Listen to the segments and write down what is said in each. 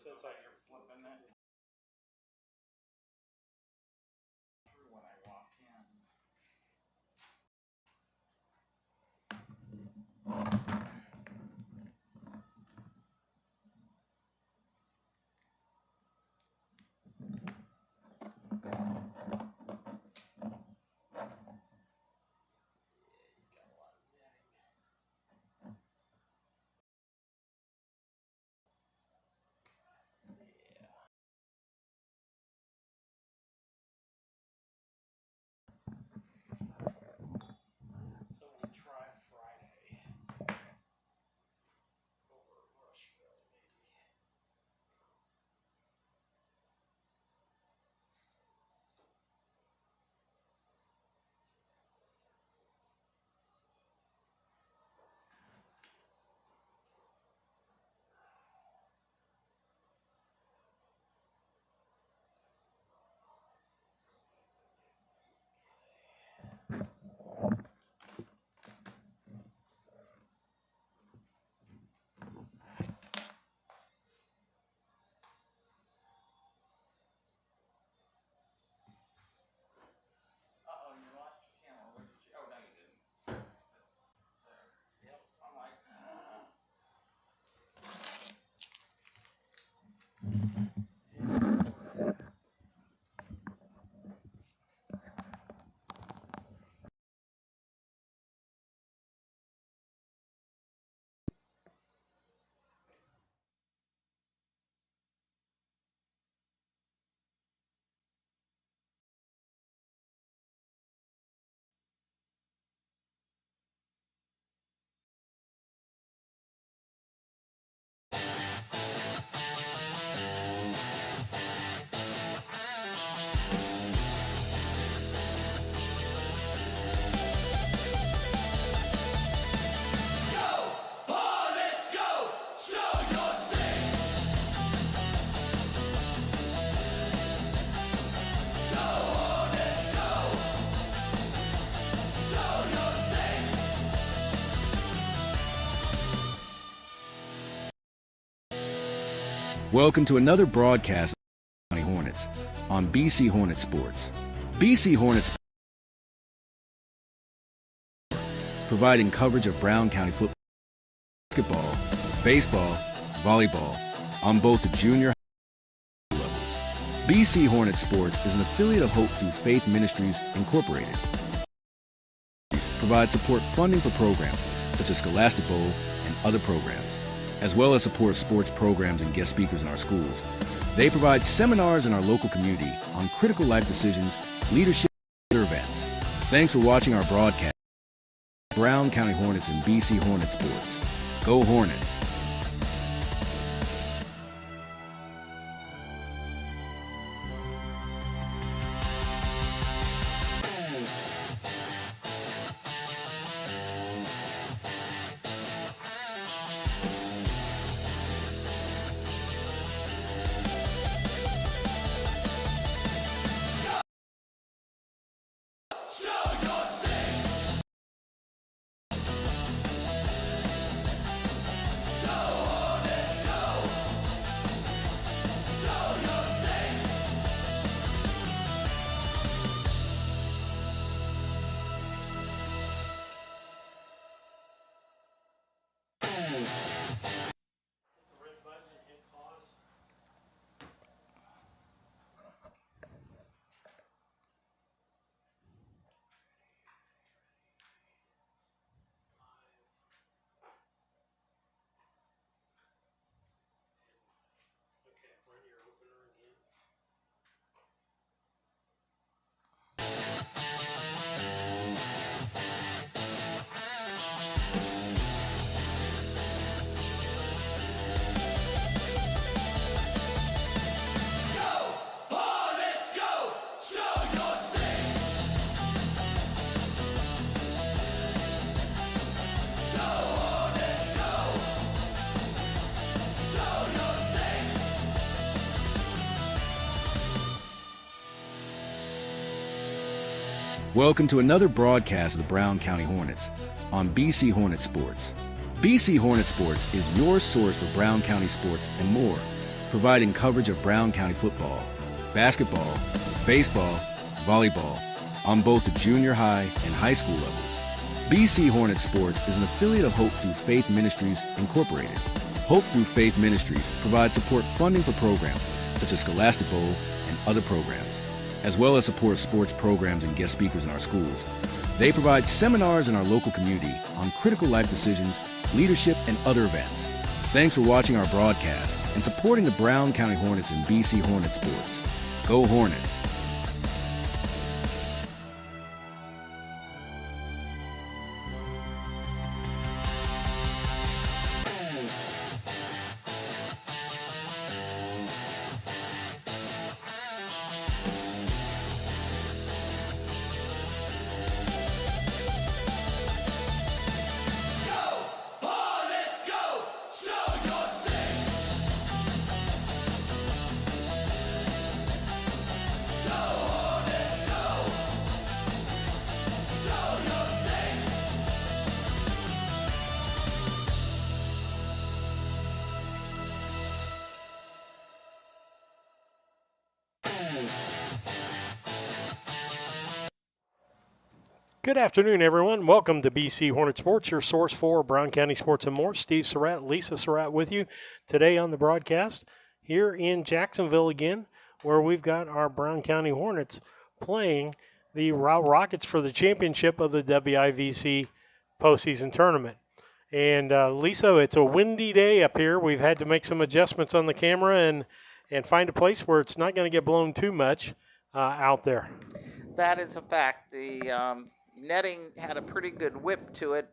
feels like you're flipping it through when I walk in. Welcome to another broadcast of the Hornets on BC Hornet Sports. BC Hornets providing coverage of Brown County football, basketball, baseball, volleyball on both the junior and high school levels. BC Hornet Sports is an affiliate of Hope Through Faith Ministries Incorporated. Provides support funding for programs such as Scholastic Bowl and other programs, as well as support sports programs and guest speakers in our schools. They provide seminars in our local community on critical life decisions, leadership, and other events. Thanks for watching our broadcast. Brown County Hornets and BC Hornet Sports. Go Hornets! Welcome to another broadcast of the Brown County Hornets on BC Hornet Sports. BC Hornet Sports is your source for Brown County sports and more. providing coverage of Brown County football, basketball, baseball, volleyball, on both the junior high and high school levels. BC Hornet Sports is an affiliate of Hope Through Faith Ministries, Incorporated. Hope Through Faith Ministries provides support funding for programs such as Scholastic Bowl and other programs, as well as support sports programs and guest speakers in our schools. They provide seminars in our local community on critical life decisions, leadership, and other events. Thanks for watching our broadcast and supporting the Brown County Hornets and BC Hornet Sports. Go Hornets! Good afternoon, everyone. Welcome to BC Hornet Sports, your source for Brown County sports and more. Steve Surratt, Lisa Surratt with you today on the broadcast here in Jacksonville again, where we've got our Brown County Hornets playing the Routt Rockets for the championship of the WIVC postseason tournament. And Lisa, it's a windy day up here. We've had to make some adjustments on the camera and find a place where it's not going to get blown too much out there. That is a fact. The netting had a pretty good whip to it,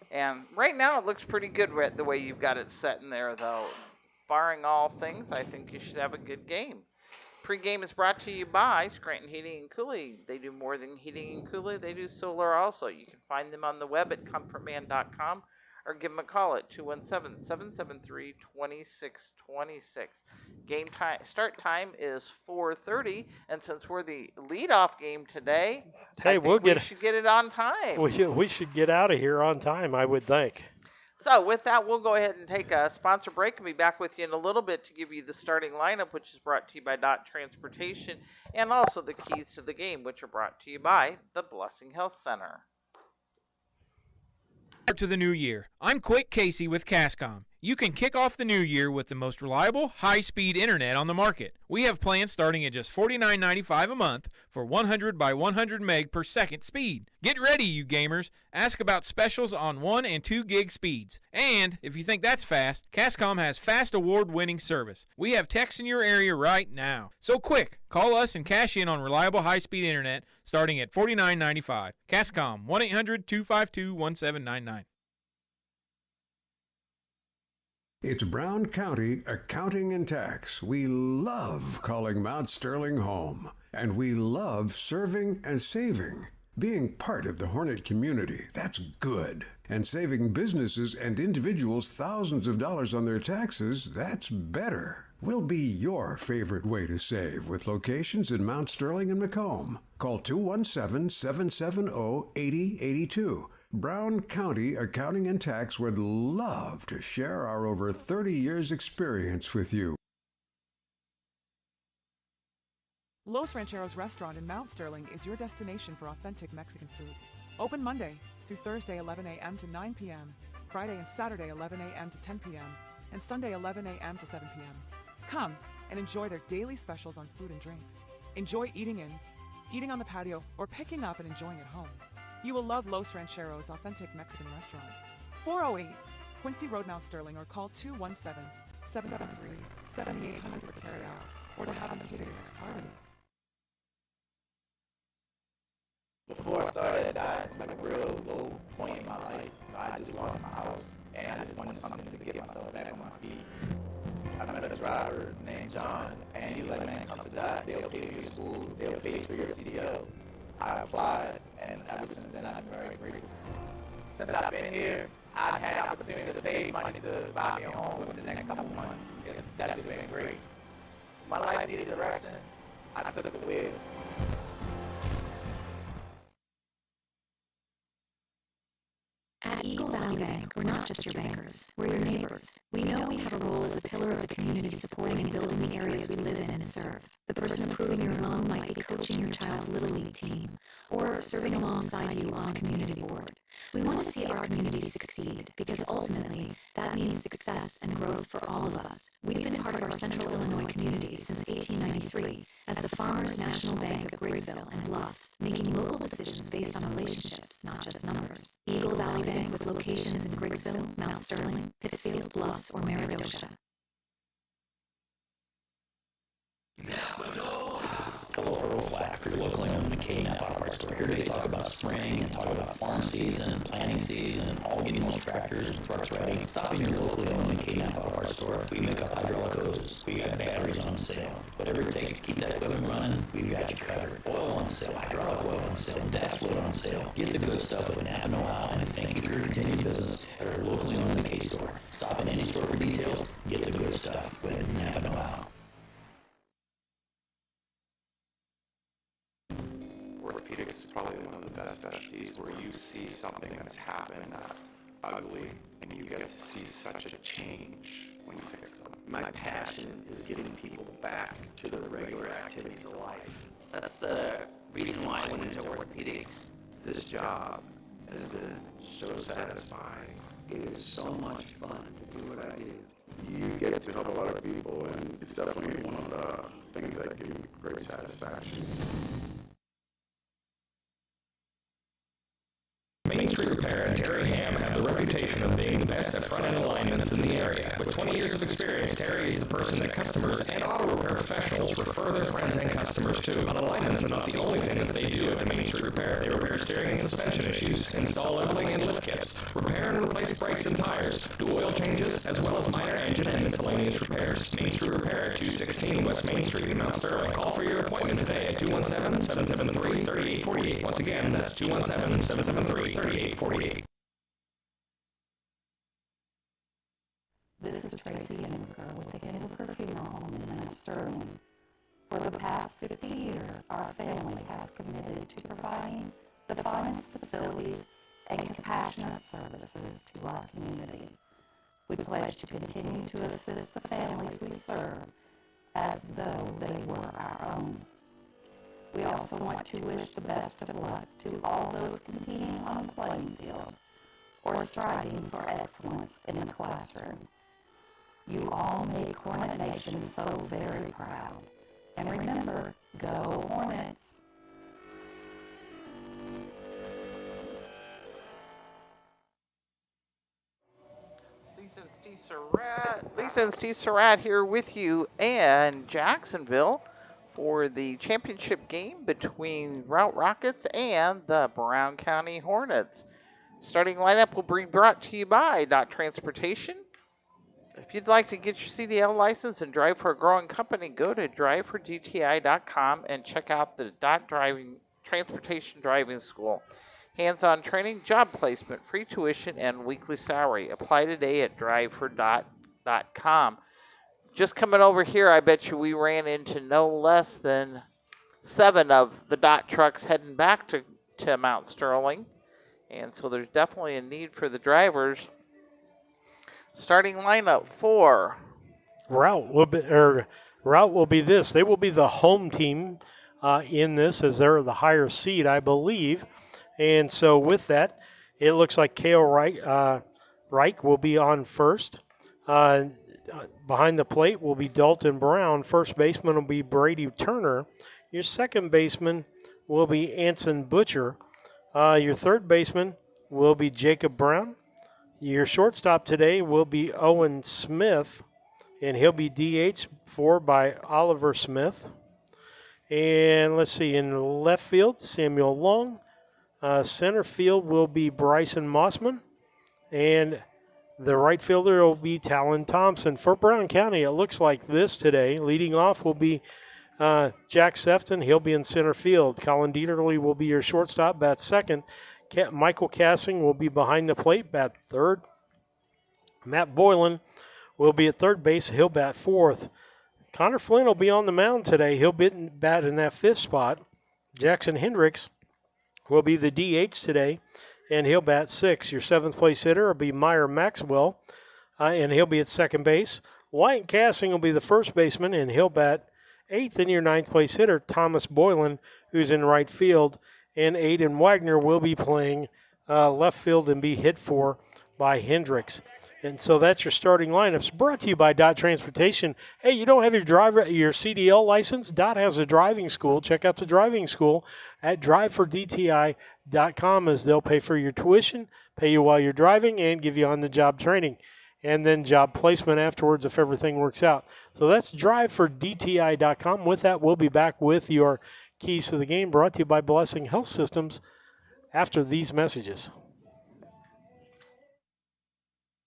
and right now it looks pretty good the way you've got it set in there, though. Barring all things, I think you should have a good game. Pregame is brought to you by Scranton Heating and Cooling. They do more than heating and cooling. They do solar also. You can find them on the web at comfortman.com or give them a call at 217-773-2626. Game time start time is 4:30, and since we're the leadoff game today, hey, we should get it on time. We should get out of here on time, I would think. So with that, we'll go ahead and take a sponsor break and be back with you in a little bit to give you the starting lineup, which is brought to you by Dot Transportation, and also the keys to the game, which are brought to you by the Blessing Health Center. To the new year. I'm Quick Casey with Cascom. You can kick off the new year with the most reliable, high-speed internet on the market. We have plans starting at just $49.95 a month for 100 by 100 meg per second speed. Get ready, you gamers. Ask about specials on 1 and 2 gig speeds. And if you think that's fast, Cascom has fast award-winning service. We have techs in your area right now. So quick, call us and cash in on reliable high-speed internet starting at $49.95. Cascom, 1-800-252-1799. It's Brown County Accounting and Tax. We love calling Mount Sterling home, and we love serving and saving. Being part of the Hornet community, that's good. And saving businesses and individuals thousands of dollars on their taxes, that's better. We'll be your favorite way to save with locations in Mount Sterling and Macomb. Call 217-770-8082. Brown County Accounting and Tax would love to share our over 30 years experience with you. Los Rancheros Restaurant in Mount Sterling is your destination for authentic Mexican food. Open Monday through Thursday 11 a.m. to 9 p.m., Friday and Saturday 11 a.m. to 10 p.m., and Sunday 11 a.m. to 7 p.m. Come and enjoy their daily specials on food and drink. Enjoy eating in, eating on the patio, or picking up and enjoying at home. You will love Los Rancheros Authentic Mexican Restaurant. 408 Quincy Road, Mount Sterling, or call 217-773-7800 to carry out, or to have them catered next Saturday. Before I started that, it was like a real low point in my life. I just lost my house, and I just wanted something to get myself back on my feet. I met a driver named John, and he was like, man, come to that. They'll pay for your school. They'll pay for your CDL. I applied, and ever since then, I've been very grateful. Since I've been here, I've had the opportunity to save money to buy me a home within the next couple months. It's definitely been great. My life needed direction. I took the wheel. At Eagle Valley Bank, we're not just your bankers, we're your neighbors. We know we have a role as a pillar of the community community supporting and building the areas we live in and serve. The person approving your loan might be coaching your child's Little League team or serving alongside you on a community board. We want to see our community succeed because ultimately that means success and growth for all of us. We've been part of our Central Illinois community since 1893 as the Farmers National Bank of Griggsville and Bluffs, making local decisions based on relationships, not just numbers. Eagle Valley Bank with locations in Griggsville, Mount Sterling, Pittsfield, Bluffs, or Meridosha. Hello, Earl Flack for your locally owned McKay Napa Auto Parts Store. Here today to talk about spring and talk about farm season, planting season, all getting those tractors and trucks ready. Stop in your locally owned McKay Napa Auto Parts Store. We make up hydraulic hoses. We got batteries on sale. Whatever it takes to keep that equipment running, we've got you covered. Oil on sale, hydraulic oil on sale, DAF fluid on sale. Get the good stuff with Napa Know-How, and thank you for your continued business at our locally owned McKay store. Stop in any store for details. Get the good stuff with Napa Know-How. Orthopedics is probably one of the best specialties where you see something that's happened that's ugly and you get to see such a change when you fix them. My passion is getting people back to the regular activities of life. That's the reason why I went into orthopedics. This job has been so satisfying. It is so much fun to do what I do. You get to help a lot of people, and it's definitely one of the things that give me great satisfaction. Main Street Repair and Terry Ham have the reputation of being the best at front-end alignments in the area. With 20 years of experience, Terry is the person that customers and auto repair professionals refer their friends and customers to. But alignments are not the only thing that they do at the Main Street Repair. They repair steering and suspension issues, install leveling and lift kits, repair and replace brakes and tires, do oil changes, as well as minor engine and miscellaneous repairs. Main Street Repair at 216 West Main Street in Mount Sterling. Call for your appointment today at 217-773-3848. Once again, that's 217-773-3848. This is Tracy Inker with the Inker Funeral Home in Mount Sterling. For the past 50 years, our family has committed to providing the finest facilities and compassionate services to our community. We pledge to continue to assist the families we serve as though they were our own. We also want to wish the best of luck to all those competing on the playing field or striving for excellence in the classroom. You all make Hornet Nation so very proud. And remember, go Hornets! Lisa and Steve Surratt here with you in Jacksonville for the championship game between Routt Rockets and the Brown County Hornets. Starting lineup will be brought to you by Dot Transportation. If you'd like to get your CDL license and drive for a growing company, go to drivefordti.com and check out the Dot Transportation Driving School. Hands-on training, job placement, free tuition, and weekly salary. Apply today at drivefordot.com. Just coming over here, I bet you we ran into no less than 7 of the Dot trucks heading back to Mount Sterling. And so there's definitely a need for the drivers. Starting lineup for Routt will be this. They will be the home team in this, as they're the higher seed, I believe. And so with that, it looks like Kale Reich will be on first. Behind the plate will be Dalton Brown. First baseman will be Brady Turner. Your second baseman will be Anson Butcher. Your third baseman will be Jacob Brown. Your shortstop today will be Owen Smith, and he'll be DH by Oliver Smith. And let's see, in left field, Samuel Long. Center field will be Bryson Mossman. And the right fielder will be Talon Thompson. For Brown County, it looks like this today. Leading off will be Jack Sefton. He'll be in center field. Colin Dieterle will be your shortstop, bat second. Michael Cassing will be behind the plate, bat third. Matt Boylan will be at third base. He'll bat fourth. Connor Flynn will be on the mound today. He'll bat in that fifth spot. Jackson Hendricks will be the DH today, and he'll bat sixth. Your seventh place hitter will be Meyer Maxwell, and he'll be at second base. Wyatt Cassing will be the first baseman, and he'll bat 8th, and your 9th place hitter, Thomas Boylan, who's in right field. And Aiden Wagner will be playing left field and be hit for by Hendricks. And so that's your starting lineups, brought to you by Dot Transportation. Hey, you don't have your CDL license? Dot has a driving school. Check out the driving school at drivefordti.com, as they'll pay for your tuition, pay you while you're driving, and give you on-the-job training, and then job placement afterwards if everything works out. So that's drivefordti.com. With that, we'll be back with your keys to the game, brought to you by Blessing Health Systems after these messages.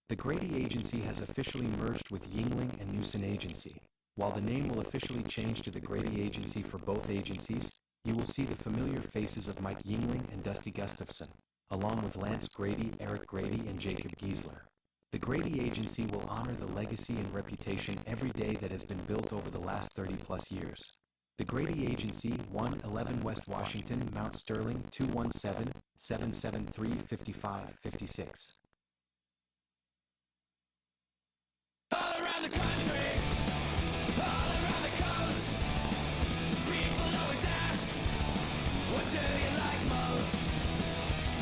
The Grady Agency has officially merged with Yingling and Newson Agency. While the name will officially change to the Grady Agency for both agencies, you will see the familiar faces of Mike Yingling and Dusty Gustafson, along with Lance Grady, Eric Grady, and Jacob Giesler. The Grady Agency will honor the legacy and reputation every day that has been built over the last 30-plus years. The Grady Agency, 111 West Washington, Mount Sterling, 217-773-5556. All around the country, all around the coast, people always ask, what do you like most?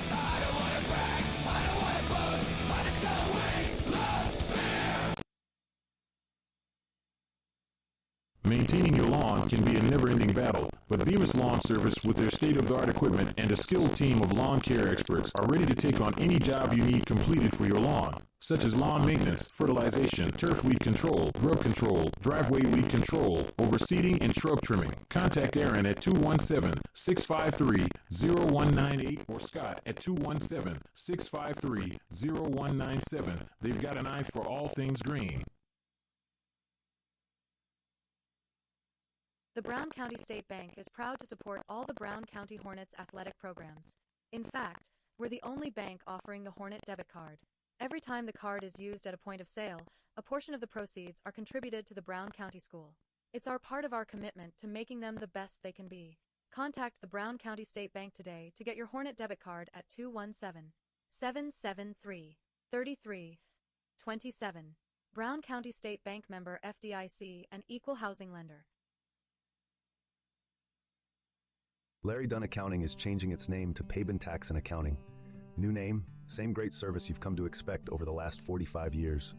I don't want to brag, I don't want to boast, I just tell we love beer. Maintaining your lawn can be a never-ending battle, but Bemis Lawn Service, with their state-of-the-art equipment and a skilled team of lawn care experts, are ready to take on any job you need completed for your lawn, such as lawn maintenance, fertilization, turf weed control, grub control, driveway weed control, overseeding, and shrub trimming. Contact Aaron at 217-653-0198 or Scott at 217-653-0197. They've got an eye for all things green. The Brown County State Bank is proud to support all the Brown County Hornets athletic programs. In fact, we're the only bank offering the Hornet debit card. Every time the card is used at a point of sale, a portion of the proceeds are contributed to the Brown County School. It's part of our commitment to making them the best they can be. Contact the Brown County State Bank today to get your Hornet debit card at 217-773-3327. Brown County State Bank, member FDIC, and equal housing lender. Larry Dunn Accounting is changing its name to Pabin Tax and Accounting. New name, same great service you've come to expect over the last 45 years.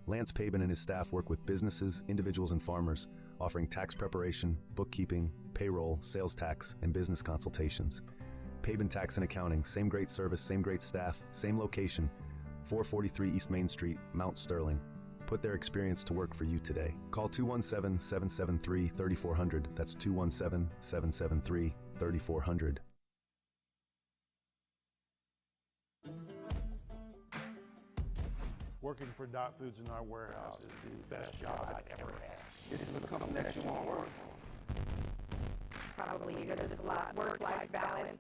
Lance Pabin and his staff work with businesses, individuals, and farmers, offering tax preparation, bookkeeping, payroll, sales tax, and business consultations. Pabin Tax and Accounting, same great service, same great staff, same location, 443 East Main Street, Mount Sterling. Put their experience to work for you today. Call 217-773-3400. That's 217-773-3400. Working for Dot Foods in our warehouse is the best job I've ever had. This is the company that you want to work for. Probably, there's a lot work-life balance.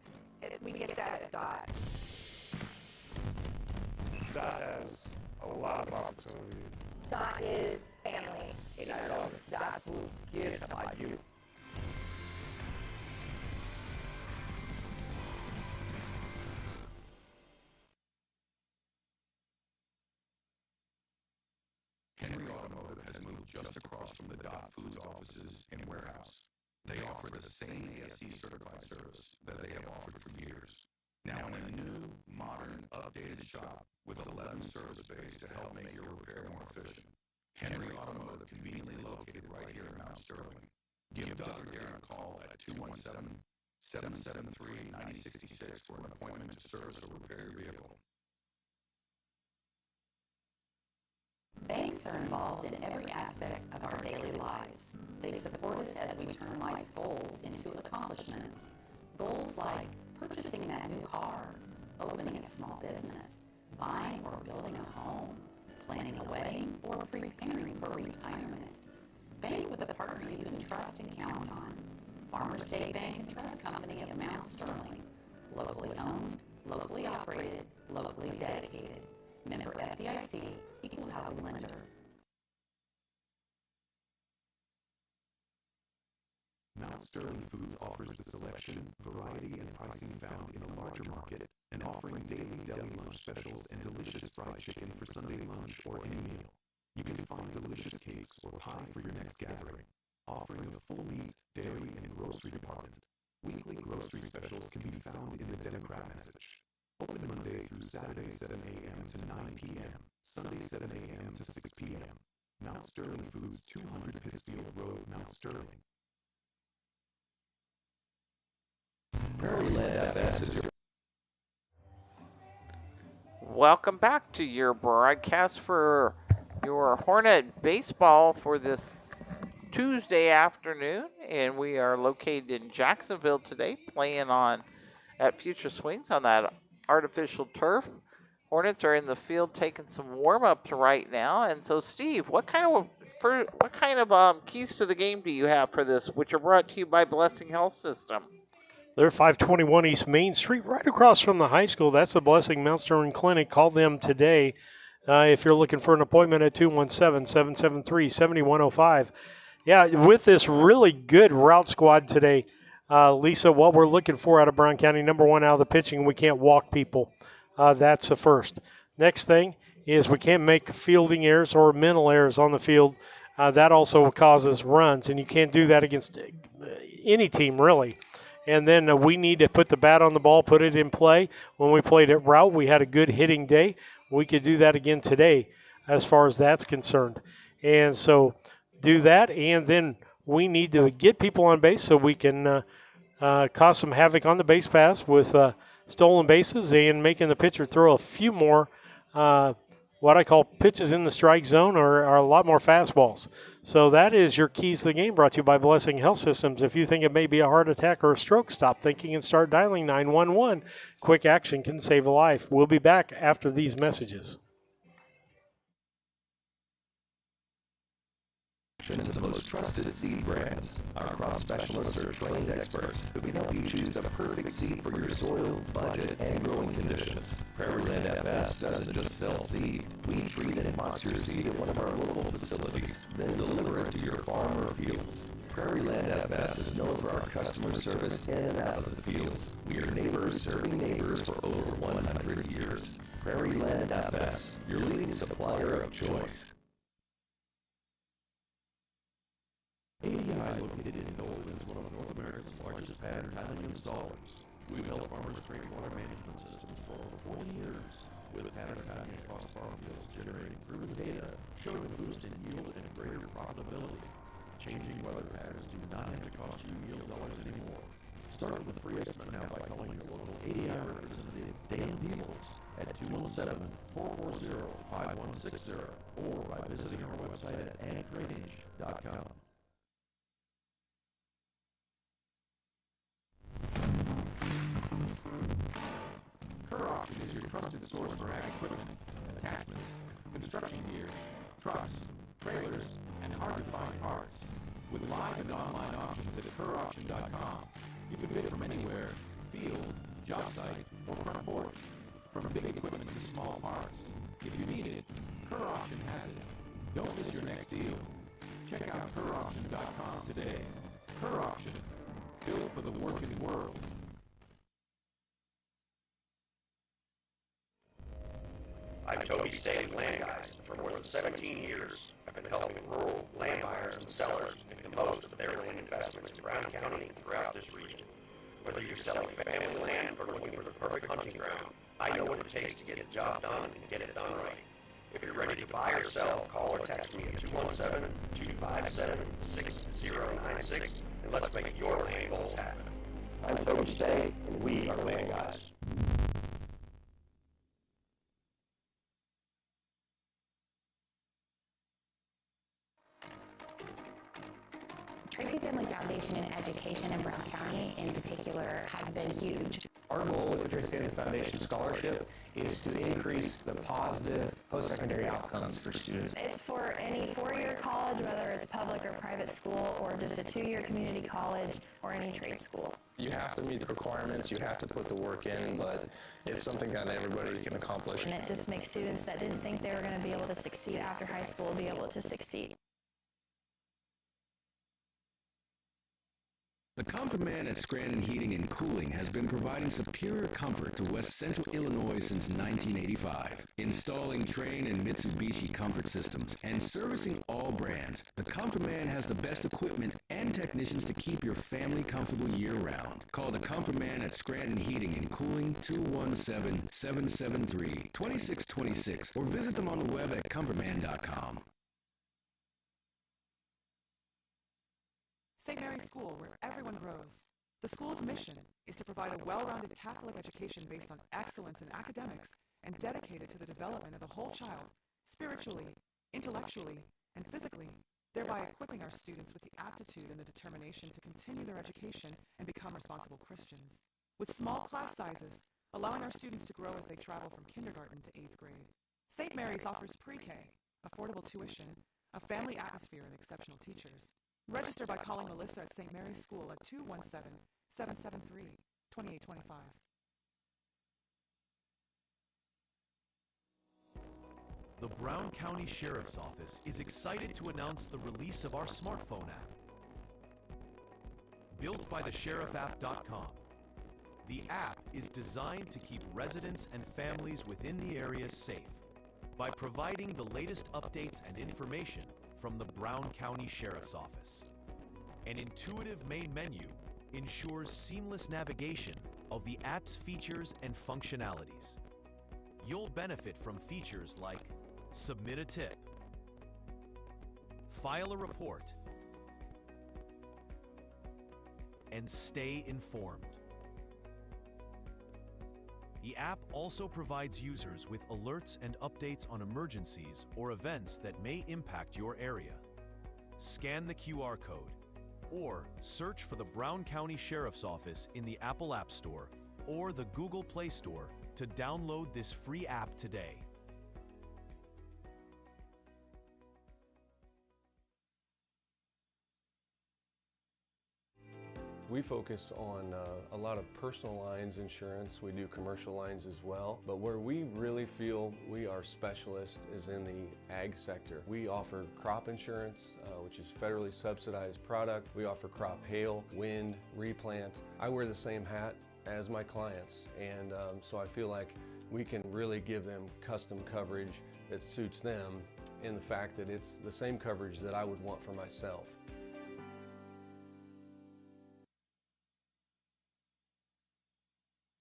We get that at Dot. Dot has a lot of opportunity. Dot is family. Dot Foods gives by you. Henry Automotive has moved just across from the Dot Foods offices and warehouse. They offer the same ASE certified service that they have offered for years. Now in a new, modern, updated shop with 11 service bays to help make your repair more efficient. Henry Automotive, conveniently located right here in Mount Sterling. Give Doug or Darren a call at 217-773-9066 for an appointment to service or repair your vehicle. Banks are involved in every aspect of our daily lives. They support us as we turn life's goals into accomplishments. Goals like purchasing that new car, opening a small business, buying or building a home, planning a wedding, or preparing for retirement. Bank with a partner you can trust and count on. Farmers State Bank and Trust Company of Mount Sterling. Locally owned, locally operated, locally dedicated. Member FDIC, equal housing lender. Mount Sterling Foods offers the selection, variety, and pricing found in a larger market, and offering daily deli lunch specials and delicious fried chicken for Sunday lunch or any meal. You can find delicious cakes or pie for your next gathering, offering a full meat, dairy, and grocery department. Weekly grocery specials can be found in the Democrat message. Open Monday through Saturday 7 a.m. to 9 p.m., Sunday 7 a.m. to 6 p.m. Mount Sterling Foods, 200 Pittsfield Road, Mount Sterling. Prairie Land FS is your... Welcome back to your broadcast for your Hornet baseball for this Tuesday afternoon, and we are located in Jacksonville today, playing at Future Swings on that artificial turf. Hornets are in the field taking some warm-ups right now, and so Steve, what kind of keys to the game do you have for this, which are brought to you by Blessing Health System? They're 521 East Main Street, right across from the high school. That's the Blessing Mount Sterling Clinic. Call them today if you're looking for an appointment at 217-773-7105. Yeah, with this really good Routt squad today, Lisa, what we're looking for out of Brown County, number one, out of the pitching, we can't walk people. That's the first. Next thing is we can't make fielding errors or mental errors on the field. That also causes runs, and you can't do that against any team, really. And then we need to put the bat on the ball, put it in play. When we played at Routt, we had a good hitting day. We could do that again today as far as that's concerned. And so do that, and then we need to get people on base so we can cause some havoc on the base pass with stolen bases and making the pitcher throw a few more what I call pitches in the strike zone or a lot more fastballs. So that is your keys to the game, brought to you by Blessing Health Systems. If you think it may be a heart attack or a stroke, stop thinking and start dialing 911. Quick action can save a life. We'll be back after these messages. Into the most trusted seed brands. Our crop specialists are trained experts who can help you choose the perfect seed for your soil, budget, and growing conditions. Prairie Land FS doesn't just sell seed. We treat and box your seed at one of our local facilities, then deliver it to your farm or fields. Prairie Land FS is known for our customer service in and out of the fields. We are neighbors serving neighbors for over 100 years. Prairie Land FS, your leading supplier of choice. ADI, located in Golden, is one of North America's largest pattern tiling installers. We've helped farmers create water management systems for over 40 years, with pattern tiling across farm fields generating proven data showing a boost in yield and greater profitability. Changing weather patterns do not have to cost you yield dollars anymore. Start with a free estimate now by calling your local ADI representative, Dan Peebles, at 217-440-5160 or by visiting our website at agdrainage.com. Kerr Auction is your trusted source for ag equipment, attachments, construction gear, trucks, trailers, and hard-to-find parts. With live and online auctions at kerrauction.com, you can bid from anywhere, field, job site, or front porch. From big equipment to small parts. If you need it, Kerr Auction has it. Don't miss your next deal. Check out kerrauction.com today. Kerr Auction, built for the working world. I'm Toby Staley, Land Guys. For more than 17 years, I've been helping rural land buyers and sellers make the most of their land investments in Brown County and throughout this region. Whether you're selling family land or looking for the perfect hunting ground, I know what it takes to get the job done and get it done right. If you're ready to buy or sell, call or text me at 217-257-6096, and let's make your land goals happen. I'm Toby Staley, and we are Land Guys. Tracy Family Foundation in education in Brown County in particular has been huge. Our goal with the Tracy Family Foundation Scholarship is to increase the positive post-secondary outcomes for students. It's for any four-year college, whether it's public or private school, or just a two-year community college, or any trade school. You have to meet the requirements, you have to put the work in, but it's something that everybody can accomplish. And it just makes students that didn't think they were going to be able to succeed after high school be able to succeed. The Comfort Man at Scranton Heating and Cooling has been providing superior comfort to West Central Illinois since 1985. Installing Trane and Mitsubishi comfort systems and servicing all brands, the Comfort Man has the best equipment and technicians to keep your family comfortable year-round. Call the Comfort Man at Scranton Heating and Cooling 217-773-2626 or visit them on the web at comfortman.com. St. Mary's School, where everyone grows. The school's mission is to provide a well-rounded Catholic education based on excellence in academics and dedicated to the development of the whole child, spiritually, intellectually, and physically, thereby equipping our students with the aptitude and the determination to continue their education and become responsible Christians. With small class sizes, allowing our students to grow as they travel from kindergarten to 8th grade. St. Mary's offers pre-K, affordable tuition, a family atmosphere, and exceptional teachers. Register by calling Melissa at St. Mary's School at 217-773-2825. The Brown County Sheriff's Office is excited to announce the release of our smartphone app. Built by thesherifapp.com, the app is designed to keep residents and families within the area safe by providing the latest updates and information from the Brown County Sheriff's Office. An intuitive main menu ensures seamless navigation of the app's features and functionalities. You'll benefit from features like submit a tip, file a report, and stay informed. The app also provides users with alerts and updates on emergencies or events that may impact your area. Scan the QR code or search for the Brown County Sheriff's Office in the Apple App Store or the Google Play Store to download this free app today. We focus on a lot of personal lines insurance. We do commercial lines as well. But where we really feel we are specialists is in the ag sector. We offer crop insurance, which is federally subsidized product. We offer crop hail, wind, replant. I wear the same hat as my clients, and so I feel like we can really give them custom coverage that suits them in the fact that it's the same coverage that I would want for myself.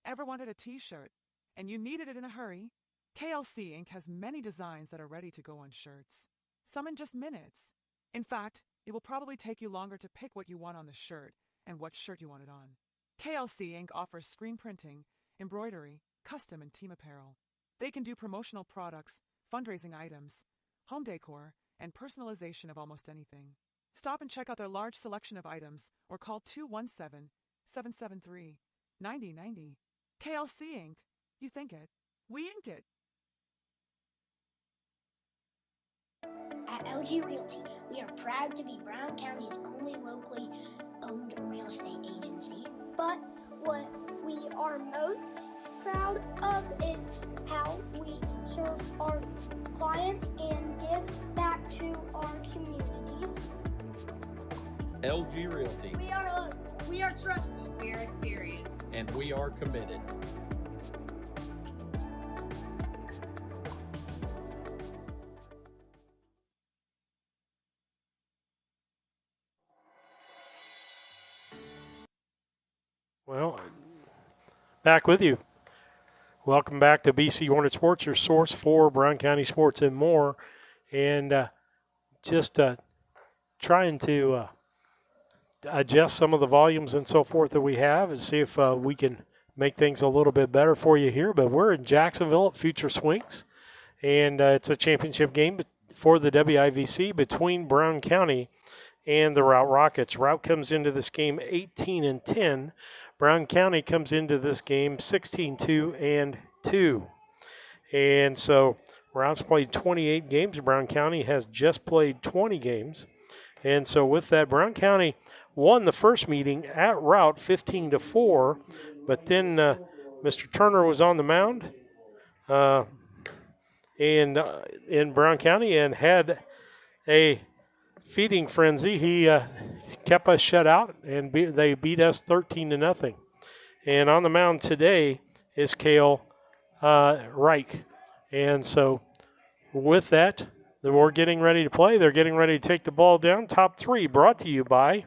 Ever wanted a t-shirt and you needed it in a hurry? KLC Inc. has many designs that are ready to go on shirts. Some in just minutes. In fact, it will probably take you longer to pick what you want on the shirt and what shirt you want it on. KLC Inc. offers screen printing, embroidery, custom and team apparel. They can do promotional products, fundraising items, home decor, and personalization of almost anything. Stop and check out their large selection of items or call 217-773-9090. KLC Inc. You think it. We ink it. At LG Realty, we are proud to be Brown County's only locally owned real estate agency. But what we are most proud of is how we serve our clients and give back to our communities. LG Realty. We are trusted. We are experienced. And we are committed. Well, back with you. Welcome back to BC Hornet Sports, your source for Brown County sports and more. And just trying to adjust some of the volumes and so forth that we have and see if we can make things a little bit better for you here. But we're in Jacksonville at Future Swings, and it's a championship game for the WIVC between Brown County and the Routt Rockets. Routt comes into this game 18-10. Brown County comes into this game 16-2. And so Rout's played 28 games. Brown County has just played 20 games. And so with that, Brown County won the first meeting at Routt 15-4, but then Mr. Turner was on the mound in Brown County and had a feeding frenzy. He kept us shut out, and they beat us 13-0. And on the mound today is Cale Reich. And so with that, we're getting ready to play. They're getting ready to take the ball down. Top three brought to you by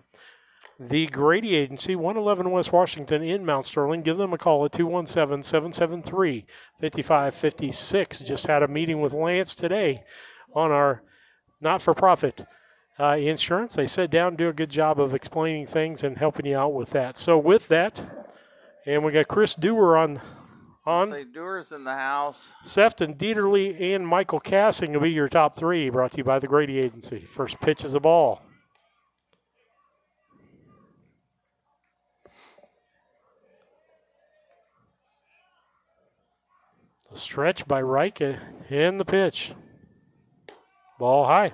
the Grady Agency, 111 West Washington in Mount Sterling. Give them a call at 217-773-5556. Just had a meeting with Lance today on our not-for-profit insurance. They sat down, do a good job of explaining things and helping you out with that. So with that, and we got Chris Dewar on. Say Dewar's in the house. Sefton Dieterle and Michael Cassing will be your top three, brought to you by the Grady Agency. First pitch is the ball. The stretch by Reich and the pitch. Ball high.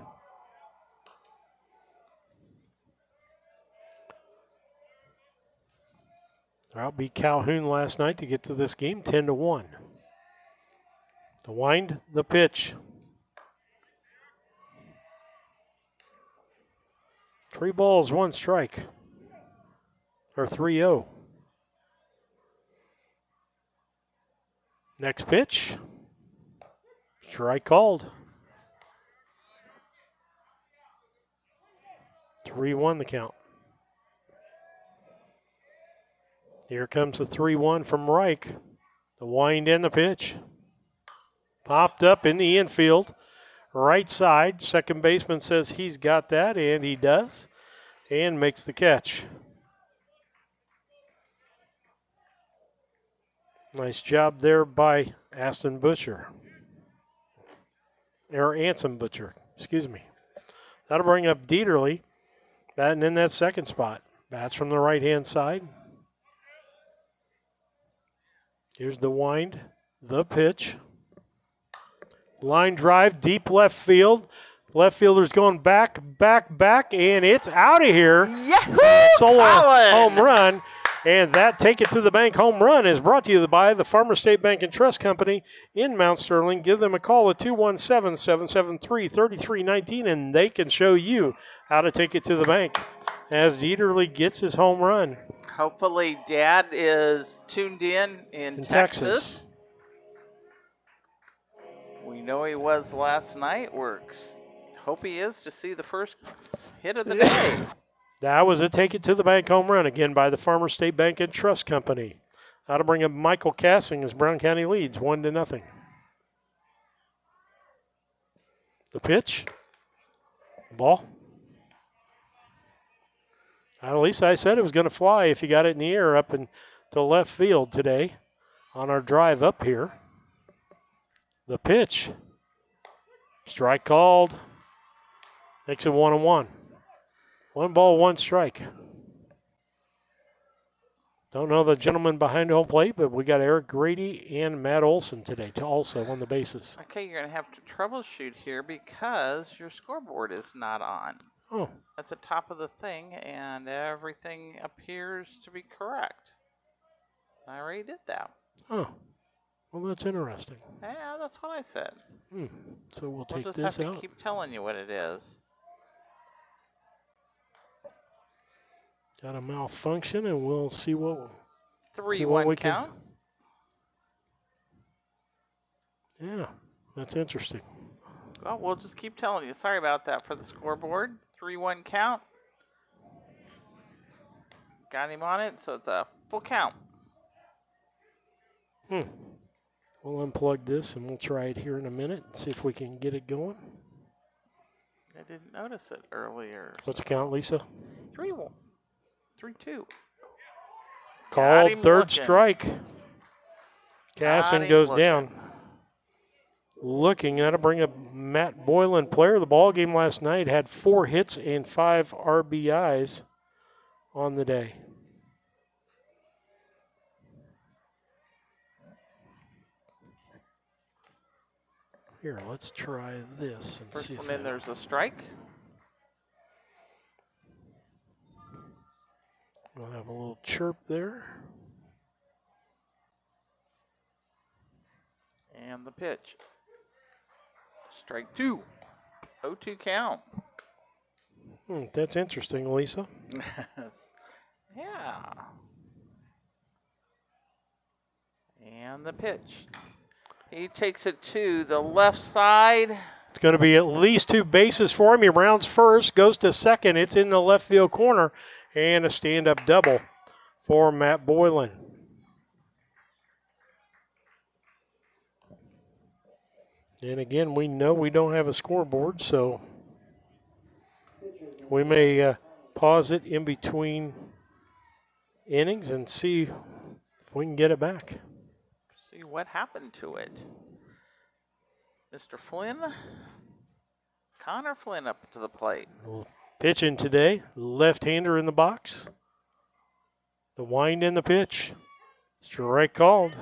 Routt beat Calhoun last night to get to this game, 10-1. The wind, the pitch. 3 balls, 1 strike. Or 3-0. Next pitch. Strike called. 3-1 the count. Here comes the 3-1 from Reich. The wind and the pitch. Popped up in the infield. Right side. Second baseman says he's got that, and he does. And makes the catch. Nice job there by Aston Butcher. Or Anson Butcher, excuse me. That'll bring up Dieterle, batting in that second spot. Bats from the right-hand side. Here's the wind, the pitch. Line drive, deep left field. Left fielder's going back, and it's out of here. Yahoo! Solo Colin! home run. And that Take It to the Bank home run is brought to you by the Farmer State Bank and Trust Company in Mount Sterling. Give them a call at 217-773-3319, and they can show you how to take it to the bank as Dieterle gets his home run. Hopefully Dad is tuned in Texas. We know he was last night. Hope he is to see the first hit of the day. That was a Take It to the Bank home run, again by the Farmer State Bank and Trust Company. That'll bring up Michael Cassing as Brown County leads 1-0. The pitch. Ball. At least I said it was going to fly if you got it in the air up into left field today on our drive up here. The pitch. Strike called. Makes it 1-1. 1 ball, 1 strike. Don't know the gentleman behind home plate, but we got Eric Grady and Matt Olson today also on the bases. Okay, you're going to have to troubleshoot here because your scoreboard is not on. Oh. At the top of the thing, and everything appears to be correct. I already did that. Oh. Well, that's interesting. Yeah, that's what I said. So we'll take just this have out. to keep telling you what it is. Got a malfunction, and we'll see what 3-1 we count. Yeah, that's interesting. Well, we'll just keep telling you. Sorry about that for the scoreboard. 3-1 count. Got him on it, so it's a full count. We'll unplug this, and we'll try it here in a minute and see if we can get it going. I didn't notice it earlier. What's the count, Lisa? 3-1. 3-2. Called third looking. strike. Cassing goes looking. down. Looking, that'll bring up Matt Boylan, player of the ball game last night, had 4 hits and 5 RBIs on the day. Here, let's try this and First see if one in, there's a strike. We'll have a little chirp there. And the pitch. Strike 2. 0-2 count. That's interesting, Lisa. Yeah. And the pitch. He takes it to the left side. It's going to be at least 2 bases for him. He rounds first, goes to second. It's in the left field corner, and a stand-up double for Matt Boylan. And again, we know we don't have a scoreboard, so we may pause it in between innings and see if we can get it back. See what happened to it. Mr. Flynn. Connor Flynn up to the plate. Pitching today, left-hander in the box. The wind in the pitch. Strike called.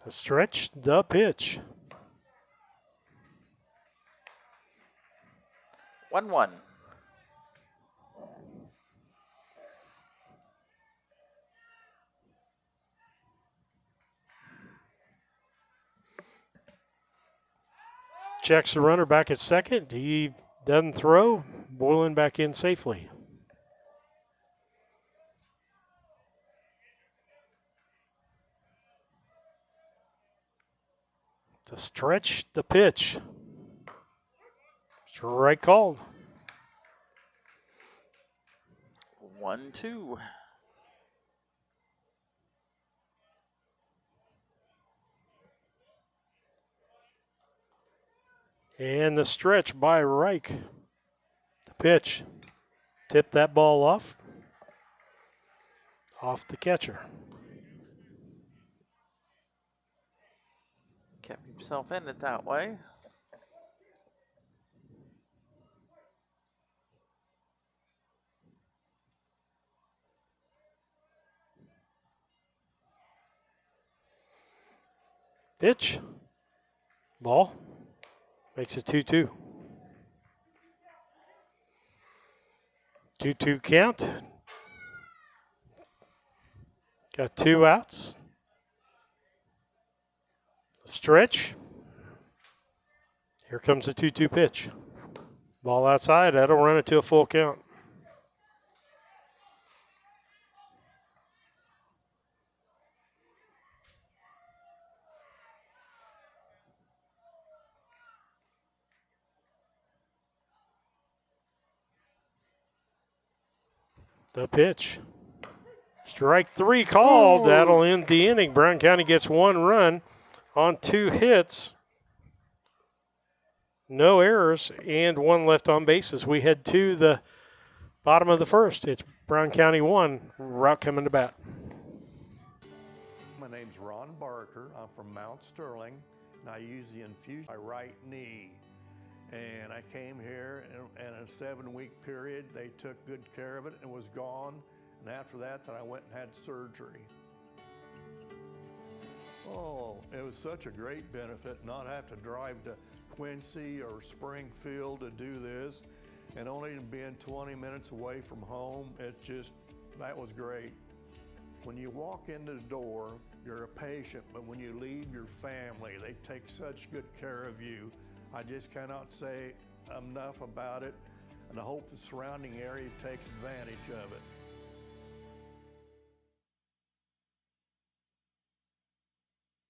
The stretch, the pitch. 1-1. Checks the runner back at second. He doesn't throw. Boylan back in safely. To stretch the pitch. Strike called. 1-2. And the stretch by Reich. The pitch. Tip that ball off. Off the catcher. Kept himself in it that way. Pitch. Ball. Makes it 2-2. 2-2 count. Got 2 outs. Stretch. Here comes the 2-2 pitch. Ball outside. That'll run it to a full count. The pitch. Strike 3 called. Ooh. That'll end the inning. Brown County gets 1 run on 2 hits. No errors and 1 left on bases. We head to the bottom of the first. It's Brown County 1. Routt coming to bat. My name's Ron Barker. I'm from Mount Sterling, and I use the infusion my right knee. And I came here, and in a 7-week period, they took good care of it and it was gone. And after that, then I went and had surgery. Oh, it was such a great benefit not have to drive to Quincy or Springfield to do this, and only being 20 minutes away from home. That was great. When you walk into the door, you're a patient, but when you leave your family, they take such good care of you. I just cannot say enough about it, and I hope the surrounding area takes advantage of it.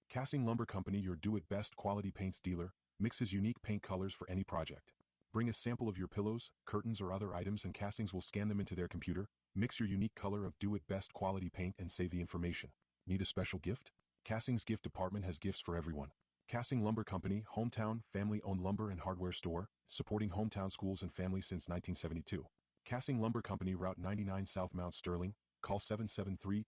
Cassing Lumber Company, your do-it-best quality paints dealer, mixes unique paint colors for any project. Bring a sample of your pillows, curtains, or other items and Castings will scan them into their computer, mix your unique color of do-it-best quality paint and save the information. Need a special gift? Castings Gift Department has gifts for everyone. Cassing Lumber Company, hometown, family-owned lumber and hardware store, supporting hometown schools and families since 1972. Cassing Lumber Company, Route 99 South Mount Sterling, call 773-2611.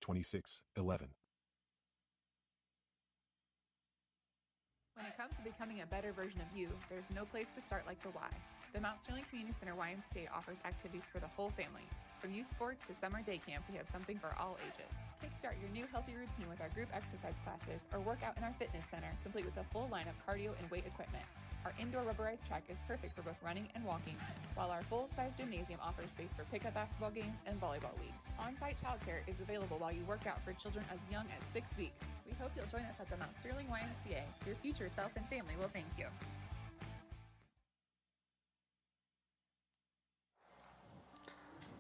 When it comes to becoming a better version of you, there's no place to start like the Y. The Mount Sterling Community Center YMCA offers activities for the whole family. From youth sports to summer day camp, we have something for all ages. Kickstart your new healthy routine with our group exercise classes or work out in our fitness center, complete with a full line of cardio and weight equipment. Our indoor rubberized track is perfect for both running and walking, while our full-size gymnasium offers space for pickup basketball games and volleyball leagues. On-site childcare is available while you work out for children as young as 6 weeks. We hope you'll join us at the Mount Sterling YMCA. Your future self and family will thank you.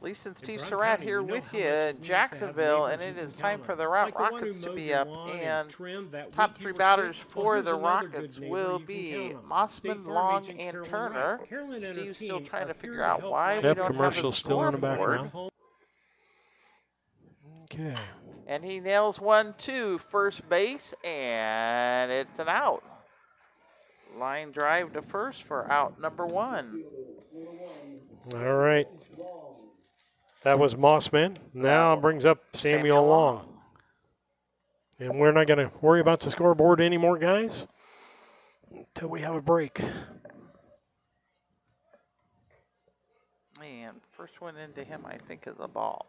Lisa and Steve Surratt here with you in Jacksonville, and it is time for the Routt Rockets to be up. And top three batters for the Rockets will be Mossman, Long, and Turner. Steve's still trying to figure out why we don't have a scoreboard. Okay. And he nails one to first base, and it's an out. Line drive to first for out number one. All right. That was Mossman. Now brings up Samuel Long. And we're not going to worry about the scoreboard anymore, guys, until we have a break. And first one into him, I think, is a ball.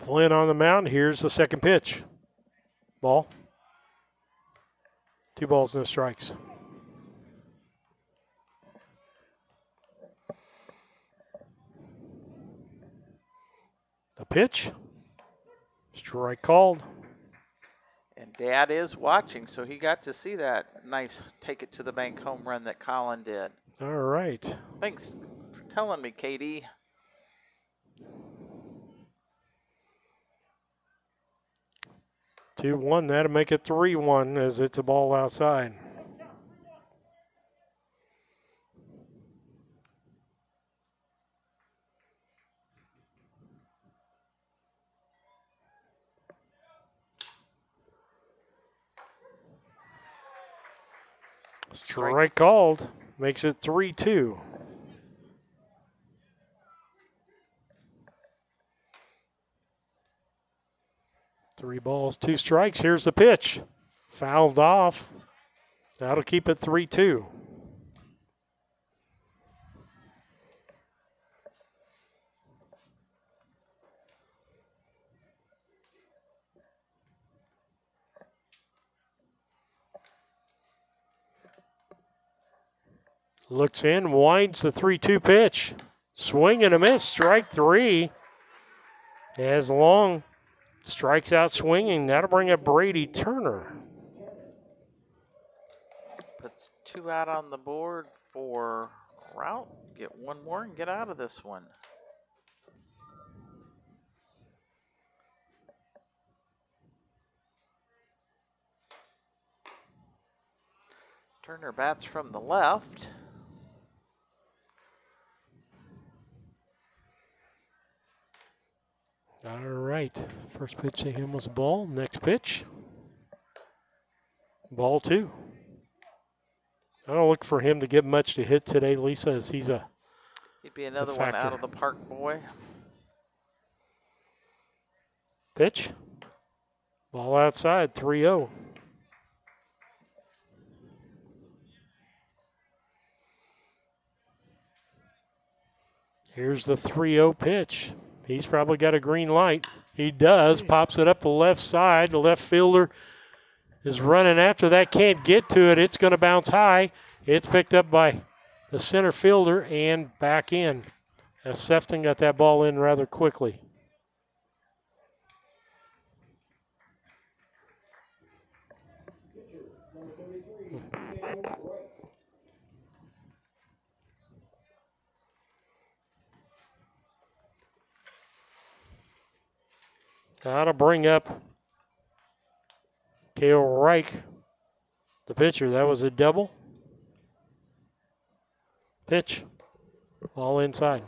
Flynn on the mound. Here's the second pitch. Ball. 2 balls, no strikes. The pitch. Strike called. And Dad is watching, so he got to see that nice take it to the bank home run that Colin did. All right. Thanks for telling me, Katie. Two one. That'll make it 3-1 as it's a ball outside. Strike called. Makes it 3-2. Three balls, 2 strikes. Here's the pitch. Fouled off. That'll keep it 3-2. Looks in, winds the 3-2 pitch. Swing and a miss, strike 3. As Long strikes out swinging. That'll bring up Brady Turner. Puts 2 out on the board for Routt. Get one more and get out of this one. Turner bats from the left. All right. First pitch to him was a ball. Next pitch. Ball 2. I don't look for him to get much to hit today, Lisa, as he's a He'd be another one out of the park, boy. Pitch. Ball outside, 3-0. Here's the 3-0 pitch. He's probably got a green light. He does. Pops it up the left side. The left fielder is running after that. Can't get to it. It's going to bounce high. It's picked up by the center fielder and back in. As Sefton got that ball in rather quickly. That'll bring up Cale Reich, the pitcher. That was a double. Pitch. Ball inside.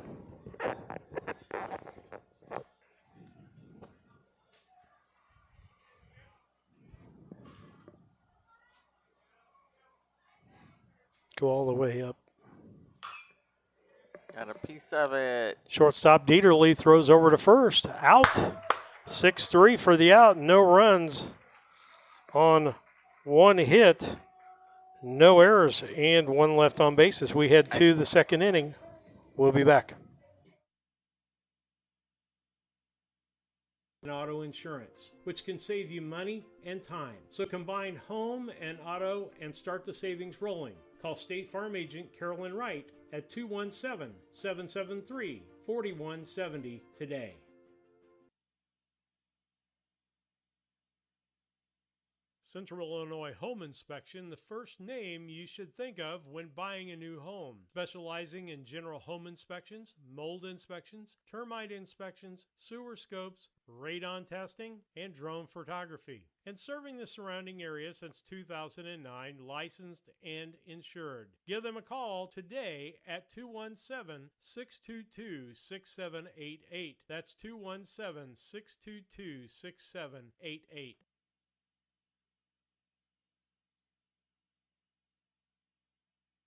Go all the way up. Got a piece of it. Shortstop Dieterle throws over to first. Out. 6-3 for the out. No runs on one hit. No errors and one left on bases. We head to the second inning. We'll be back. and auto insurance, which can save you money and time. So combine home and auto and start the savings rolling. Call State Farm agent Carolyn Wright at 217-773-4170 today. Central Illinois Home Inspection, the first name you should think of when buying a new home. Specializing in general home inspections, mold inspections, termite inspections, sewer scopes, radon testing, and drone photography. And serving the surrounding area since 2009, licensed and insured. Give them a call today at 217-622-6788. That's 217-622-6788.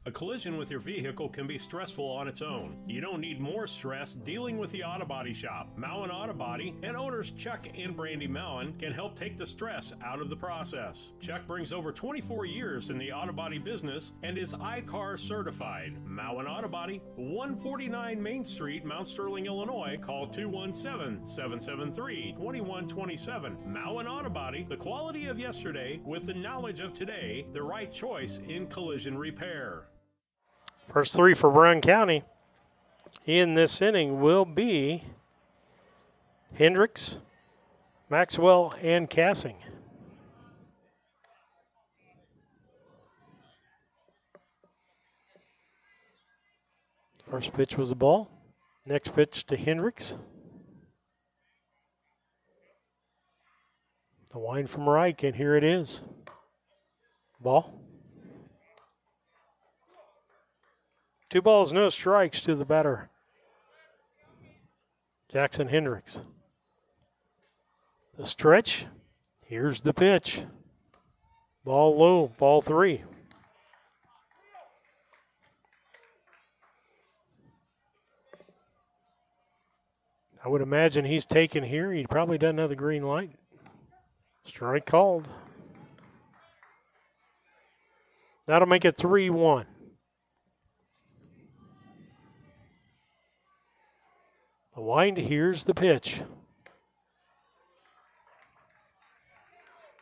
A collision with your vehicle can be stressful on its own. You don't need more stress dealing with the Auto Body Shop. Mowen Auto Body and owners Chuck and Brandy Mowen can help take the stress out of the process. Chuck brings over 24 years in the auto body business and is iCar certified. Mowen Auto Body, 149 Main Street, Mount Sterling, Illinois. Call 217-773-2127. Mowen Auto Body, the quality of yesterday with the knowledge of today, the right choice in collision repair. First three for Brown County in this inning will be Hendricks, Maxwell, and Cassing. First pitch was a ball. Next pitch to Hendricks. The wind from Reich, and here it is. Ball. 2 balls, no strikes to the batter, Jackson Hendricks. The stretch. Here's the pitch. Ball low, ball 3. I would imagine he's taken here. He probably doesn't have the green light. Strike called. That'll make it 3-1. The wind, here's the pitch.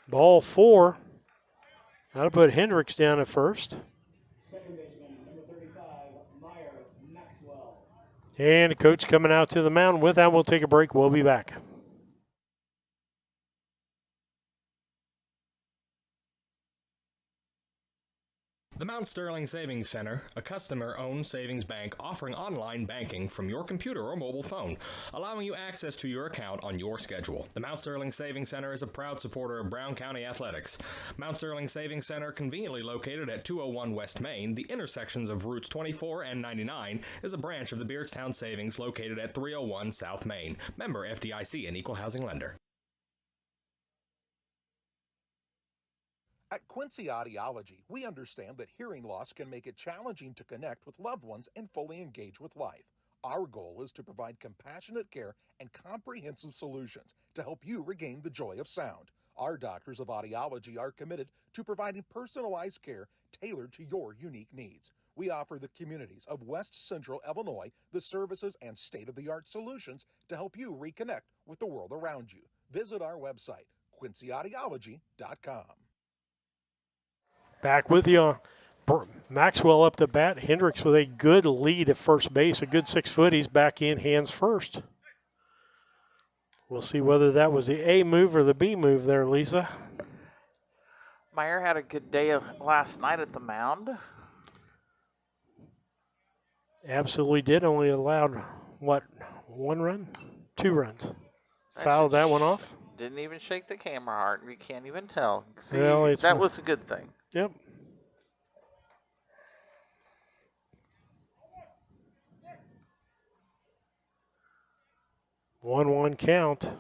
Ball 4. That'll put Hendricks down at first. And the coach coming out to the mound. With that, we'll take a break. We'll be back. The Mount Sterling Savings Center, a customer-owned savings bank offering online banking from your computer or mobile phone, allowing you access to your account on your schedule. The Mount Sterling Savings Center is a proud supporter of Brown County athletics. Mount Sterling Savings Center, conveniently located at 201 West Main, the intersections of Routes 24 and 99, is a branch of the Beardstown Savings located at 301 South Main. Member FDIC and Equal Housing Lender. At Quincy Audiology, we understand that hearing loss can make it challenging to connect with loved ones and fully engage with life. Our goal is to provide compassionate care and comprehensive solutions to help you regain the joy of sound. Our doctors of audiology are committed to providing personalized care tailored to your unique needs. We offer the communities of West Central Illinois the services and state-of-the-art solutions to help you reconnect with the world around you. Visit our website, quincyaudiology.com. Back with you. Maxwell up to bat. Hendricks with a good lead at first base, a good 6 foot. He's back in, hands first. We'll see whether that was the A move or the B move there, Lisa. Meyer had a good day last night at the mound. Absolutely did. Only allowed, what, 1 run? 2 runs. Fouled that one off. Didn't even shake the camera hard. You can't even tell. See, well, that was a good thing. Yep. One count.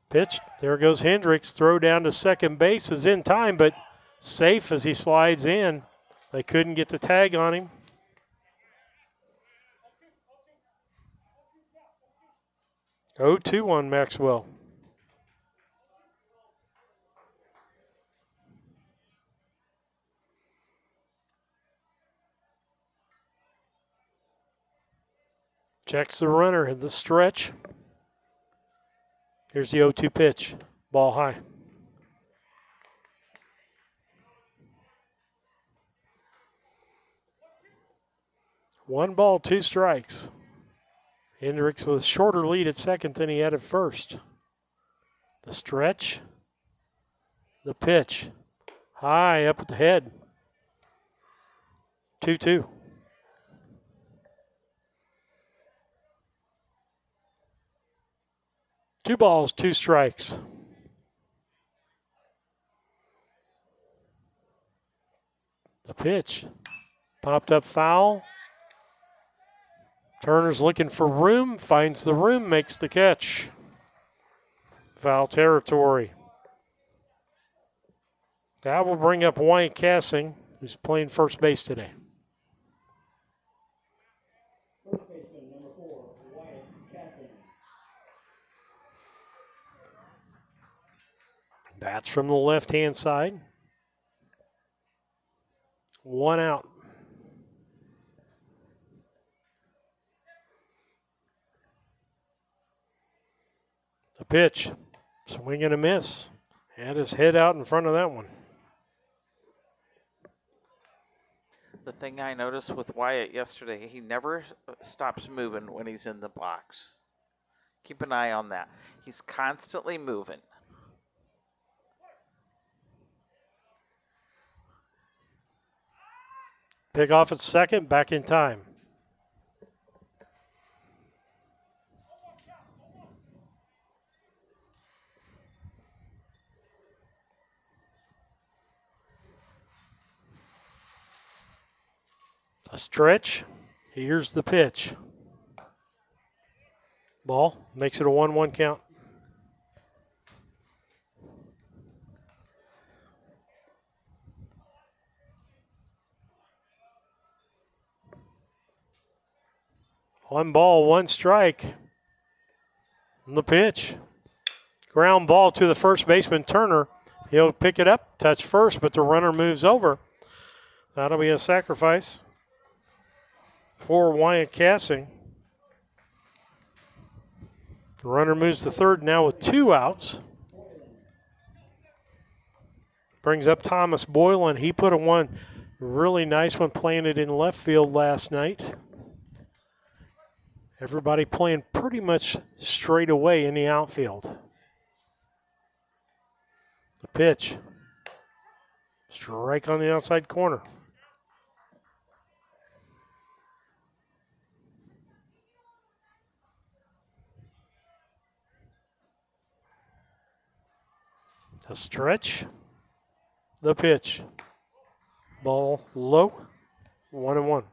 Pitch. There goes Hendricks. Throw down to second base is in time, but safe as he slides in. They couldn't get the tag on him. Oh, 2 on Maxwell. Checks the runner at the stretch. Here's the 0-2 pitch. Ball high. One ball, two strikes. Hendricks with a shorter lead at second than he had at first. The stretch. The pitch. High up at the head. 2-2. Two balls, two strikes. The pitch. Popped up foul. Turner's looking for room. Finds the room, makes the catch. Foul territory. That will bring up Wyatt Cassing, who's playing first base today. Bats from the left-hand side. One out. The pitch. Swing and a miss. Had his head out in front of that one. The thing I noticed with Wyatt yesterday, he never stops moving when he's in the box. Keep an eye on that. He's constantly moving. Pick off at second, back in time. A stretch. Here's the pitch. Ball makes it a 1-1 count. One ball, one strike. And the pitch. Ground ball to the first baseman, Turner. He'll pick it up, touch first, but the runner moves over. That'll be a sacrifice for Wyatt Cassing. The runner moves to third now with two outs. Brings up Thomas Boylan. He put a one really nice one planted in left field last night. Everybody playing pretty much straight away in the outfield. The pitch. Strike on the outside corner. A stretch. The pitch. Ball low. 1-1.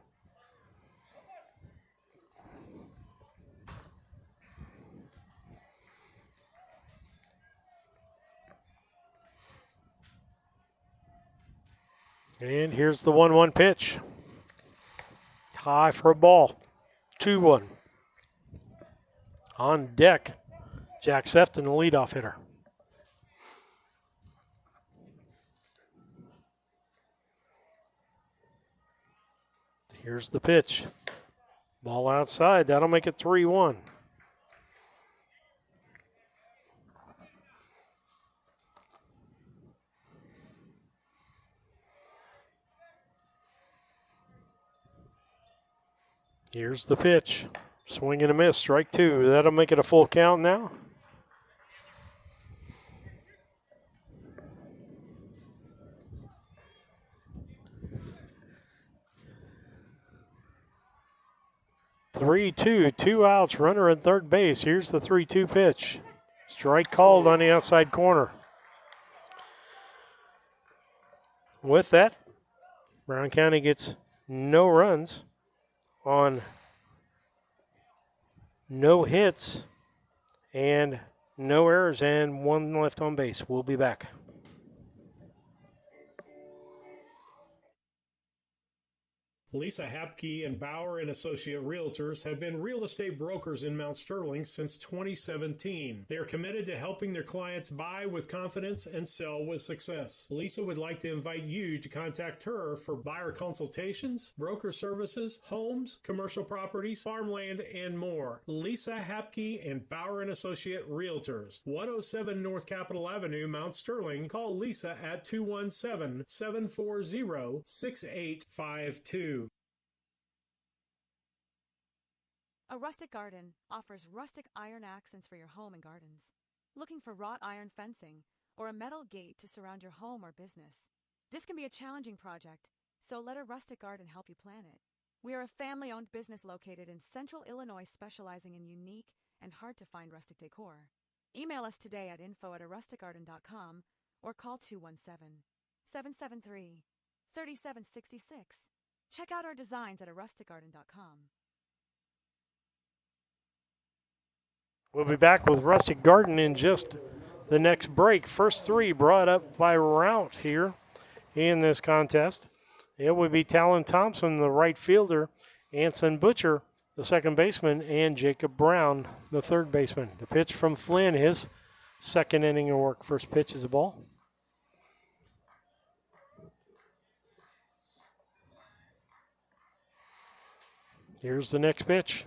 And here's the 1-1 pitch. High for a ball. 2-1. On deck, Jack Sefton, the leadoff hitter. Here's the pitch. Ball outside. That'll make it 3-1. Here's the pitch. Swing and a miss. Strike two. That'll make it a full count now. Three-two. Two outs. Runner at third base. Here's the 3-2 pitch. Strike called on the outside corner. With that, Brown County gets no runs on no hits and no errors and one left on base. We'll be back. Lisa Hapke and Bauer and Associate Realtors have been real estate brokers in Mount Sterling since 2017. They are committed to helping their clients buy with confidence and sell with success. Lisa would like to invite you to contact her for buyer consultations, broker services, homes, commercial properties, farmland, and more. Lisa Hapke and Bauer and Associate Realtors, 107 North Capitol Avenue, Mount Sterling. Call Lisa at 217-740-6852. A Rustic Garden offers rustic iron accents for your home and gardens. Looking for wrought iron fencing or a metal gate to surround your home or business? This can be a challenging project, so let a Rustic Garden help you plan it. We are a family-owned business located in Central Illinois specializing in unique and hard-to-find rustic decor. Email us today at info@arusticgarden.com or call 217-773-3766. Check out our designs at arusticgarden.com. We'll be back with Rustic Garden in just the next break. First three brought up by Routt here in this contest. It would be Talon Thompson, the right fielder, Anson Butcher, the second baseman, and Jacob Brown, the third baseman. The pitch from Flynn, his second inning of work. First pitch is a ball. Here's the next pitch.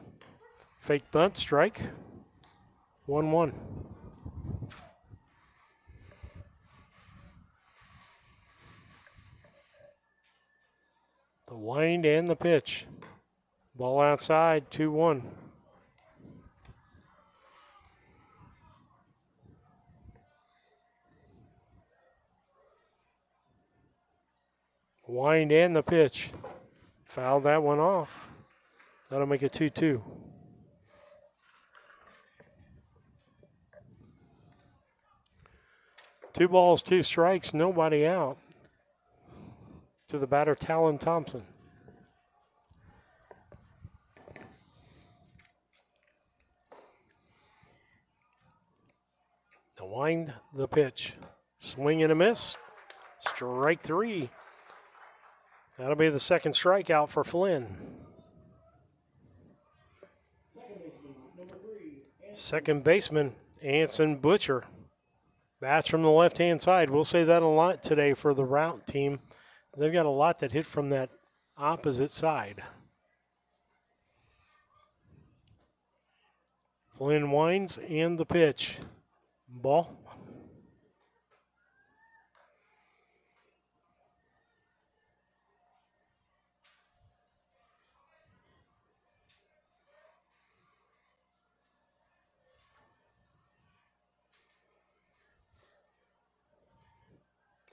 Fake bunt, strike. 1-1. The wind and the pitch. Ball outside, 2-1. Wind and the pitch. Fouled that one off. That'll make it 2-2. Two balls, two strikes, nobody out. To the batter, Talon Thompson. The wind, the pitch. Swing and a miss. Strike three. That'll be the second strikeout for Flynn. Second baseman, Anson Butcher. Bats from the left-hand side. We'll say that a lot today for the Routt team. They've got a lot that hit from that opposite side. Flynn winds and the pitch. Ball.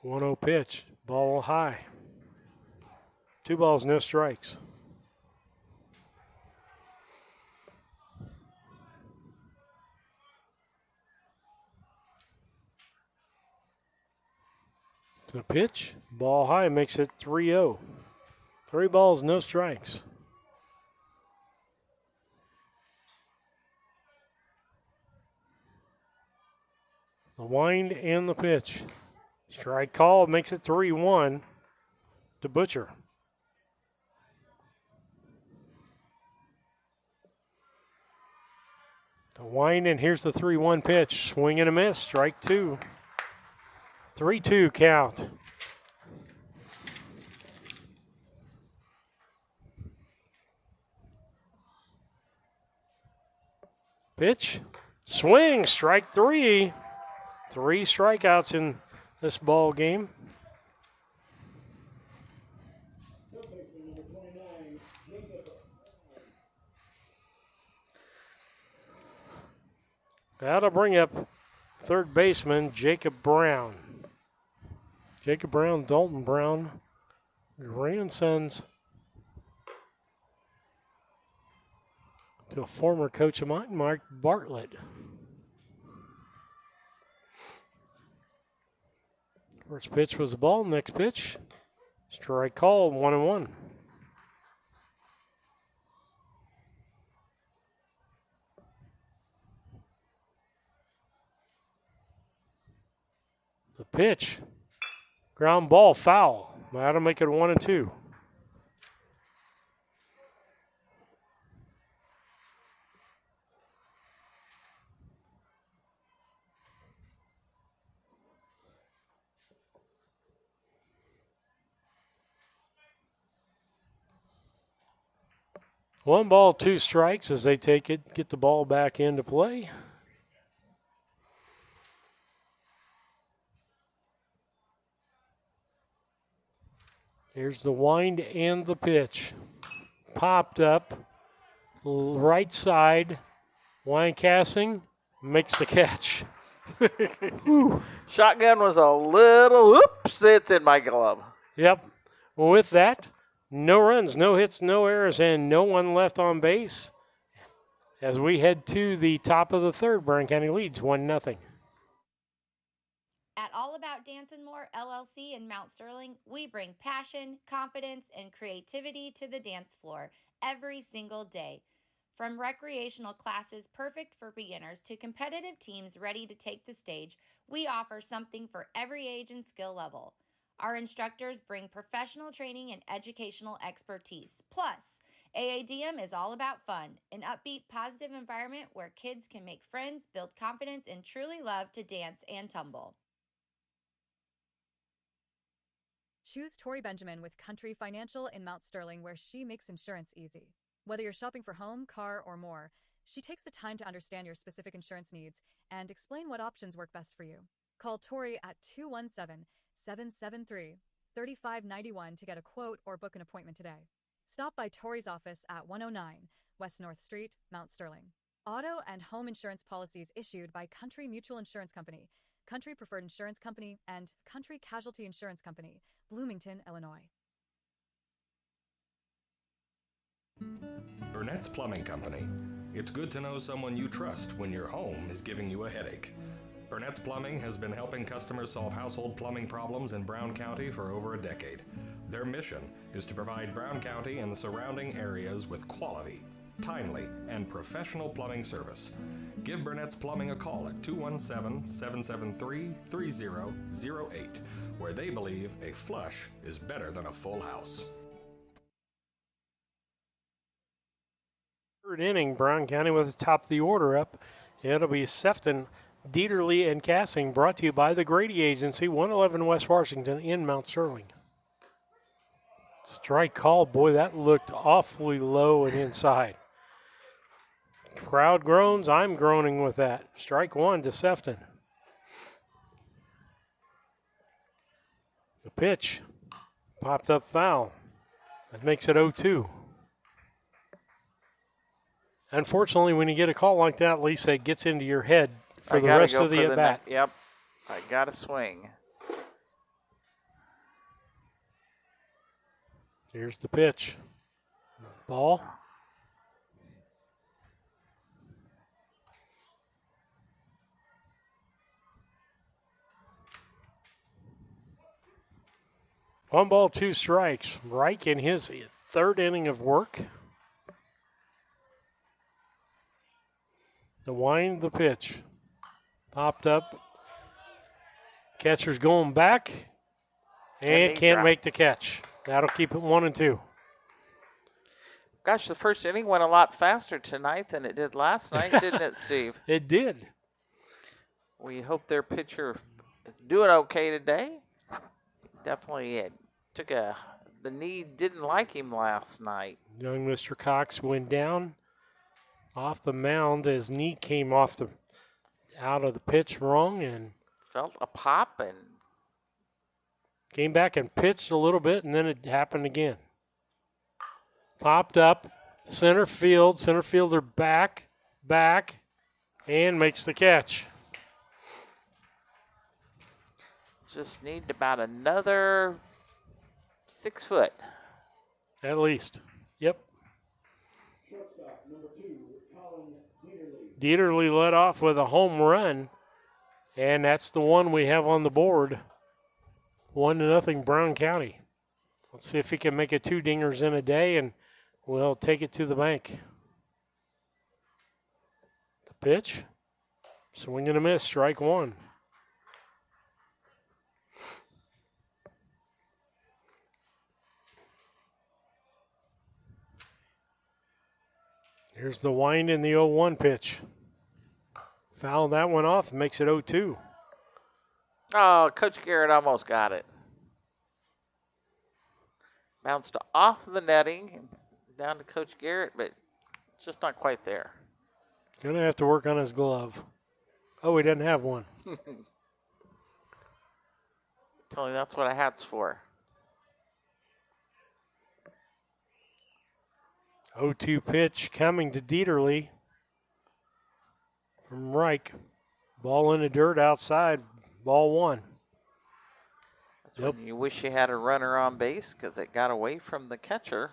One-0 pitch. Ball high. Two balls, no strikes. The pitch. Ball high makes it 3-0. 3 balls, no strikes. The wind and the pitch. Strike call makes it 3-1 to Butcher. The wind, and here's the 3-1 pitch. Swing and a miss. Strike two. 3-2 count. Pitch. Swing. Strike three. 3 strikeouts in this ball game. That'll bring up third baseman Jacob Brown. Jacob Brown, Dalton Brown, grandsons to a former coach of mine, Mark Bartlett. First pitch was a ball. Next pitch, strike call, 1-1. The pitch, ground ball, foul. That'll make it 1-2. 1 ball, 2 strikes as they take it, get the ball back into play. Here's the wind and the pitch. Popped up, right side, wind casting, makes the catch. Shotgun was a little, oops, it's in my glove. Yep. Well, with that, no runs, no hits, no errors, and no one left on base as we head to the top of the third. Brown County leads 1-0. At All About Dance and More LLC in Mount Sterling, we bring passion, confidence, and creativity to the dance floor every single day. From recreational classes perfect for beginners to competitive teams ready to take the stage, we offer something for every age and skill level. Our instructors bring professional training and educational expertise. Plus, AADM is all about fun, an upbeat, positive environment where kids can make friends, build confidence, and truly love to dance and tumble. Choose Tori Benjamin with Country Financial in Mount Sterling, where she makes insurance easy. Whether you're shopping for home, car, or more, she takes the time to understand your specific insurance needs and explain what options work best for you. Call Tori at 217-773-3591 to get a quote or book an appointment today. Stop by Tori's office at 109 West North Street, Mount Sterling. Auto and home insurance policies issued by Country Mutual Insurance Company, Country Preferred Insurance Company, and Country Casualty Insurance Company, Bloomington, Illinois. Burnett's Plumbing Company. It's good to know someone you trust when your home is giving you a headache. Burnett's Plumbing has been helping customers solve household plumbing problems in Brown County for over a decade. Their mission is to provide Brown County and the surrounding areas with quality, timely, and professional plumbing service. Give Burnett's Plumbing a call at 217-773-3008, where they believe a flush is better than a full house. Third inning, Brown County with the top of the order up. It'll be Sefton, Dieterle, and Cassing, brought to you by the Grady Agency, 111 West Washington in Mount Sterling. Strike call, boy, that looked awfully low and inside. Crowd groans, I'm groaning with that. Strike one to Sefton. The pitch popped up foul. That makes it 0-2. Unfortunately, when you get a call like that, Lisa, it gets into your head for the rest of the at-bat. Yep, I got to swing. Here's the pitch. Ball. One ball, 2 strikes. Reich in his third inning of work. The wind, the pitch. Popped up. Catcher's going back. And can't make the catch. That'll keep it 1-2. Gosh, the first inning went a lot faster tonight than it did last night, didn't it, Steve? It did. We hope their pitcher is doing okay today. Definitely took the knee, didn't like him last night. Young Mr. Cox went down off the mound. His knee came out of the pitch wrong and felt a pop and came back and pitched a little bit, and then it happened again. Popped up, center fielder back, and makes the catch. Just need about another 6 foot. At least. Yep. Dieterle led off with a home run, and that's the one we have on the board. 1-0 Brown County. Let's see if he can make it 2 dingers in a day, and we'll take it to the bank. The pitch. Swing and a miss, strike one. Here's the wind in the 0-1 pitch. Foul that one off, makes it 0-2. Oh, Coach Garrett almost got it. Bounced off the netting. down to Coach Garrett, but it's just not quite there. Gonna have to work on his glove. Oh, he doesn't have one. Tell you that's what a hat's for. 0-2 pitch coming to Dieterle from Reich. Ball in the dirt outside. Ball 1. That's when you wish you had a runner on base because it got away from the catcher.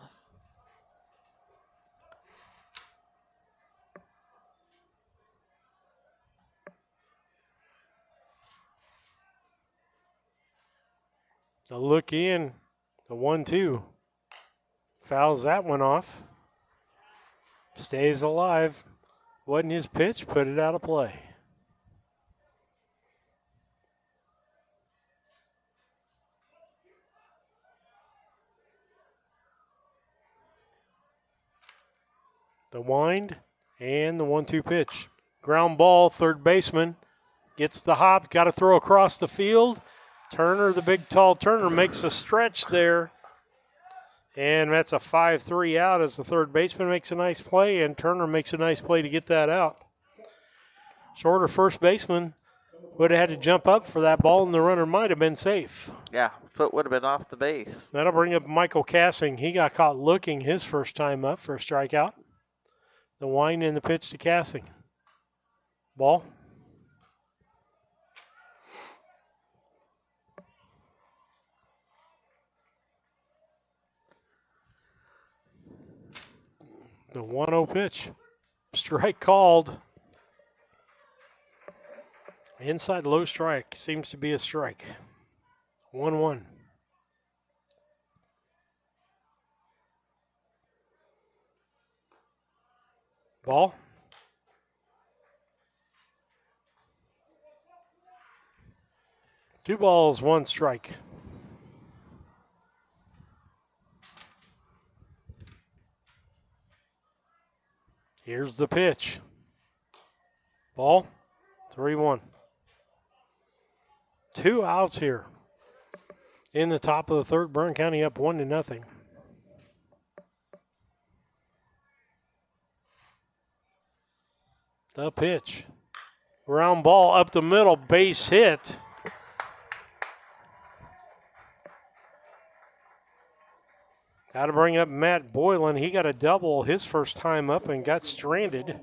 The look in, the 1-2. Fouls that one off. Stays alive. Wasn't his pitch, put it out of play. The wind and the 1-2 pitch. Ground ball, third baseman gets the hop, got to throw across the field. Turner, the big tall Turner, makes a stretch there. And that's a 5-3 out as the third baseman makes a nice play, and Turner makes a nice play to get that out. Shorter first baseman would have had to jump up for that ball, and the runner might have been safe. Yeah, foot would have been off the base. That'll bring up Michael Cassing. He got caught looking his first time up for a strikeout. The wind and the pitch to Cassing. Ball. The 1-0 pitch. Strike called. Inside low strike. Seems to be a strike. 1-1. Ball. Two balls, one strike. Here's the pitch. Ball, 3-1. 2 outs here. In the top of the third, Brown County up 1-0. The pitch. Ground ball up the middle, base hit. Got to bring up Matt Boylan. He got a double his first time up and got stranded.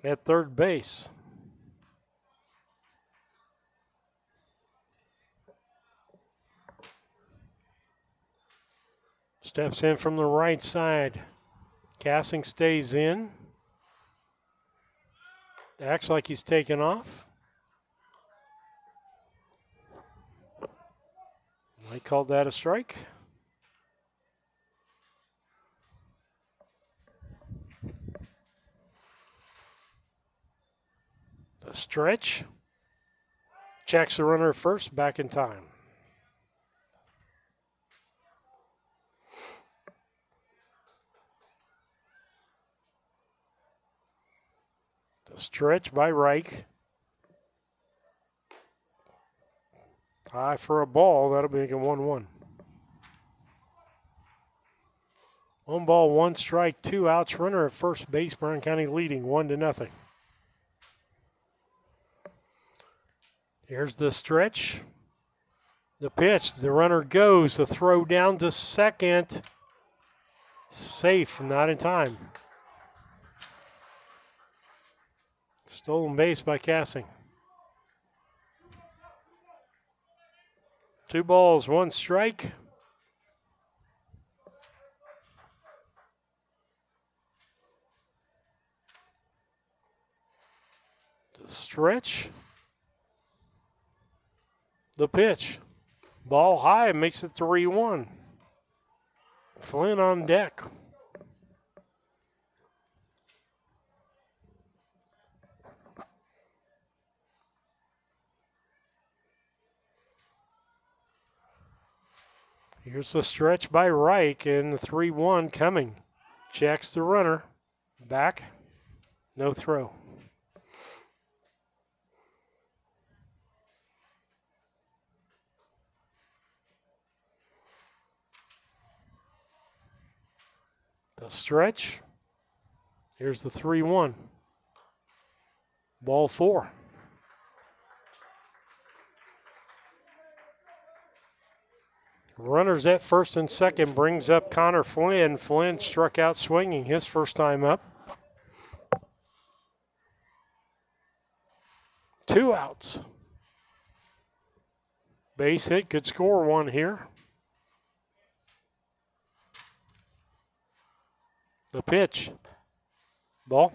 At third base. Steps in from the right side. Cassing stays in. Acts like he's taken off. I called that a strike. The stretch. Checks the runner first, back in time. The stretch by Reich. High for a ball. That'll be a 1-1. 1 ball, 1 strike, 2 outs. Runner at first base. Brown County leading 1-0. Here's the stretch. The pitch. The runner goes. The throw down to second. Safe. Not in time. Stolen base by Cassing. 2 balls, 1 strike. The stretch. The pitch. Ball high, makes it 3-1. Flynn on deck. Here's the stretch by Reich and the 3-1 coming. Checks the runner. Back. No throw. The stretch. Here's the 3-1. Ball 4. Runners at first and second brings up Connor Flynn. Flynn struck out swinging his first time up. 2 outs. Base hit could score 1 here. The pitch. Ball.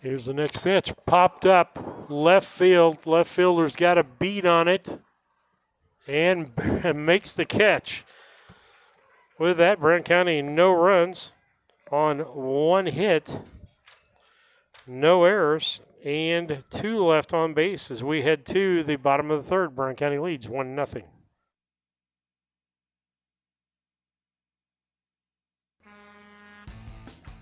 Here's the next pitch. Popped up. Left field. Left fielder's got a beat on it. And makes the catch. With that, Brown County no runs on 1 hit. No errors. And 2 left on base as we head to the bottom of the third. Brown County leads 1-0.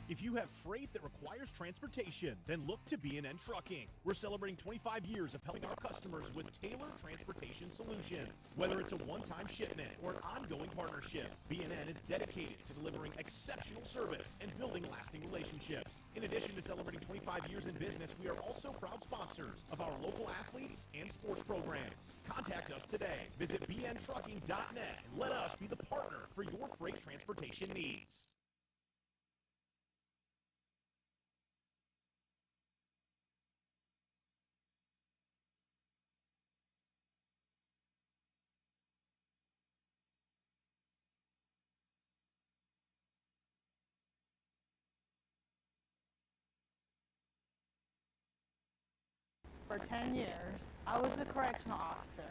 If you have freight that requires transportation, then look to B&N Trucking. We're celebrating 25 years of helping our customers with tailored transportation solutions. Whether it's a one-time shipment or an ongoing partnership, B&N is dedicated to delivering exceptional service and building lasting relationships. In addition to celebrating 25 years in business, we are also proud sponsors of our local athletes and sports programs. Contact us today. Visit bntrucking.net and let us be the partner for your freight transportation needs. For 10 years. I was a correctional officer.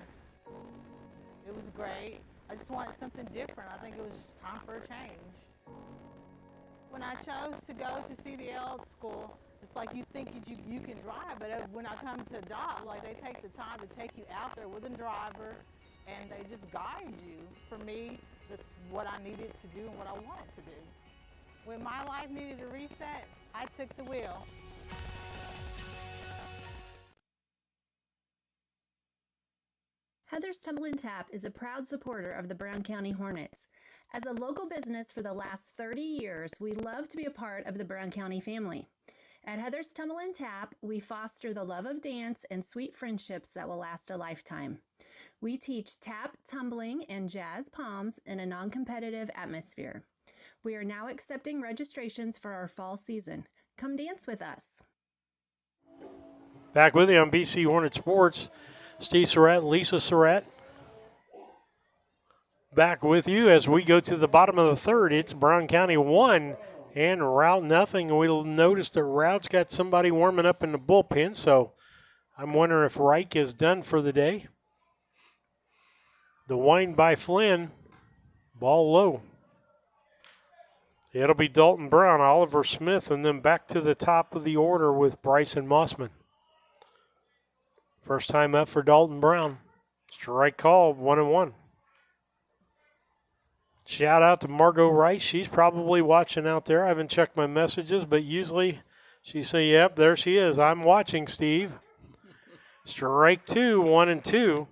It was great. I just wanted something different. I think it was just time for a change. When I chose to go to CDL school, it's like you think you can drive, but when I come to adopt, like they take the time to take you out there with a driver and they just guide you. For me, that's what I needed to do and what I wanted to do. When my life needed a reset, I took the wheel. Heather's Tumble and Tap is a proud supporter of the Brown County Hornets. As a local business for the last 30 years, we love to be a part of the Brown County family. At Heather's Tumble and Tap, we foster the love of dance and sweet friendships that will last a lifetime. We teach tap, tumbling, and jazz palms in a non-competitive atmosphere. We are now accepting registrations for our fall season. Come dance with us. Back with you on BC Hornet Sports. Steve Surratt, Lisa Surratt, back with you as we go to the bottom of the third. It's Brown County 1 and Routt nothing. We'll notice that Rout's got somebody warming up in the bullpen, so I'm wondering if Reich is done for the day. The wind by Flynn, ball low. It'll be Dalton Brown, Oliver Smith, and then back to the top of the order with Bryson Mossman. First time up for Dalton Brown. Strike call, 1-1. Shout out to Margot Rice. She's probably watching out there. I haven't checked my messages, but usually she say, yep, there she is. I'm watching, Steve. Strike 2, 1-2.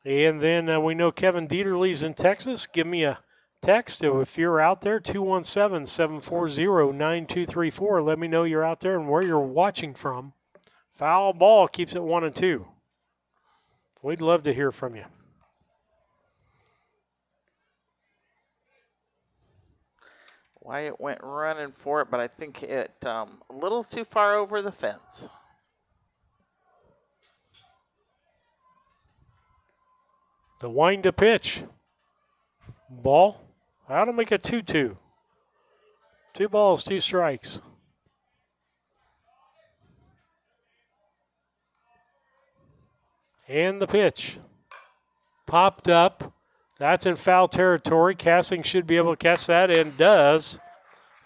And then we know Kevin Dieterle's in Texas. Give me a text if you're out there, 217-740-9234. Let me know you're out there and where you're watching from. Foul ball keeps it 1-2. We'd love to hear from you. Wyatt went running for it, but I think it a little too far over the fence. The wind to pitch. Ball. How to make a 2-2. 2 balls, 2 strikes. And the pitch. Popped up. That's in foul territory. Cassing should be able to catch that and does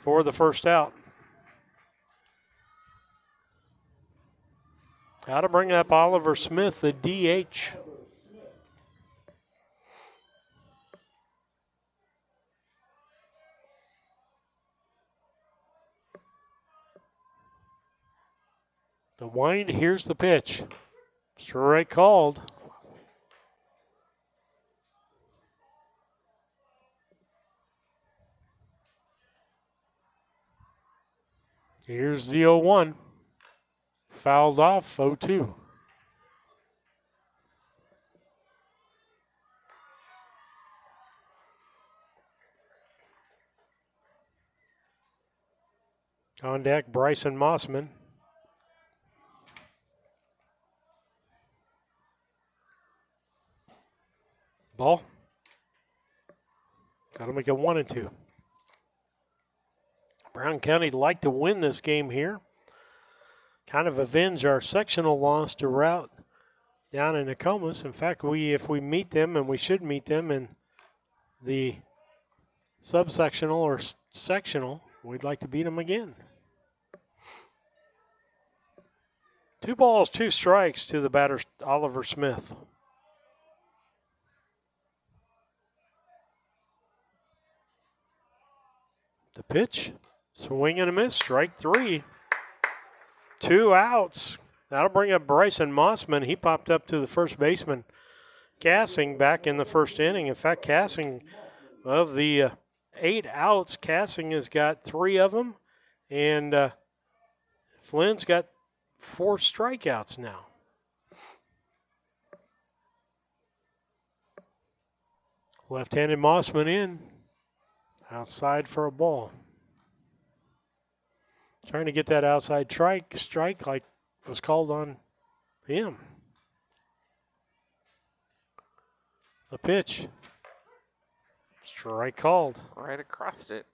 for the first out. How to bring up Oliver Smith, the DH. The wind, here's the pitch. Strike called. Here's the 0-1. Fouled off, 0-2. On deck, Bryson Mossman. Ball. Got to make it 1-2. Brown County like to win this game here. Kind of avenge our sectional loss to Routt down in Nokomis. In fact, if we meet them, and we should meet them in the subsectional or sectional, we'd like to beat them again. 2 balls, 2 strikes to the batter, Oliver Smith. The pitch, swing and a miss, strike 3. 2 outs. That'll bring up Bryson Mossman. He popped up to the first baseman, Cassing, back in the first inning. In fact, Cassing, of the 8 outs, Cassing has got 3 of them, and Flynn's got 4 strikeouts now. Left-handed Mossman in, outside for a ball. Trying to get that outside strike like was called on him. The pitch. Strike called. Right across it.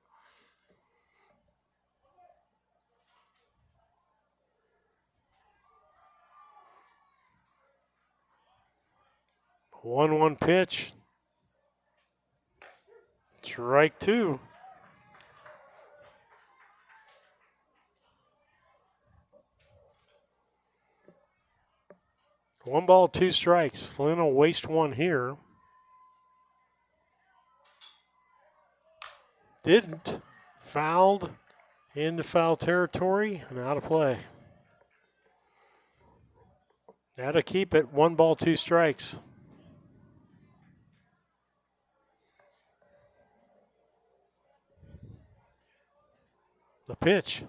One pitch. Strike 2. One ball, 2 strikes. Flynn will waste one here. Didn't. Fouled into foul territory and out of play. That'll keep it. 1 ball, 2 strikes. The pitch.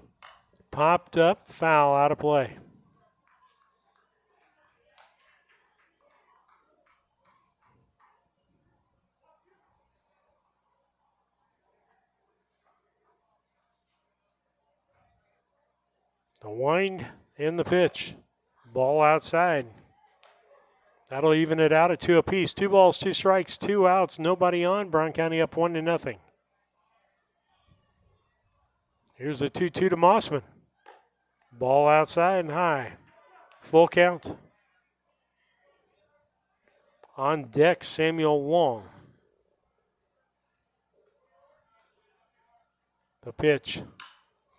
Popped up, foul, out of play. The wind and the pitch. Ball outside. That'll even it out at 2 apiece. 2 balls, 2 strikes, 2 outs, nobody on. Brown County up 1-0. Here's a 2-2 to Mossman. Ball outside and high. Full count. On deck, Samuel Wong. The pitch.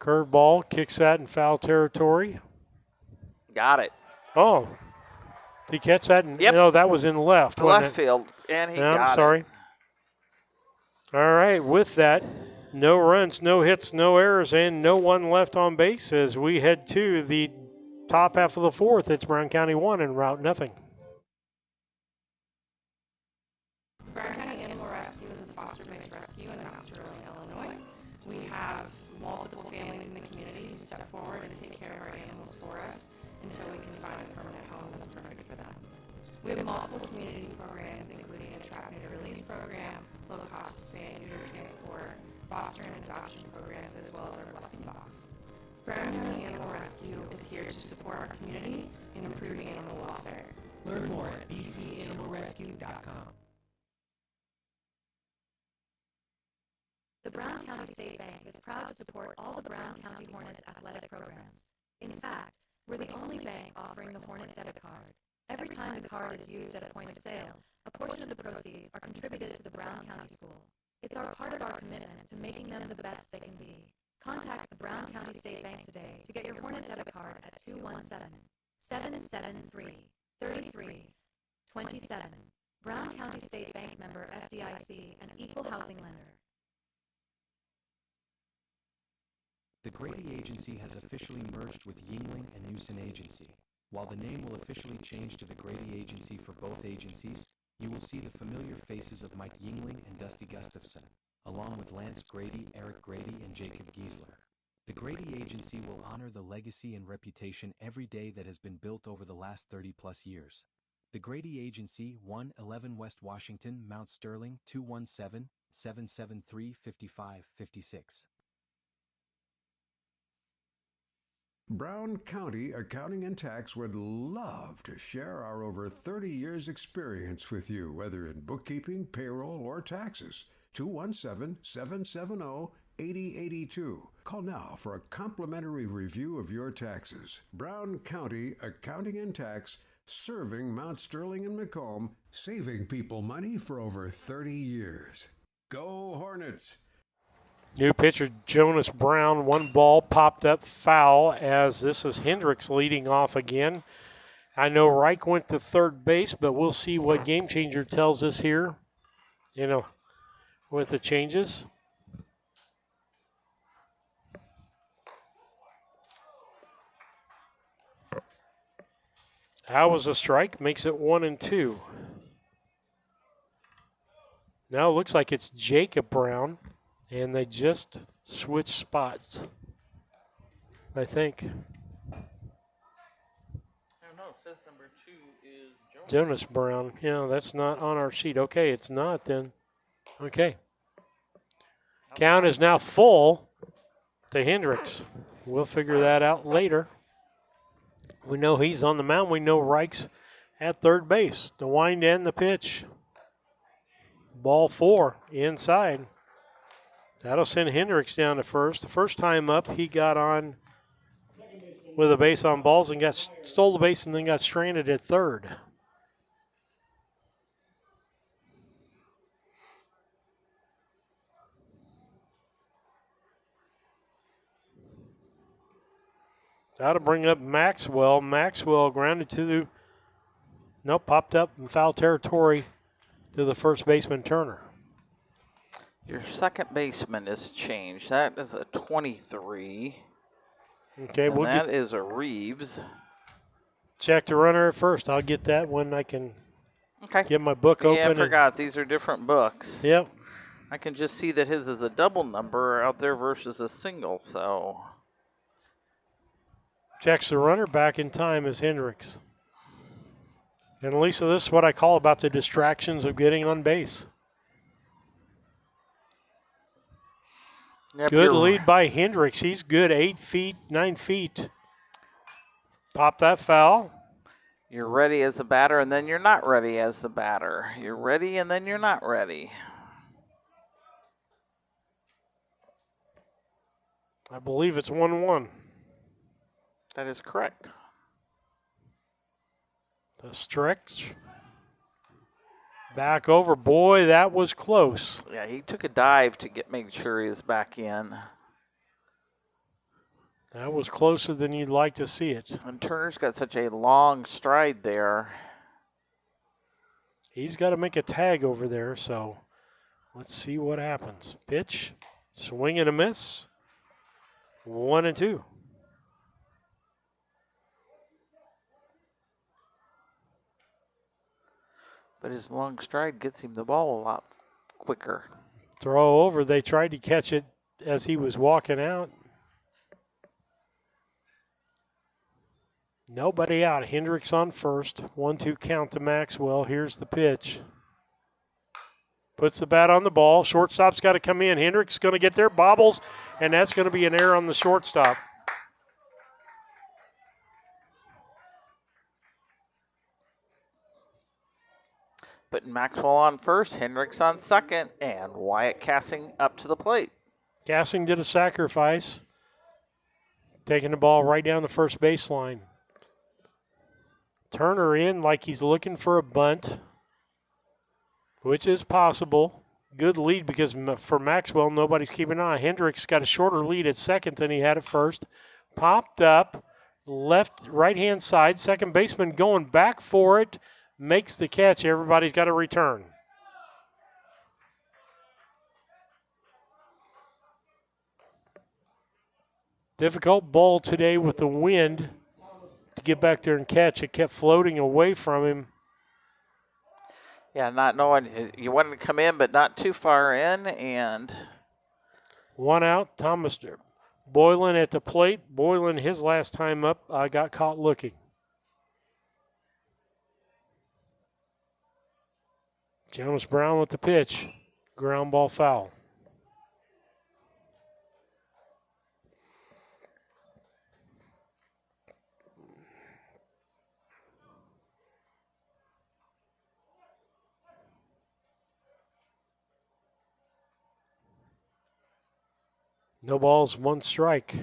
Curveball, kicks that in foul territory. Got it. Oh. Did he catch that? Yep. No, that was in left. Wasn't Left it? field, and he No, got I'm sorry. it. All right, with that, no runs, no hits, no errors, and no one left on base as we head to the top half of the 4th. It's Brown County 1 and Routt 0. Brown County Animal Rescue is a foster-based rescue in Mount Sterling, Illinois. We have multiple families in the community who step forward and take care of our animals for us until we can find a permanent home that's perfect for them. We have multiple community programs, including a trap neuter release program, low-cost spay and neuter transport, foster and adoption programs, as well as our blessing box. Brown County Animal Rescue is here to support our community in improving animal welfare. Learn more at bcanimalrescue.com. The Brown County State Bank is proud to support all the Brown County Hornets athletic programs. In fact, we're the only bank offering the Hornet debit card. Every time the card is used at a point of sale, a portion of the proceeds are contributed to the Brown County School. It's our part of our commitment to making them the best they can be. Contact the Brown County State Bank today to get your Hornet debit card at 217-773-3327. Brown County State Bank member FDIC and equal housing lender. The Grady Agency has officially merged with Yingling and Newson Agency. While the name will officially change to the Grady Agency for both agencies, you will see the familiar faces of Mike Yingling and Dusty Gustafson, along with Lance Grady, Eric Grady, and Jacob Giesler. The Grady Agency will honor the legacy and reputation every day that has been built over the last 30-plus years. The Grady Agency, 111 West Washington, Mount Sterling, 217-773-5556. Brown County Accounting and Tax would love to share our over 30 years experience with you, whether in bookkeeping, payroll, or taxes. 217-770-8082. Call now for a complimentary review of your taxes. Brown County Accounting and Tax, serving Mount Sterling and Macomb, saving people money for over 30 years. Go Hornets! New pitcher Jonas Brown, one ball popped up foul as this is Hendricks leading off again. I know Reich went to third base, but we'll see what Game Changer tells us here, with the changes. That was a strike, makes it 1-2. Now it looks like it's Jacob Brown. And they just switched spots, I think. I don't know. It says number 2 is Jonas Brown. Yeah, that's not on our sheet. Okay, it's not then. Okay. Count is now full to Hendricks. We'll figure that out later. We know he's on the mound. We know Reich's at third base. The wind and the pitch. Ball 4 inside. That'll send Hendricks down to first. The first time up, he got on with a base on balls and stole the base and then got stranded at third. That'll bring up Maxwell. Maxwell grounded to popped up in foul territory to the first baseman Turner. Your second baseman is changed. That is a 23. Okay, and that is a Reeves. Check the runner at first. I'll get that when I can get my book open. Yeah, I forgot. These are different books. Yep. I can just see that his is a double number out there versus a single, so. Checks the runner back in time as Hendricks. And Lisa, this is what I call about the distractions of getting on base. Yep, good lead by Hendricks. He's good 8 feet, 9 feet. Pop that foul. You're ready as a batter, and then you're not ready as the batter. You're ready, and then you're not ready. I believe it's 1-1. That is correct. The stretch. Back over. Boy, that was close. Yeah, he took a dive to make sure he was back in. That was closer than you'd like to see it. And Turner's got such a long stride there. He's got to make a tag over there, so let's see what happens. Pitch, swing and a miss. 1-2. But his long stride gets him the ball a lot quicker. Throw over. They tried to catch it as he was walking out. Nobody out. Hendricks on first. 1-2 count to Maxwell. Here's the pitch. Puts the bat on the ball. Shortstop's got to come in. Hendricks going to get there. Bobbles. And that's going to be an error on the shortstop. Putting Maxwell on first, Hendricks on second, and Wyatt Cassing up to the plate. Cassing did a sacrifice, taking the ball right down the first baseline. Turner in like he's looking for a bunt, which is possible. Good lead because for Maxwell, nobody's keeping an eye. Hendricks got a shorter lead at second than he had at first. Popped up, right-hand side, second baseman going back for it. Makes the catch. Everybody's got a return. Difficult ball today with the wind to get back there and catch. It kept floating away from him. Yeah, not knowing. You wanted to come in, but not too far in, and 1 out. Thomas Boylan at the plate. Boylan, his last time up, got caught looking. Jonas Brown with the pitch. Ground ball foul. No balls, 1 strike.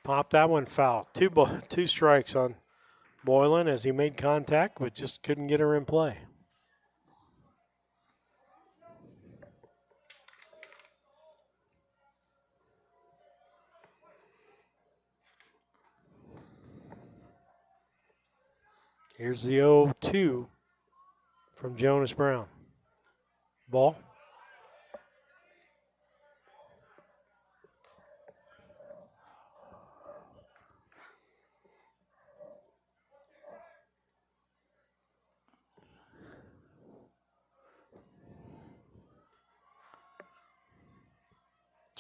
Popped that one foul. Two strikes on Boylan as he made contact, but just couldn't get her in play. Here's the 0-2 from Jonas Brown. Ball.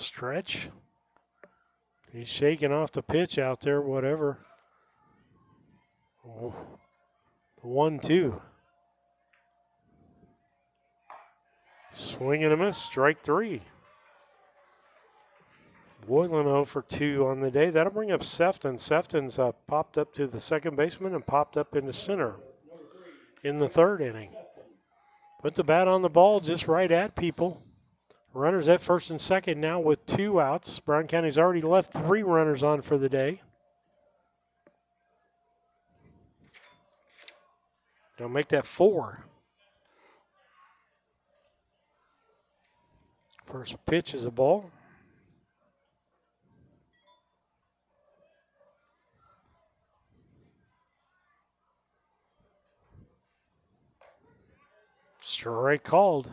Stretch. He's shaking off the pitch out there, whatever. 1-2. Swing and a miss, strike 3. Boylan 0 for 2 on the day. That'll bring up Sefton. Sefton's popped up to the second baseman and popped up into center in the 3rd inning. Put the bat on the ball just right at people. Runners at first and second now with 2 outs. Brown County's already left 3 runners on for the day. They'll make that 4. First pitch is a ball. Strike called.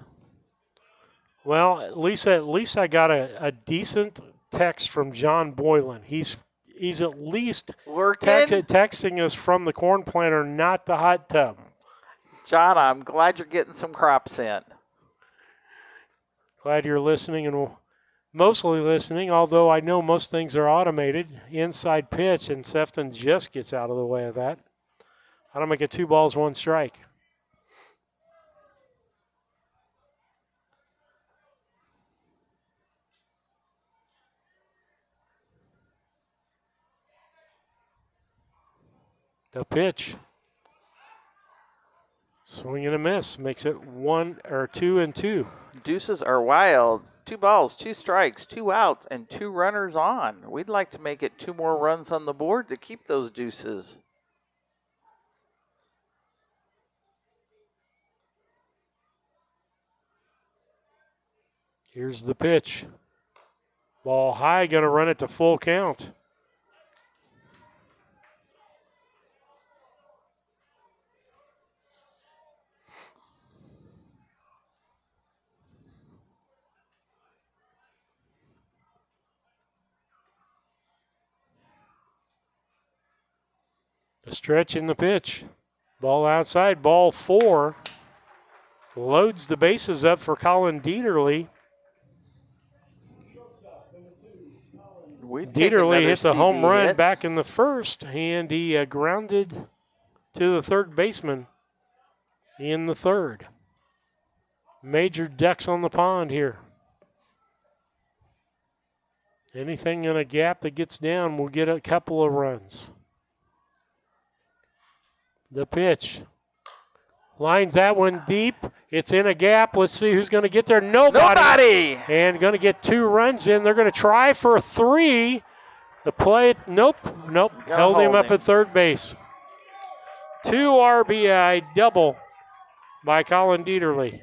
Well, Lisa, at least I got a decent text from John Boylan. He's at least texting us from the corn planter, not the hot tub. John, I'm glad you're getting some crops in. Glad you're listening and mostly listening, although I know most things are automated. Inside pitch, and Sefton just gets out of the way of that. That'll make it 2 balls, 1 strike. The pitch. Swing and a miss. Makes it 2-2. Deuces are wild. 2 balls, 2 strikes, 2 outs, and 2 runners on. We'd like to make it 2 more runs on the board to keep those deuces. Here's the pitch. Ball high, going to run it to full count. A stretch in the pitch. Ball outside, ball 4. Loads the bases up for Colin Dieterle. Dieterle hit the home run back in the 1st, and he grounded to the 3rd baseman in the 3rd. Major ducks on the pond here. Anything in a gap that gets down will get a couple of runs. The pitch. Lines that one deep. It's in a gap. Let's see who's going to get there. Nobody! And going to get 2 runs in. They're going to try for 3. The play, nope. Held him up at 3rd base. 2 RBI double by Colin Dieterle.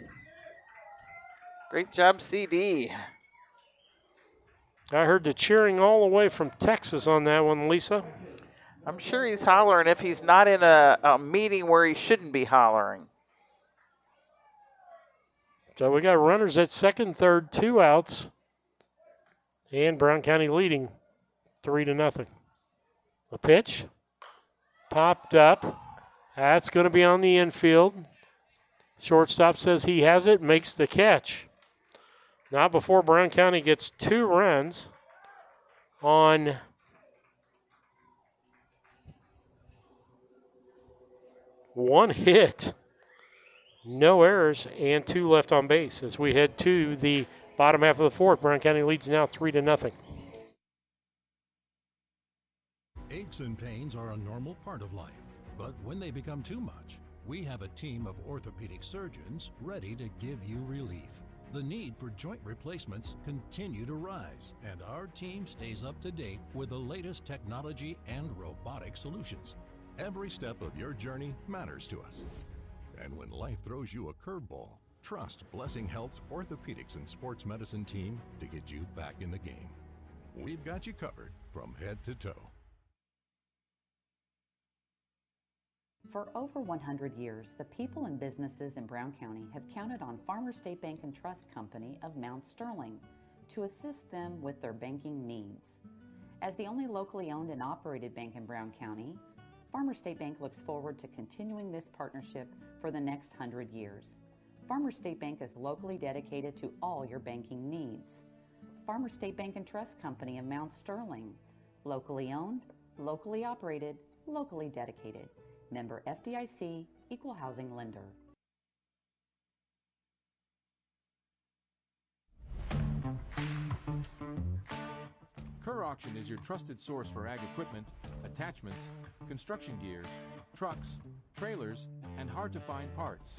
Great job, CD. I heard the cheering all the way from Texas on that one, Lisa. I'm sure he's hollering if he's not in a meeting where he shouldn't be hollering. So we got runners at second, third, 2 outs. And Brown County leading 3-0. The pitch popped up. That's going to be on the infield. Shortstop says he has it, makes the catch. Not before Brown County gets 2 runs on one hit. No errors and 2 left on base as we head to the bottom half of the 4th. Brown County leads now 3-0. Aches and pains are a normal part of life, but when they become too much, we have a team of orthopedic surgeons ready to give you relief. The need for joint replacements continue to rise, and our team stays up to date with the latest technology and robotic solutions. Every step of your journey matters to us. And when life throws you a curveball, trust Blessing Health's orthopedics and sports medicine team to get you back in the game. We've got you covered from head to toe. For over 100 years, the people and businesses in Brown County have counted on Farmers State Bank and Trust Company of Mount Sterling to assist them with their banking needs. As the only locally owned and operated bank in Brown County, Farmers State Bank looks forward to continuing this partnership for the next 100 years. Farmers State Bank is locally dedicated to all your banking needs. Farmers State Bank and Trust Company of Mount Sterling, locally owned, locally operated, locally dedicated. Member FDIC, Equal Housing Lender. Kerr Auction is your trusted source for ag equipment, attachments, construction gear, trucks, trailers, and hard-to-find parts.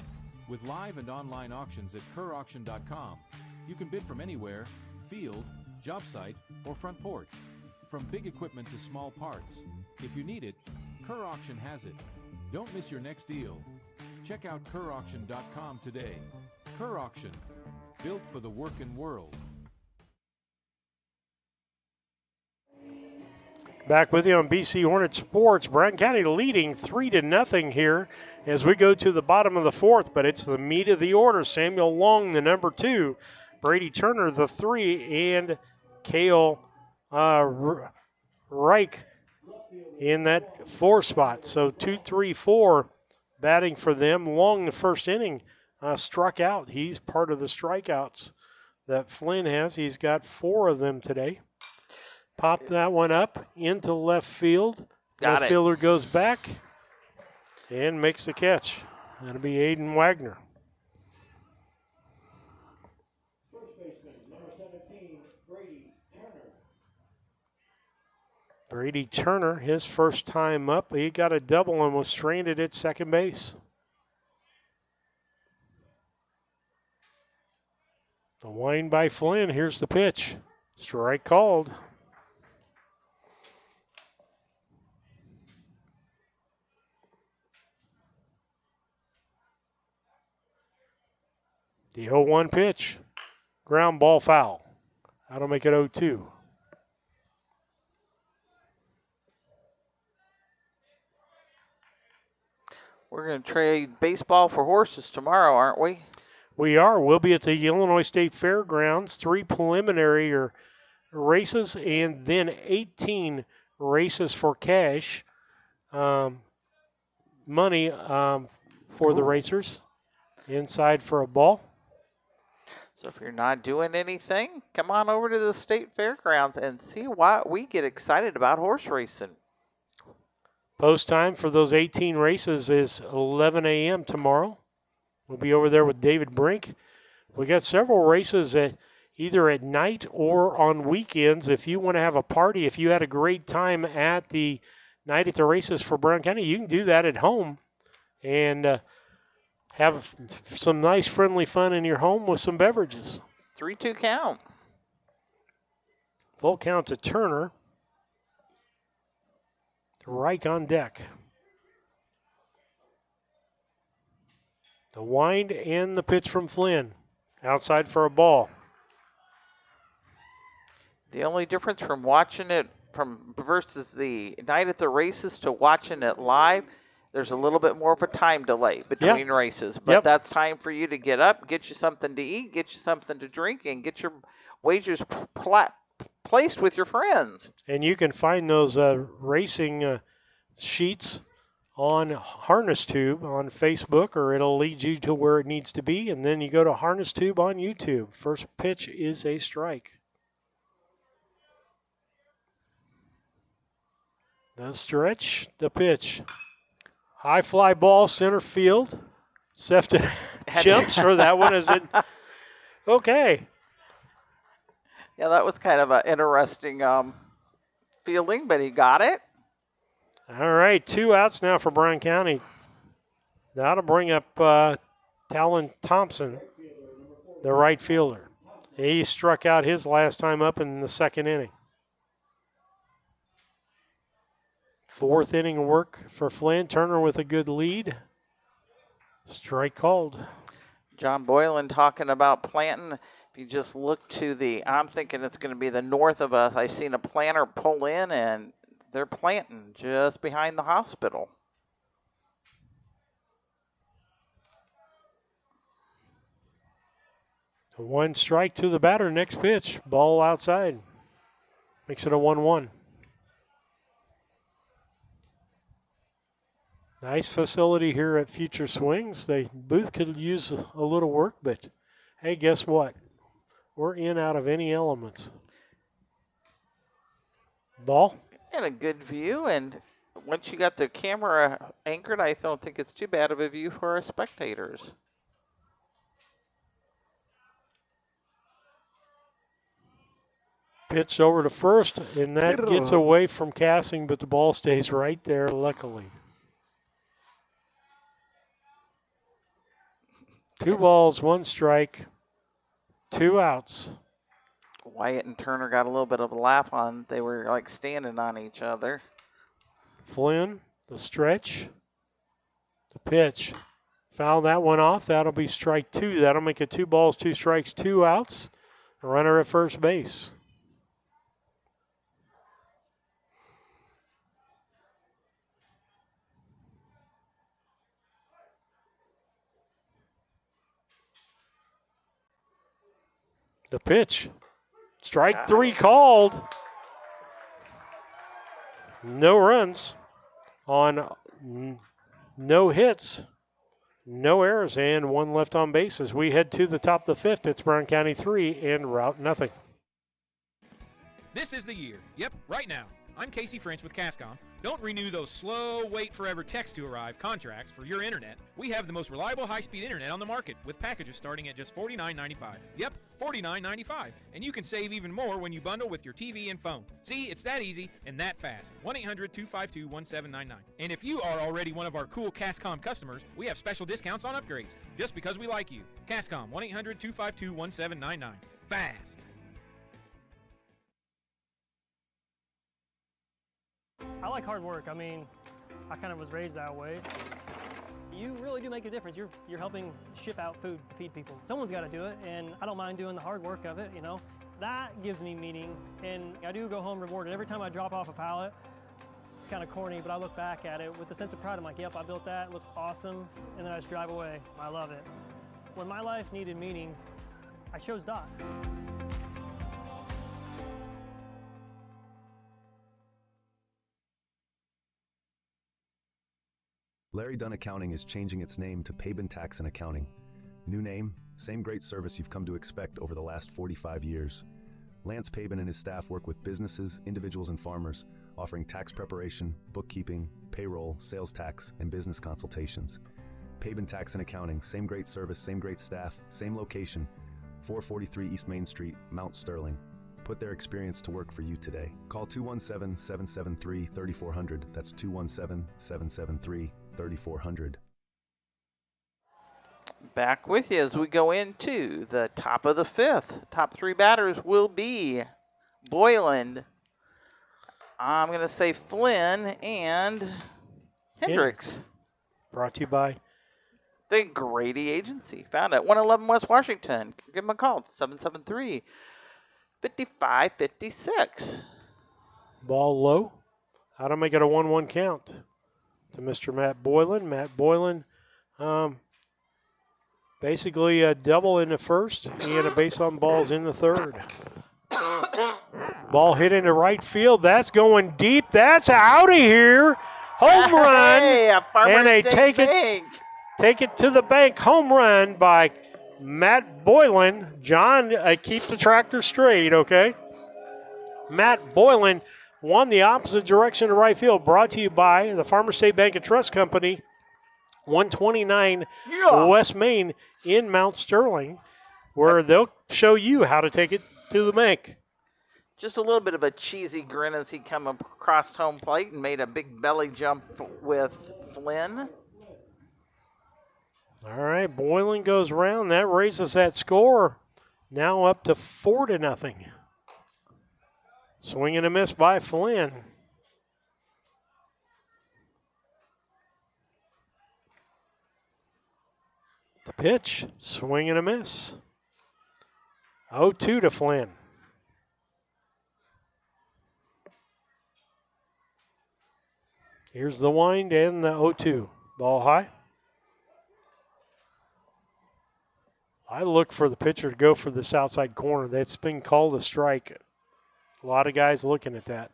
With live and online auctions at kerrauction.com, you can bid from anywhere, field, job site, or front porch. From big equipment to small parts. If you need it, Kerr Auction has it. Don't miss your next deal. Check out kerrauction.com today. Kerr Auction, built for the working world. Back with you on BC Hornet Sports. Brown County leading 3-0 here as we go to the bottom of the 4th, but it's the meat of the order. Samuel Long, the number 2, Brady Turner, the 3, and Cale Reich in that 4 spot. So 2, 3, 4 batting for them. Long, the first inning, struck out. He's part of the strikeouts that Flynn has. He's got 4 of them today. Popped that one up into left field. Left fielder goes back and makes the catch. That'll be Aiden Wagner. Brady Turner, his first time up. He got a double and was stranded at second base. The wind by Flynn. Here's the pitch. Strike called. The 0-1 pitch. Ground ball foul. That'll make it 0-2. We're going to trade baseball for horses tomorrow, aren't we? We are. We'll be at the Illinois State Fairgrounds. 3 preliminary races and then 18 races for cash. Money for the racers. Inside for a ball. So if you're not doing anything, come on over to the State Fairgrounds and see why we get excited about horse racing. Post time for those 18 races is 11 a.m. tomorrow. We'll be over there with David Brink. We got several races either at night or on weekends. If you want to have a party, if you had a great time at the night at the races for Brown County, you can do that at home and have some nice friendly fun in your home with some beverages. 3-2 count. Full count to Turner. Reich on deck. The wind and the pitch from Flynn. Outside for a ball. The only difference from watching it versus the night at the races to watching it live, there's a little bit more of a time delay between races. But that's time for you to get up, get you something to eat, get you something to drink, and get your wagers placed with your friends. And you can find those racing sheets on Harness Tube on Facebook, or it'll lead you to where it needs to be, and then you go to Harness Tube on YouTube. First pitch is a strike. The stretch, the pitch. High fly ball, center field. Sefton jumps for that one. Is it okay? Yeah, that was kind of an interesting fielding, but he got it. All right, 2 outs now for Brown County. That'll bring up Talon Thompson, the right fielder. He struck out his last time up in the second inning. 4th inning work for Flynn. Turner with a good lead. Strike called. John Boylan talking about planting. If you just look to I'm thinking it's going to be the north of us. I've seen a planter pull in, and they're planting just behind the hospital. One strike to the batter. Next pitch. Ball outside. Makes it a 1-1. Nice facility here at Future Swings. The booth could use a little work, but hey, guess what? We're in out of any elements. Ball. And a good view, and once you got the camera anchored, I don't think it's too bad of a view for our spectators. Pitch over to first, and that gets away from Cassing, but the ball stays right there, luckily. 2 balls, 1 strike, 2 outs. Wyatt and Turner got a little bit of a laugh on. They were like standing on each other. Flynn, the stretch, the pitch. Foul that one off. That'll be strike 2. That'll make it 2 balls, 2 strikes, 2 outs. A runner at first base. The pitch. Strike 3 called. No runs on no hits, no errors, and 1 left on base as we head to the top of the 5th. It's Brown County 3 and Routt nothing. This is the year. Yep, right now. I'm Casey French with Cascom. Don't renew those slow, wait forever text to arrive contracts for your internet. We have the most reliable high-speed internet on the market with packages starting at just $49.95. Yep, $49.95. And you can save even more when you bundle with your TV and phone. See, it's that easy and that fast. 1-800-252-1799. And if you are already one of our cool Cascom customers, we have special discounts on upgrades just because we like you. Cascom, 1-800-252-1799. Fast. I like hard work. I mean, I kind of was raised that way. You really do make a difference. You're helping ship out food to feed people. Someone's got to do it, and I don't mind doing the hard work of it, you know. That gives me meaning, and I do go home rewarded. Every time I drop off a pallet, it's kind of corny, but I look back at it with a sense of pride. I'm like, yep, I built that. It looks awesome, and then I just drive away. I love it. When my life needed meaning, I chose Doc. Larry Dunn Accounting is changing its name to Pabin Tax and Accounting. New name, same great service you've come to expect over the last 45 years. Lance Pabin and his staff work with businesses, individuals, and farmers, offering tax preparation, bookkeeping, payroll, sales tax, and business consultations. Pabin Tax and Accounting, same great service, same great staff, same location, 443 East Main Street, Mount Sterling. Put their experience to work for you today. Call 217-773-3400. That's 217-773-3400. Back with you as we go into the top of the 5th. Top 3 batters will be Boylan. I'm going to say Flynn and Hendricks. Brought to you by the Grady Agency. Found at 111 West Washington. Give them a call. 773-5556. Ball low. How to make it a 1-1 count to Mr. Matt Boylan. Matt Boylan basically a double in the first and a base on balls in the third. Ball hit into right field. That's going deep. That's out of here. Home run. Hey, a Farmers And they State Bank. take it to the bank. Home run by Matt Boylan. John, keep the tractor straight, okay? Matt Boylan won the opposite direction to right field. Brought to you by the Farmers State Bank and Trust Company, 129 West Main in Mount Sterling, where they'll show you how to take it to the bank. Just a little bit of a cheesy grin as he come across home plate and made a big belly jump with Flynn. All right, Boylan goes round. That raises that score now up to 4-0. Swing and a miss by Flynn. The pitch, swing and a miss. 0-2 to Flynn. Here's the wind and the 0-2. Ball high. I look for the pitcher to go for this outside corner. That's been called a strike. A lot of guys looking at that.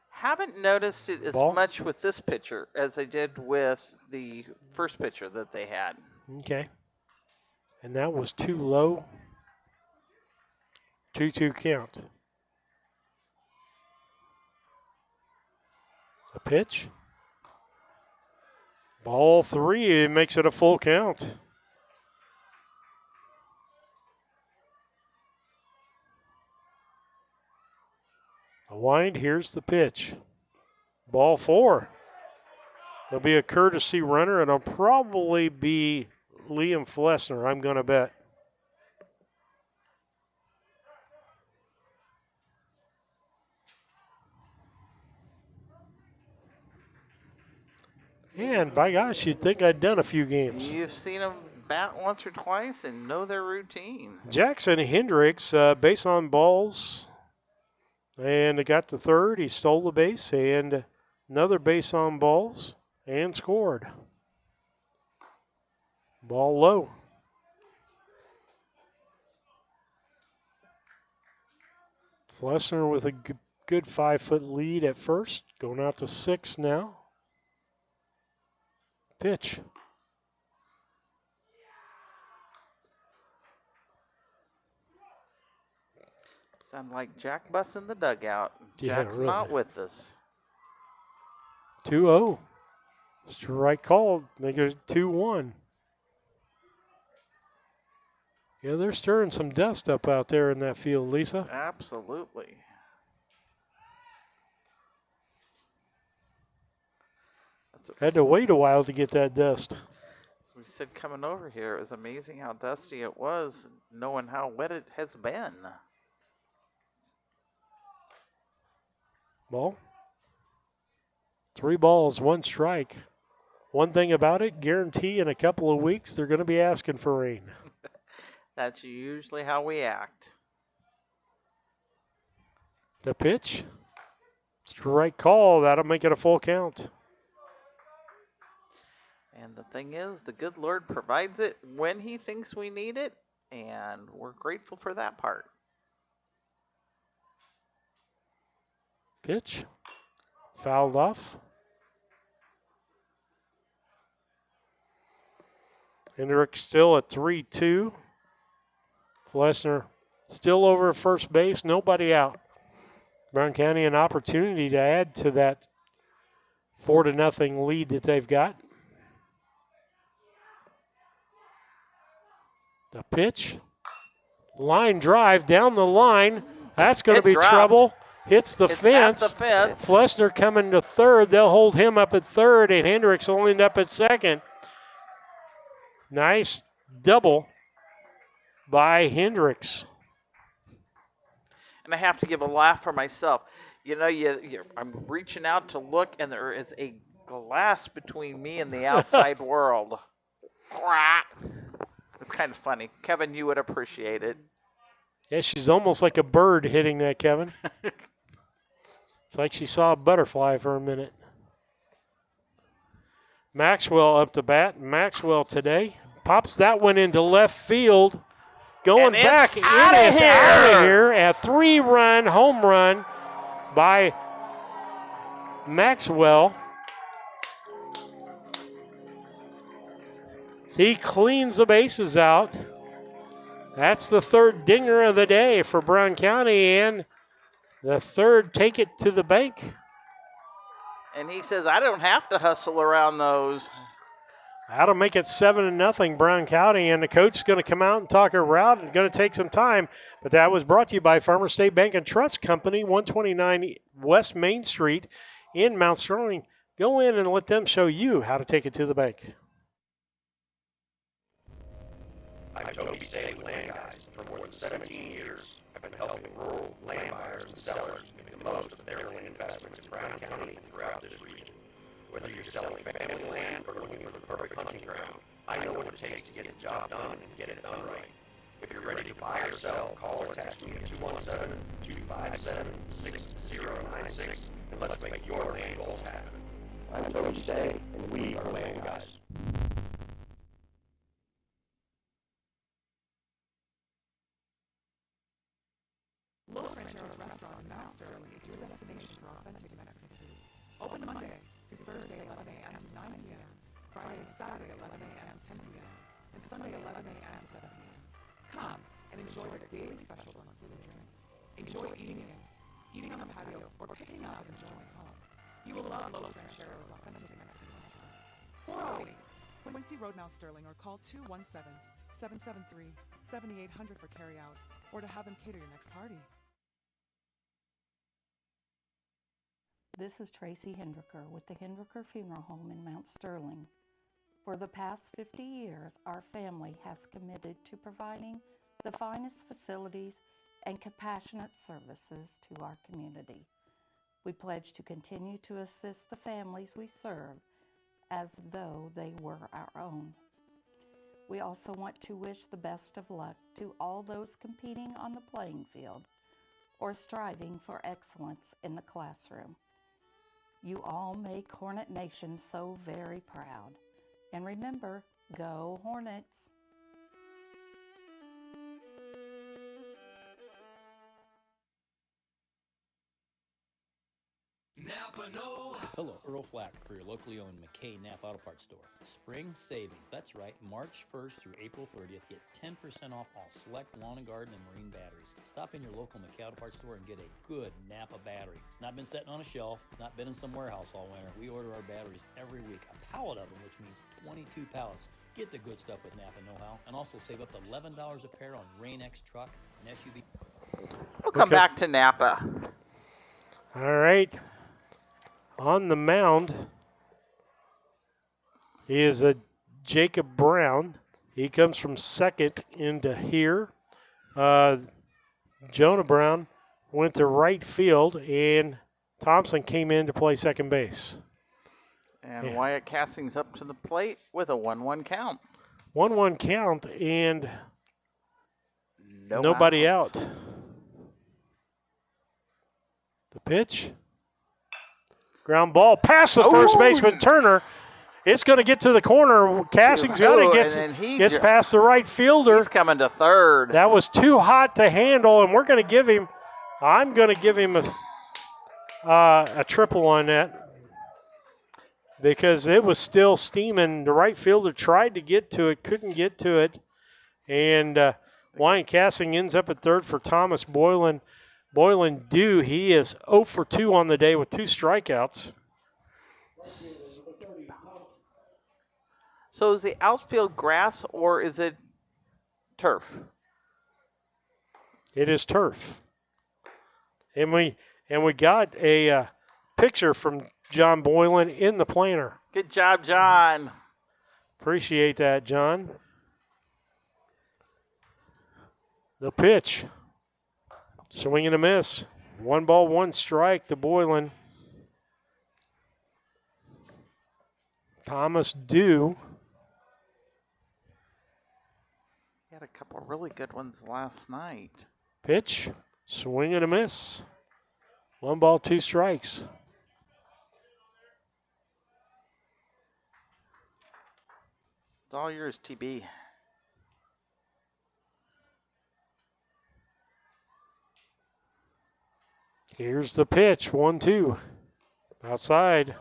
Haven't noticed it as much with this pitcher as I did with the first pitcher that they had. Okay. And that was too low. 2-2 count. A pitch. Ball 3. It makes it a full count. A wind, here's the pitch. Ball 4. There'll be a courtesy runner, and it'll probably be Liam Flessner, I'm going to bet. And by gosh, you'd think I'd done a few games. You've seen them bat once or twice and know their routine. Jackson Hendricks, base on balls. And it got to third. He stole the base and another base on balls and scored. Ball low. Flessner with a good 5-foot lead at first. Going out to 6 now. Pitch. Sound like Jack Buss in the dugout. Yeah, Jack's really. not with us. 2-0. Strike called. Make it 2-1. Yeah, they're stirring some dust up out there in that field, Lisa. Absolutely. Had to wait a while to get that dust. As we said coming over here, it was amazing how dusty it was, knowing how wet it has been. Ball. 3 balls, 1 strike. One thing about it, guarantee in a couple of weeks they're going to be asking for rain. That's usually how we act. The pitch. Strike call. That'll make it a full count. And the thing is, the good Lord provides it when he thinks we need it, and we're grateful for that part. Pitch. Fouled off. Hendricks still at 3-2. Flessner still over at first base. Nobody out. Brown County an opportunity to add to that 4-0 lead that they've got. The pitch. Line drive down the line. That's going to be trouble. Hits the fence. At the fence. Flessner coming to third. They'll hold him up at third, and Hendricks will end up at second. Nice double by Hendricks. And I have to give a laugh for myself. You know, I'm reaching out to look, and there is a glass between me and the outside world. It's kind of funny. Kevin, you would appreciate it. Yeah, she's almost like a bird hitting that, Kevin. It's like she saw a butterfly for a minute. Maxwell up to bat. Maxwell today pops that one into left field. going And it's back. It outta is out of here. A 3-run home run by Maxwell. He cleans the bases out. That's the third dinger of the day for Brown County, and the third take it to the bank. And he says, I don't have to hustle around those. That'll make it 7-0 Brown County, and the coach is going to come out and talk a route. It's going to take some time, but that was brought to you by Farmer State Bank and Trust Company, 129 West Main Street in Mount Sterling. Go in and let them show you how to take it to the bank. I'm Toby Stay with Land Guys. For more than 17 years, I've been helping rural land buyers and sellers make the most of their land investments in Brown County and throughout this region. Whether you're selling family land or looking for the perfect hunting ground, I know what it takes to get the job done and get it done right. If you're ready to buy or sell, call or text me at 217-257-6096, and let's make your land goals happen. I'm Toby Stay, and we are Land Guys. Los Rancheros Restaurant in Mount Sterling is your destination for authentic Mexican food. Open Monday through Thursday 11 a.m. to 9 p.m., Friday and Saturday 11 a.m. to 10 p.m., and Sunday 11 a.m. to 7 p.m. Come and enjoy their daily specials on food and drink. Enjoy eating in, eating on the patio, or picking up and enjoying at home. You will love Los Rancheros authentic Mexican restaurant. 408 Quincy Road, Mount Sterling, or call 217-773-7800 for carryout, or to have them cater your next party. This is Tracy Hendricker with the Hendricker Funeral Home in Mount Sterling. For the past 50 years, our family has committed to providing the finest facilities and compassionate services to our community. We pledge to continue to assist the families we serve as though they were our own. We also want to wish the best of luck to all those competing on the playing field or striving for excellence in the classroom. You all make Hornet Nation so very proud. And remember, go Hornets! Napa Know. Hello, Earl Flack for your locally owned McKay Napa Auto Parts store. Spring savings, that's right. March 1st through April 30th, get 10% off all select lawn and garden and marine batteries. Stop in your local McKay Auto Parts store and get a good Napa battery. It's not been sitting on a shelf, it's not been in some warehouse all winter. We order our batteries every week, a pallet of them, which means 22 pallets. Get the good stuff with Napa Know-How, and also save up to $11 a pair on Rain-X truck and SUV. We'll come back to Napa. All right. On the mound is a Jacob Brown. He comes from second into here. Jonah Brown went to right field, and Thompson came in to play second base. And Wyatt Cassing's up to the plate with a 1-1 count. 1-1 count, and nobody out. The pitch. Ground ball past the first baseman, Turner. It's going to get to the corner. Cassing's got to gets past the right fielder. He's coming to third. That was too hot to handle, and I'm going to give him a triple on that because it was still steaming. The right fielder tried to get to it, couldn't get to it, and Wyatt Cassing ends up at third for Thomas Boylan. Boylan he is 0 for 2 on the day with 2 strikeouts. So is the outfield grass or is it turf? It is turf. And we got a picture from John Boylan in the planter. Good job, John. Appreciate that, John. The pitch. Swing and a miss. 1 ball, 1 strike to Boylan. Thomas Dew. He had a couple of really good ones last night. Pitch. Swing and a miss. 1 ball, 2 strikes. It's all yours, TB. Here's the pitch, 1-2. Outside,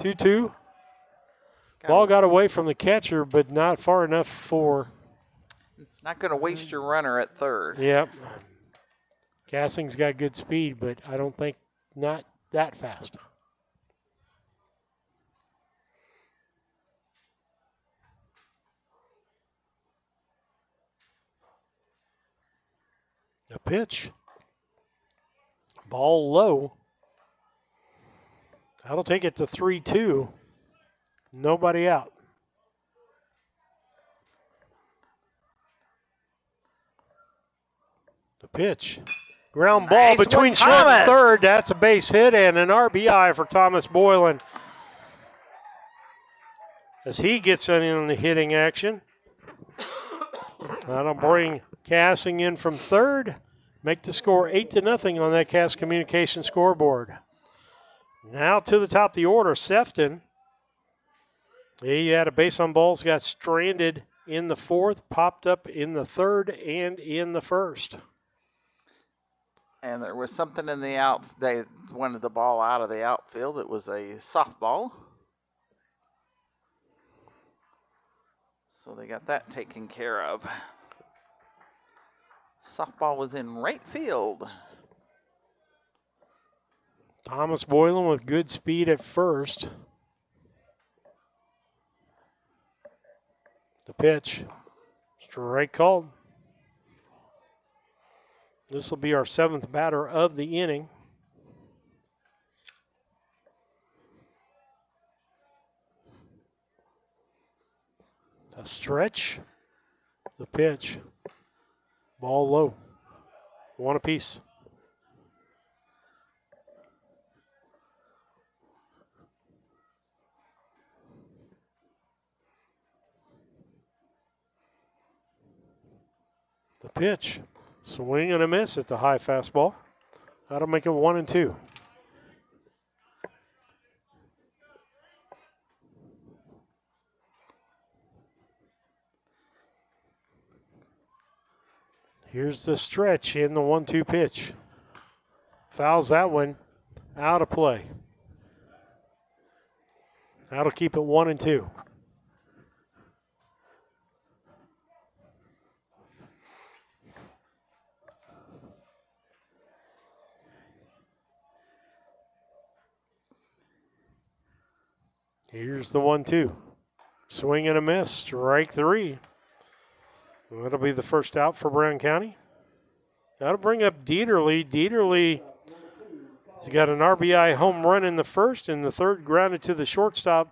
2-2. Ball got away from the catcher, but not far enough for... Not going to waste your runner at third. Yep. Gassing's got good speed, but I don't think not that fast. A pitch. Ball low. That'll take it to 3-2. Nobody out. The pitch. Ground ball between short and third. That's a base hit and an RBI for Thomas Boylan. As he gets in the hitting action. That'll bring Gassing in from third. Make the score 8-0 on that Cass Communication scoreboard. Now to the top of the order, Sefton. He had a base on balls, got stranded in the fourth, popped up in the third and in the first. And there was something in the out. They wanted the ball out of the outfield. It was a softball. So they got that taken care of. Softball was in right field. Thomas Boylan with good speed at first. The pitch. Strike called. This will be our seventh batter of the inning. A stretch. The pitch. Ball low. One apiece. The pitch. Swing and a miss at the high fastball. That'll make it 1-2. Here's the stretch in the 1-2 pitch. Fouls that one out of play. That'll keep it 1-2. Here's the 1-2. Swing and a miss. Strike three. That'll be the first out for Brown County. That'll bring up Dieterle. Dieterle has got an RBI home run in the first, and the third grounded to the shortstop,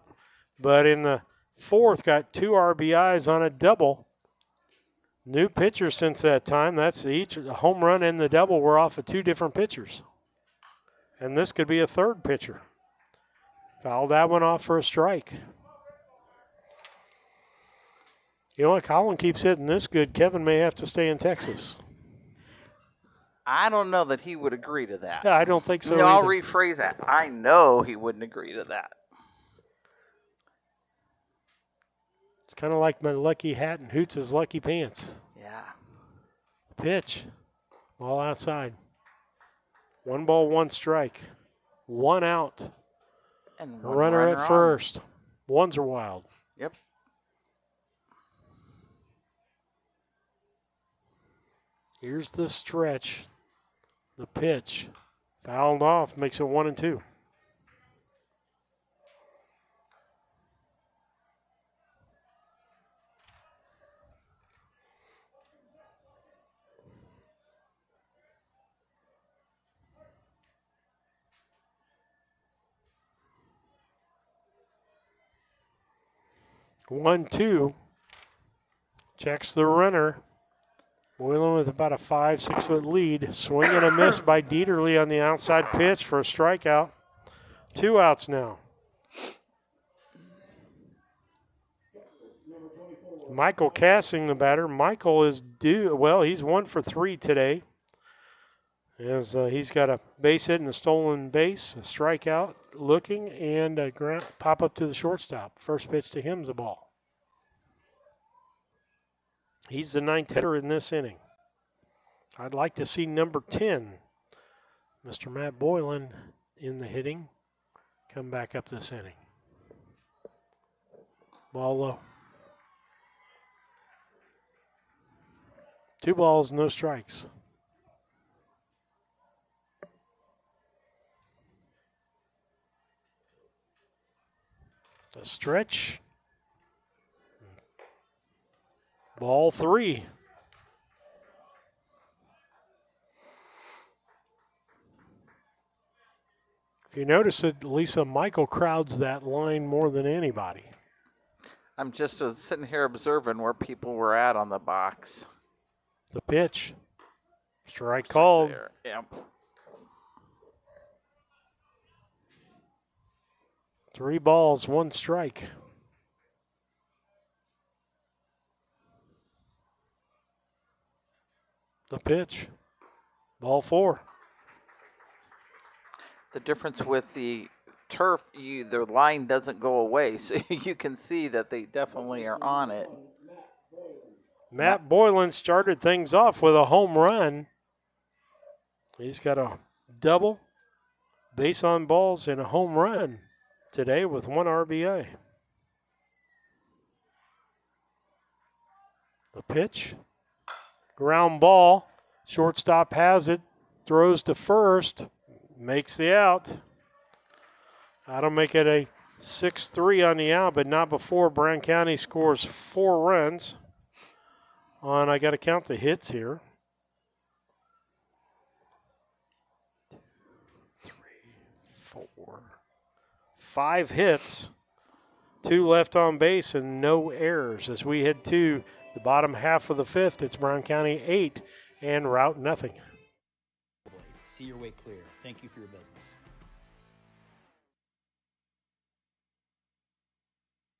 but in the fourth got 2 RBIs on a double. New pitcher since that time. That's each the home run and the double were off of 2 different pitchers. And this could be a third pitcher. Fouled that one off for a strike. You know what? Colin keeps hitting this good. Kevin may have to stay in Texas. I don't know that he would agree to that. Yeah, I don't think so. No, I'll either. rephrase that. I know he wouldn't agree to that. It's kind of like my lucky hat and Hoots' lucky pants. Yeah. Pitch. Ball outside. 1 ball, 1 strike. 1 out. And runner at first. Ones are wild. Yep. Here's the stretch. The pitch. Fouled off. Makes it 1-2. One, two. Checks the runner. Boylan with about a 5-6 foot lead. Swing and a miss by Dieterle on the outside pitch for a strikeout. 2 outs now. Michael Cassing, the batter. Michael is due. Well, he's 1 for 3 today. As he's got a base hit and a stolen base, a strikeout looking, and a pop up to the shortstop. First pitch to him's a ball. He's the 9th hitter in this inning. I'd like to see number 10. Mr. Matt Boylan in the hitting. Come back up this inning. Ball low. 2 balls, no strikes. The stretch. Ball 3. If you notice it, Lisa, Michael crowds that line more than anybody. I'm just sitting here observing where people were at on the box. The pitch. Strike called. There. Yep. 3 balls, 1 strike. The pitch. Ball 4. The difference with the turf, the line doesn't go away, so you can see that they definitely are on it. Matt Boylan started things off with a home run. He's got a double, base on balls, and a home run today with 1 RBI. The pitch. Ground ball. Shortstop has it. Throws to first. Makes the out. That'll make it a 6-3 on the out, but not before Brown County scores 4 runs. I got to count the hits here. 3, 4, 5 hits. 2 left on base and no errors. As we head to the bottom half of the 5th, it's Brown County 8 and Routt nothing. See your way clear. Thank you for your business.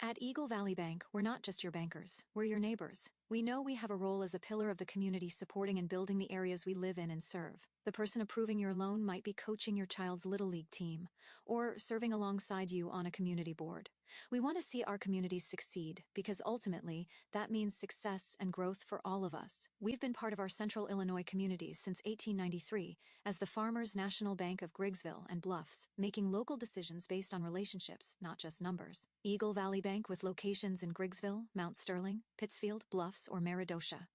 At Eagle Valley Bank, we're not just your bankers, we're your neighbors. We know we have a role as a pillar of the community supporting and building the areas we live in and serve. The person approving your loan might be coaching your child's Little League team or serving alongside you on a community board. We want to see our communities succeed because ultimately that means success and growth for all of us. We've been part of our central Illinois communities since 1893 as the Farmers National Bank of Griggsville and Bluffs, making local decisions based on relationships, not just numbers. Eagle Valley Bank with locations in Griggsville, Mount Sterling, Pittsfield, Bluffs, or Meridosha.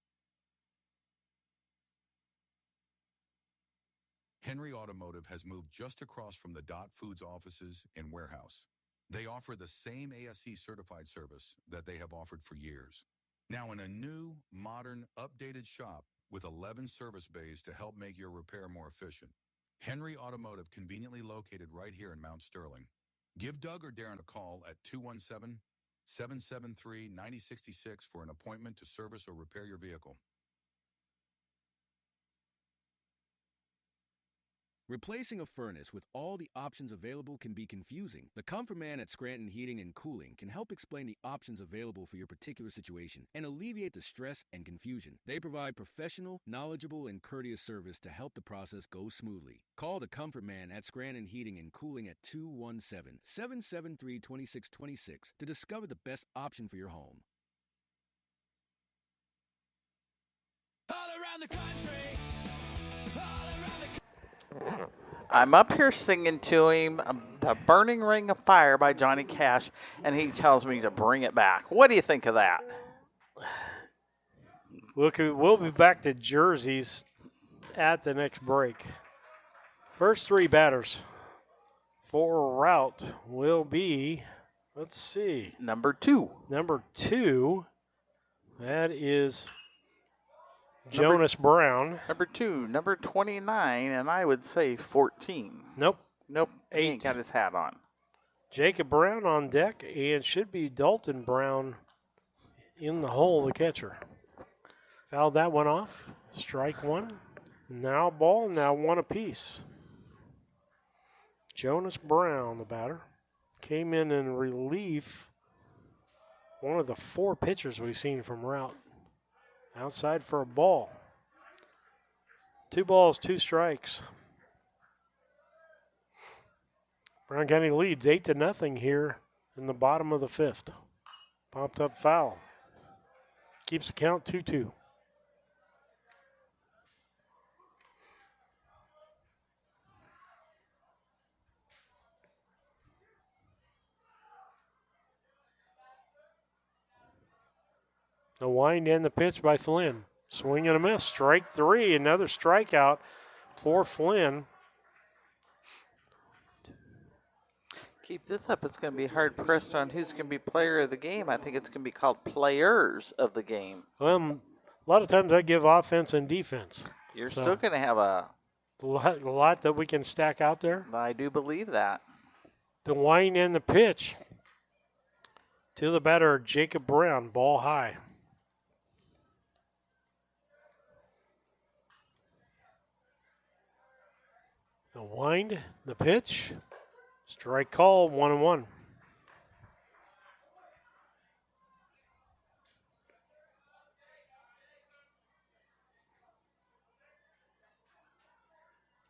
Henry Automotive has moved just across from the Dot Foods offices and warehouse. They offer the same ASE certified service that they have offered for years. Now in a new, modern, updated shop with 11 service bays to help make your repair more efficient. Henry Automotive, conveniently located right here in Mount Sterling. Give Doug or Darren a call at 217-773-9066 for an appointment to service or repair your vehicle. Replacing a furnace with all the options available can be confusing. The Comfort Man at Scranton Heating and Cooling can help explain the options available for your particular situation and alleviate the stress and confusion. They provide professional, knowledgeable, and courteous service to help the process go smoothly. Call the Comfort Man at Scranton Heating and Cooling at 217-773-2626 to discover the best option for your home. All around the country, I'm up here singing to him The Burning Ring of Fire by Johnny Cash, and he tells me to bring it back. What do you think of that? We'll be back to jerseys at the next break. First 3 batters for Routt will be, let's see. Number 2. Number 2, that is Jonas Brown. Number 2, number 29, and I would say 14. Nope. Nope. 8. He ain't got his hat on. Jacob Brown on deck, and should be Dalton Brown in the hole, the catcher. Fouled that one off. Strike 1. Now ball, now 1 apiece. Jonas Brown, the batter, came in relief. One of the 4 pitchers we've seen from Routt. Outside for a ball. 2 balls, 2 strikes. Brown County leads 8-0 here in the bottom of the 5th. Popped up foul. Keeps the count 2-2. The wind and the pitch by Flynn. Swing and a miss. Strike 3. Another strikeout for Flynn. Keep this up, it's going to be hard pressed on who's going to be player of the game. I think it's going to be called players of the game. Well, a lot of times I give offense and defense. You're still going to have a lot that we can stack out there. I do believe that. The wind and the pitch to the batter, Jacob Brown, ball high. The wind, the pitch, strike call, 1-1.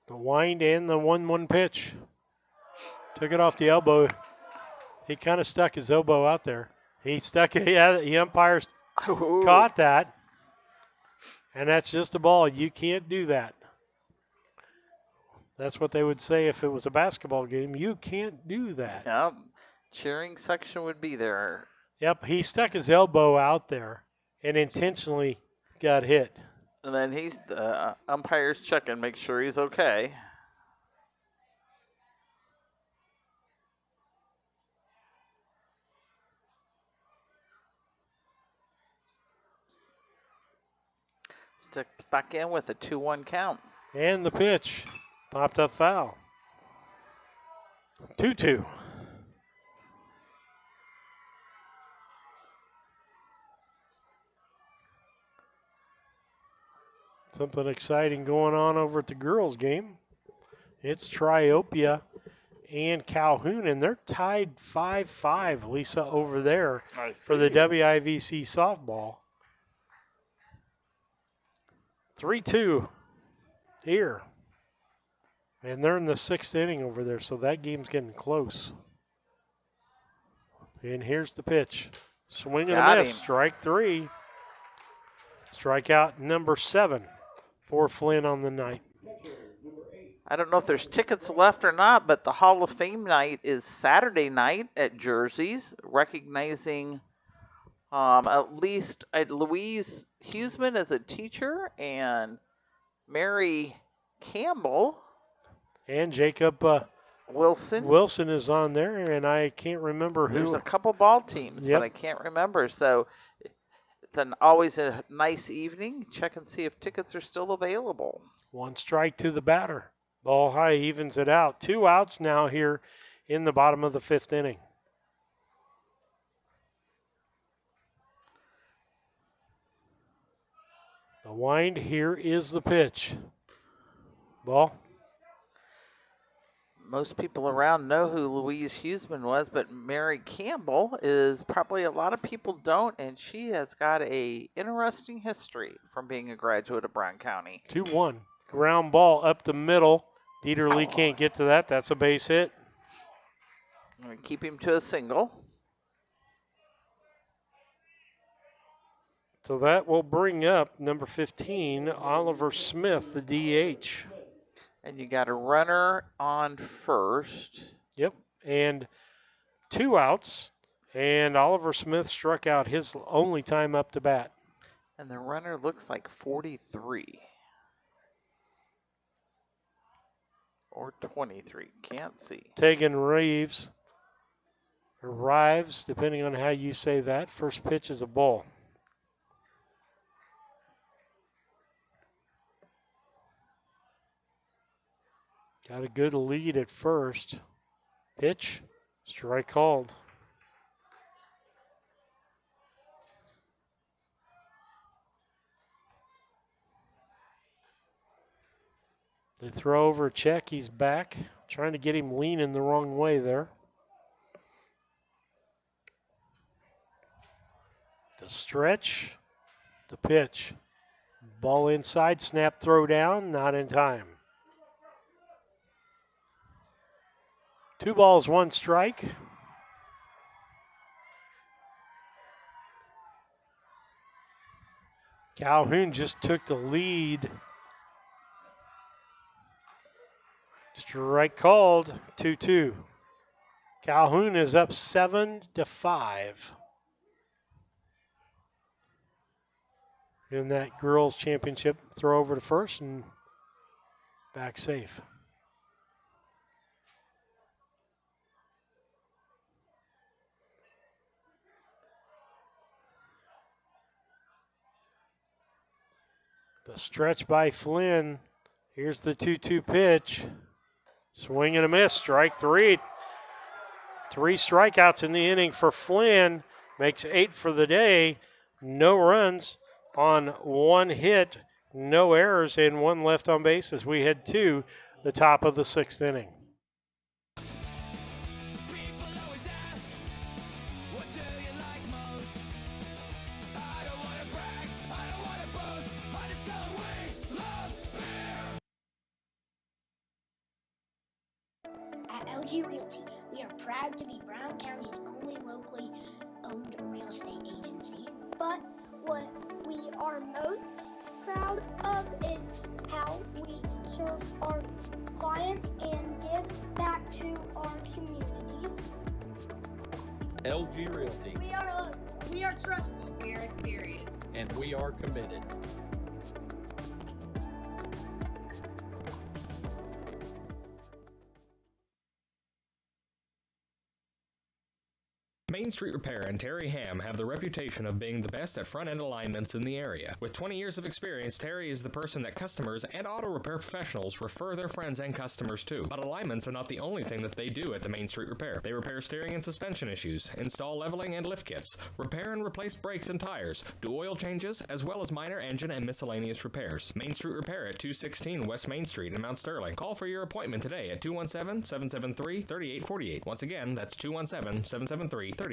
The wind and the 1-1 pitch. Took it off the elbow. He kind of stuck his elbow out there. He stuck it. Yeah, the umpires caught that. And that's just a ball. You can't do that. That's what they would say if it was a basketball game. You can't do that. Yep. Cheering section would be there. Yep, he stuck his elbow out there and intentionally got hit. And then the umpire's checking, make sure he's okay. Sticks back in with a 2-1 count. And the pitch. Popped up foul. 2-2. Something exciting going on over at the girls' game. It's Triopia and Calhoun, and they're tied 5-5, Lisa, over there for the WIVC softball. 3-2 here. And they're in the 6th inning over there, so that game's getting close. And here's the pitch. Swing and a miss. Strike 3. Strikeout number 7 for Flynn on the night. I don't know if there's tickets left or not, but the Hall of Fame night is Saturday night at Jersey's, recognizing at least Louise Huseman as a teacher and Mary Campbell. And Jacob Wilson. Wilson is on there, and I can't remember who. There's a couple ball teams, but I can't remember. So it's always a nice evening. Check and see if tickets are still available. 1 strike to the batter. Ball high evens it out. 2 outs now here in the bottom of the 5th inning. The wind, here is the pitch. Ball. Most people around know who Louise Huseman was, but Mary Campbell is probably a lot of people don't, and she has got a interesting history from being a graduate of Brown County. 2-1. Ground ball up the middle. Dieter Lee can't get to that. That's a base hit. I'm going to keep him to a single. So that will bring up number 15, Oliver Smith, the DH. And you got a runner on first. Yep, and 2 outs. And Oliver Smith struck out his only time up to bat. And the runner looks like 43. Or 23, can't see. Tegan Reeves arrives, depending on how you say that. First pitch is a ball. Got a good lead at first. Pitch, strike called. They throw over a check, he's back. Trying to get him leaning the wrong way there. The stretch, the pitch. Ball inside, snap, throw down, not in time. 2 balls, 1 strike. Calhoun just took the lead. Strike called, 2-2. Calhoun is up 7-5. Doing that girls championship throw over to first and back safe. The stretch by Flynn. Here's the 2-2 pitch. Swing and a miss. Strike three. 3 strikeouts in the inning for Flynn. Makes 8 for the day. No runs on 1 hit. No errors and 1 left on base as we head to the top of the 6th inning. At LG Realty, we are proud to be Brown County's only locally owned real estate agency. But what we are most proud of is how we serve our clients and give back to our communities. LG Realty. We are trusted. We are experienced. And we are committed. Main Street Repair and Terry Ham have the reputation of being the best at front-end alignments in the area. With 20 years of experience, Terry is the person that customers and auto repair professionals refer their friends and customers to. But alignments are not the only thing that they do at the Main Street Repair. They repair steering and suspension issues, install leveling and lift kits, repair and replace brakes and tires, do oil changes, as well as minor engine and miscellaneous repairs. Main Street Repair at 216 West Main Street in Mount Sterling. Call for your appointment today at 217-773-3848. Once again, that's 217-773-3848.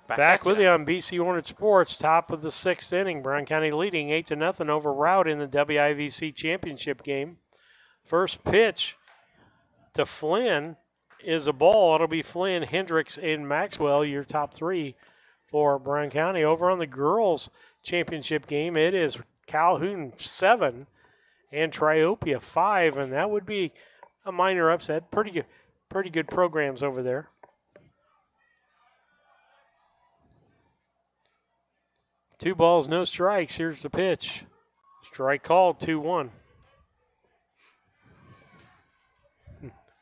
Back with you on BC Hornet Sports, top of the 6th inning. Brown County leading 8-0 over Routt in the WIVC championship game. First pitch to Flynn is a ball. It'll be Flynn, Hendricks, and Maxwell, your top 3 for Brown County. Over on the girls championship game, it is Calhoun 7 and Triopia 5, and that would be a minor upset. Pretty good programs over there. 2 balls, no strikes. Here's the pitch. Strike called, 2-1.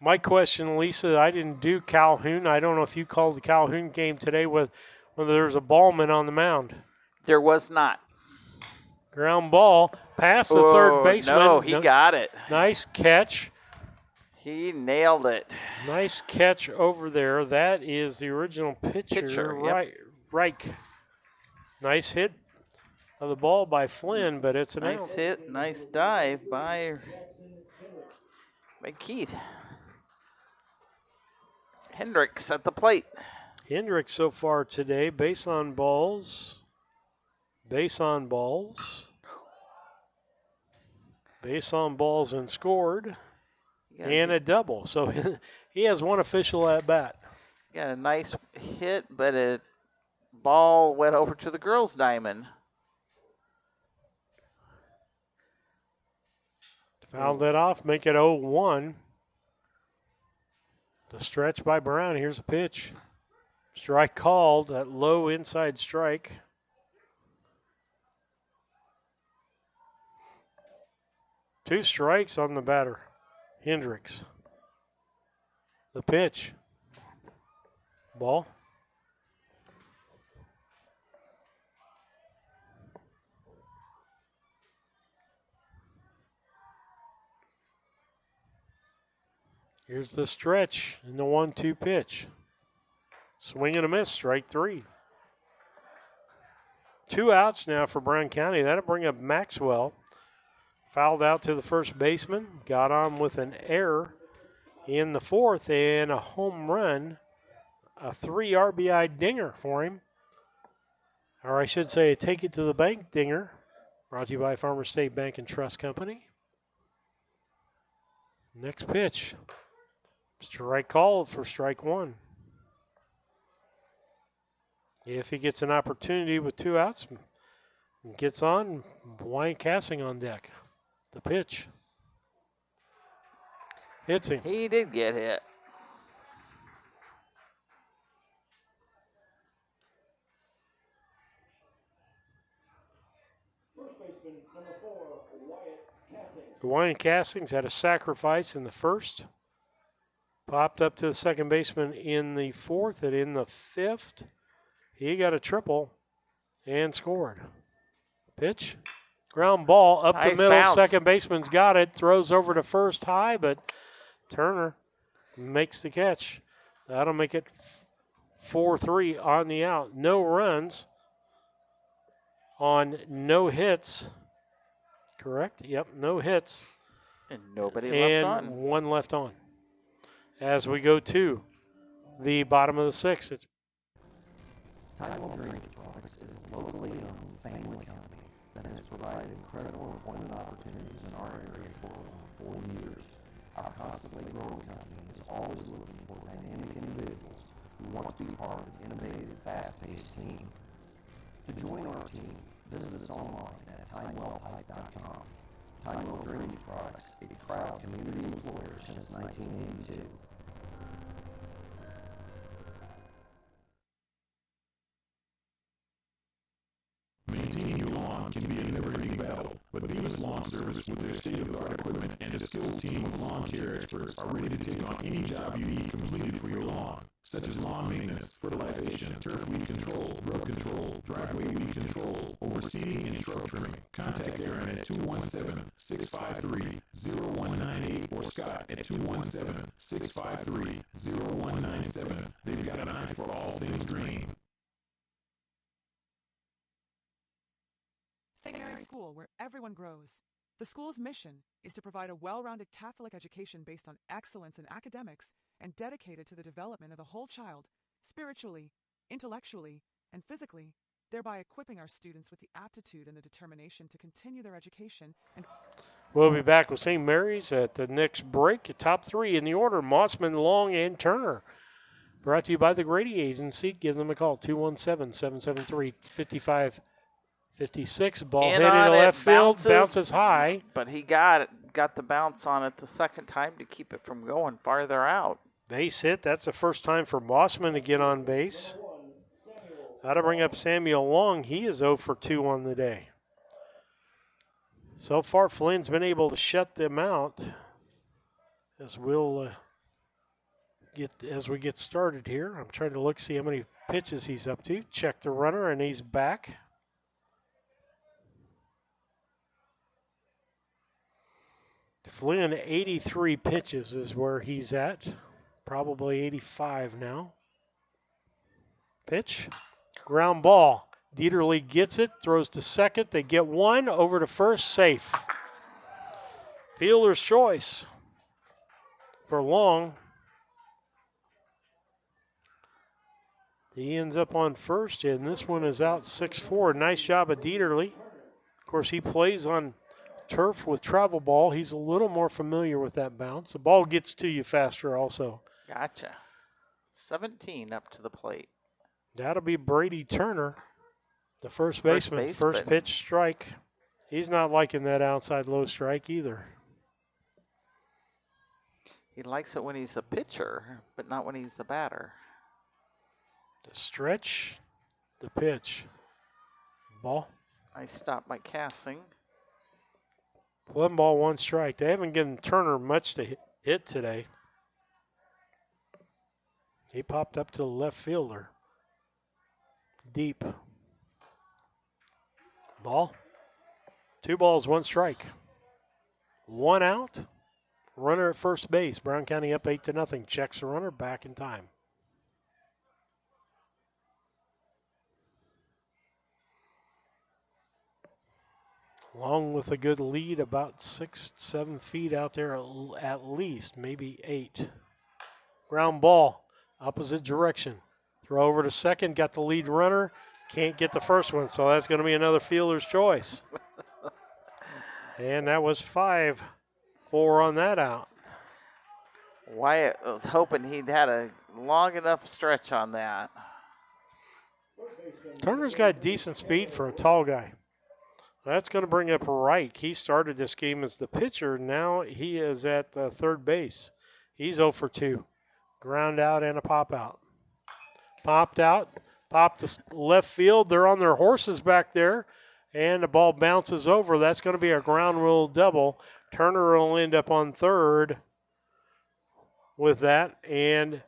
My question, Lisa, I didn't do Calhoun. I don't know if you called the Calhoun game today with whether there was a ballman on the mound. There was not. Ground ball past the third baseman. No, he got it. Nice catch. He nailed it. Nice catch over there. That is the original pitcher, Reich. Nice hit of the ball by Flynn, but it's an out. Nice hit, nice dive by Keith. Hendricks at the plate. Hendricks so far today, base on balls, and scored, and a double. So he has 1 official at bat. Got a nice hit, but it ball went over to the girls' diamond. Fouled that off, make it 0-1. The stretch by Brown. Here's a pitch. Strike called, that low inside strike. Two strikes on the batter, Hendricks. The pitch. Ball. Here's the stretch and the 1-2 pitch. Swing and a miss, strike 3. 2 outs now for Brown County. That'll bring up Maxwell. Fouled out to the first baseman. Got on with an error in the 4th and a home run. A 3 RBI dinger for him. Or I should say a take it to the bank dinger. Brought to you by Farmers State Bank and Trust Company. Next pitch. Strike called for strike 1. If he gets an opportunity with 2 outs, gets on, Wayne Cassing on deck. The pitch. Hits him. He did get hit. Wyatt Castings had a sacrifice in the first. Popped up to the second baseman in the fourth, and in the fifth, he got a triple and scored. Pitch. Ground ball up the Nice middle. bounce. Second baseman's got it. Throws over to first high, but Turner makes the catch. That'll make it 4-3 on the out. No runs on no hits. Correct? Yep, no hits. And nobody and left on. one left on. As we go to the bottom of the sixth. It's Tyrell Drainage Products is a locally owned family company that has provided incredible employment opportunities in our area for over 40 years. Our constantly growing company is always looking for dynamic individuals who want to be part of an innovative, fast-paced team. To join our team, visit us online at timewellpipe.com. Timewell Drainage Products, a proud community employer since 1982. Maintaining your lawn can be a never-ending battle, but Bemis Lawn Service, with their state-of-the-art equipment and a skilled team of lawn care experts, are ready to take on any job you need completed for your lawn, such as lawn maintenance, fertilization, turf weed control, grub control, driveway weed control, overseeding, and shrub trimming. Contact Aaron at 217-653-0198 or Scott at 217-653-0197. They've got an eye for all things green. St. Mary's School, where everyone grows. The school's mission is to provide a well-rounded Catholic education based on excellence in academics and dedicated to the development of the whole child, spiritually, intellectually, and physically, thereby equipping our students with the aptitude and the determination to continue their education. And we'll be back with St. Mary's at the next break. Top three in the order: Mossman, Long, and Turner. Brought to you by the Grady Agency. Give them a call, 217-773-5556. Ball hit into left field, bounces high. But he got the bounce on it the second time to keep it from going farther out. Base hit. That's the first time for Mossman to get on base. That'll bring up Samuel Long. He is 0 for 2 on the day. So far, Flynn's been able to shut them out. As we get started here, I'm trying to look, see how many pitches he's up to. Check the runner, and he's back. Flynn, 83 pitches is where he's at. Probably 85 now. Pitch. Ground ball. Dieterle gets it, throws to second. They get one, over to first, safe. Fielder's choice for Long. He ends up on first, and this one is out 6-4. Nice job of Dieterle. Of course, he plays on turf with travel ball. He's a little more familiar with that bounce. The ball gets to you faster also. Gotcha. 17 up to the plate. That'll be Brady Turner, the first baseman. First pitch strike. He's not liking that outside low strike either. He likes it when he's a pitcher, but not when he's a batter. The stretch, the pitch. Ball. I stopped my casting. 1 ball, 1 strike. They haven't given Turner much to hit today. He popped up to the left fielder. Deep. Ball. 2 balls, 1 strike. 1 out. Runner at first base. Brown County up 8-0. Checks the runner, back in time. Long with a good lead, about 6-7 feet out there at least, maybe 8. Ground ball, opposite direction. Throw over to second, got the lead runner. Can't get the first one, so that's going to be another fielder's choice. And that was 5-4 on that out. Wyatt was hoping he'd had a long enough stretch on that. Turner's got decent speed for a tall guy. That's going to bring up Reich. He started this game as the pitcher. Now he is at third base. He's 0 for 2. Ground out and a pop out. Popped out. Popped to left field. They're on their horses back there. And the ball bounces over. That's going to be a ground rule double. Turner will end up on third with that, and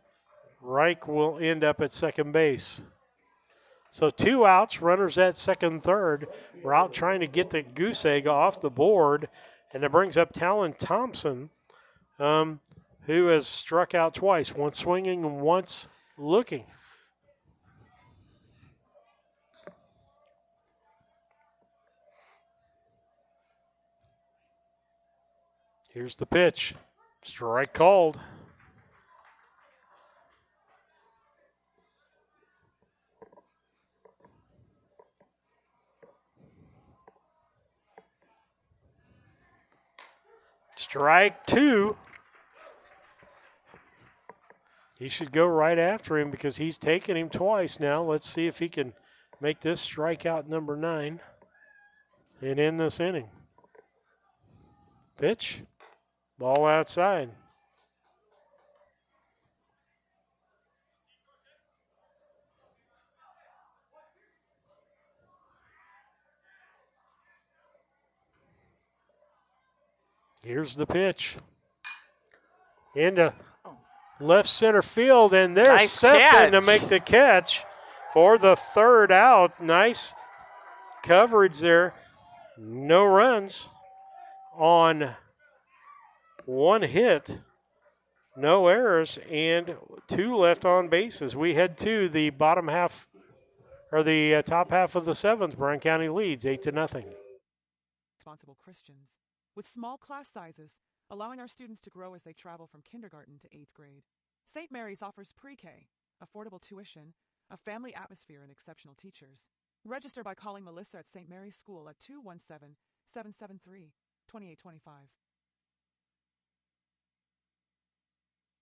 Reich will end up at second base. So 2 outs, runners at second, third. Routt trying to get the goose egg off the board, and it brings up Talon Thompson, who has struck out twice, once swinging and once looking. Here's the pitch. Strike called. Strike 2. He should go right after him because he's taken him twice now. Let's see if he can make this strikeout number 9 and end this inning. Pitch. Ball outside. Here's the pitch. Into left center field, and there's Nice Sefton catch. to make the catch for the third out. Nice coverage there. No runs on 1 hit, no errors, and 2 left on bases. We head to the bottom half, or the top half of the 7th. Brown County leads 8-0. Responsible Christians, with small class sizes, allowing our students to grow as they travel from kindergarten to 8th grade. St. Mary's offers pre-K, affordable tuition, a family atmosphere, and exceptional teachers. Register by calling Melissa at St. Mary's School at 217-773-2825.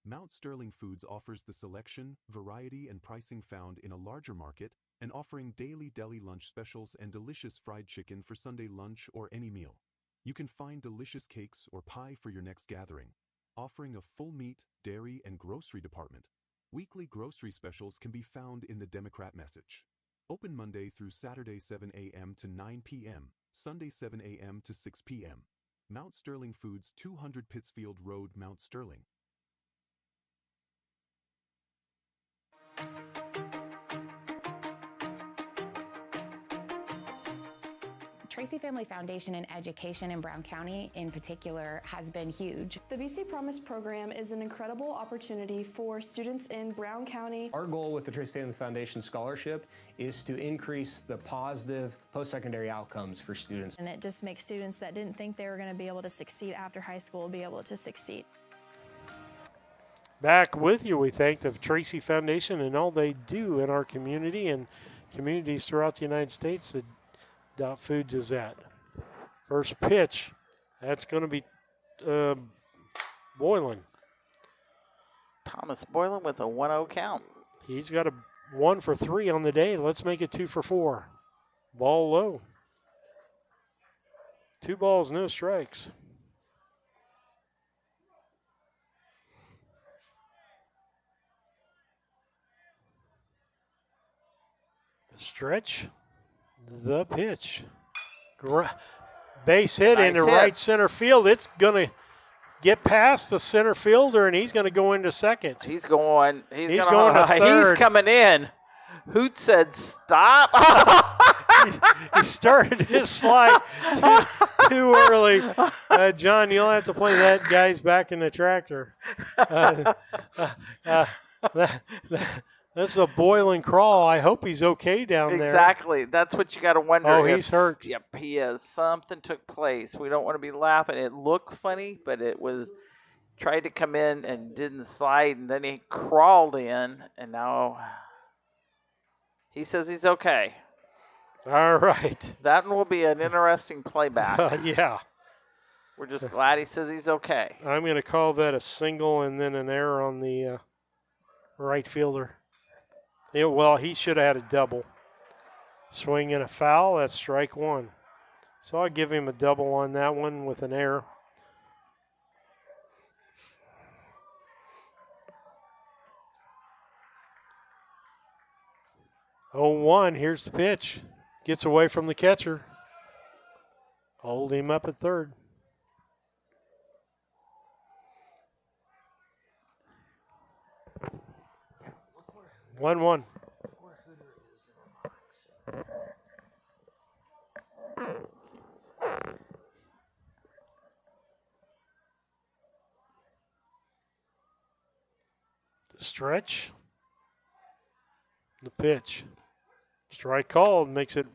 Mount Sterling Foods offers the selection, variety, and pricing found in a larger market, and offering daily deli lunch specials and delicious fried chicken for Sunday lunch or any meal. You can find delicious cakes or pie for your next gathering, offering a full meat, dairy, and grocery department. Weekly grocery specials can be found in the Democrat Message. Open Monday through Saturday 7 a.m. to 9 p.m., Sunday 7 a.m. to 6 p.m. Mount Sterling Foods, 200 Pittsfield Road, Mount Sterling. Tracy Family Foundation and education in Brown County in particular has been huge. The BC Promise program is an incredible opportunity for students in Brown County. Our goal with the Tracy Family Foundation Scholarship is to increase the positive post-secondary outcomes for students. And it just makes students that didn't think they were going to be able to succeed after high school be able to succeed. Back with you, we thank the Tracy Foundation and all they do in our community and communities throughout the United States that Dot Foods is at. First pitch, that's going to be Boylan. Thomas Boylan with a 1-0 count. He's got a 1 for 3 on the day. Let's make it 2 for 4. Ball low. 2 balls, no strikes. The stretch. The pitch. Base hit Nice into hit. right center field. It's going to get past the center fielder, and he's going to go into second. He's going. He's going to third. He's coming in. Hoot said stop. He started his slide too early. John, you'll have to play that guy's back in the tractor. That's a Boylan crawl. I hope he's okay down there. Exactly. That's what you got to wonder. Oh, he's hurt. Yep, he is. Something took place. We don't want to be laughing. It looked funny, but it was tried to come in and didn't slide, and then he crawled in, and now he says he's okay. All right. That will be an interesting playback. Yeah. We're just glad he says he's okay. I'm going to call that a single and then an error on the right fielder. Yeah, well, he should have had a double. Swing and a foul, that's strike 1. So I'll give him a double on that one with an error. Oh, 1, here's the pitch. Gets away from the catcher. Hold him up at third. 1-1. The stretch. The pitch. Strike called, makes it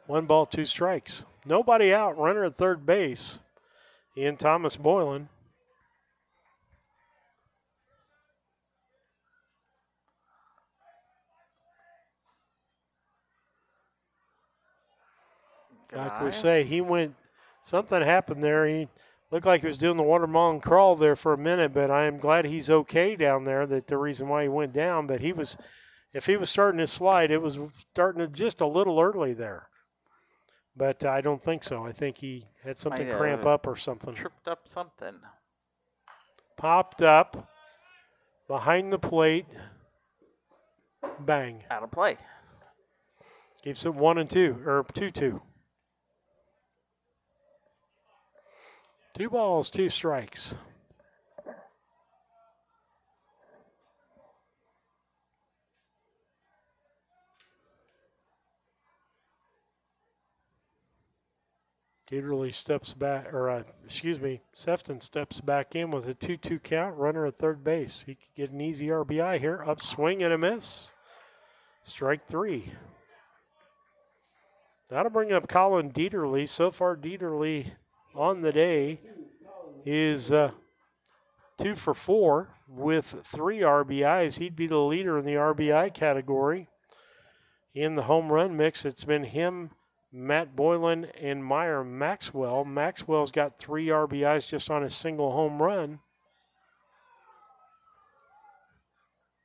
1 ball, 2 strikes. Nobody out, runner at third base. Ian Thomas Boylan. Like we say, he went, something happened there. He looked like he was doing the watermelon crawl there for a minute, but I am glad he's okay down there. That the reason why he went down, but he was, if he was starting to slide, it was starting to just a little early there. But I don't think so. I think he had something cramp up or something. Tripped up something. Popped up behind the plate. Bang. Out of play. Keeps it 1-2 or 2-2. 2 balls, 2 strikes. Dieterle steps back, or Sefton steps back in with a 2-2 count. Runner at third base. He could get an easy RBI here. Up swing and a miss. Strike 3. That'll bring up Colin Dieterle. So far, Dieterle on the day is 2 for 4 with 3 RBIs. He'd be the leader in the RBI category. In the home run mix, it's been him, Matt Boylan, and Meyer Maxwell. Maxwell's got 3 RBIs just on a single home run.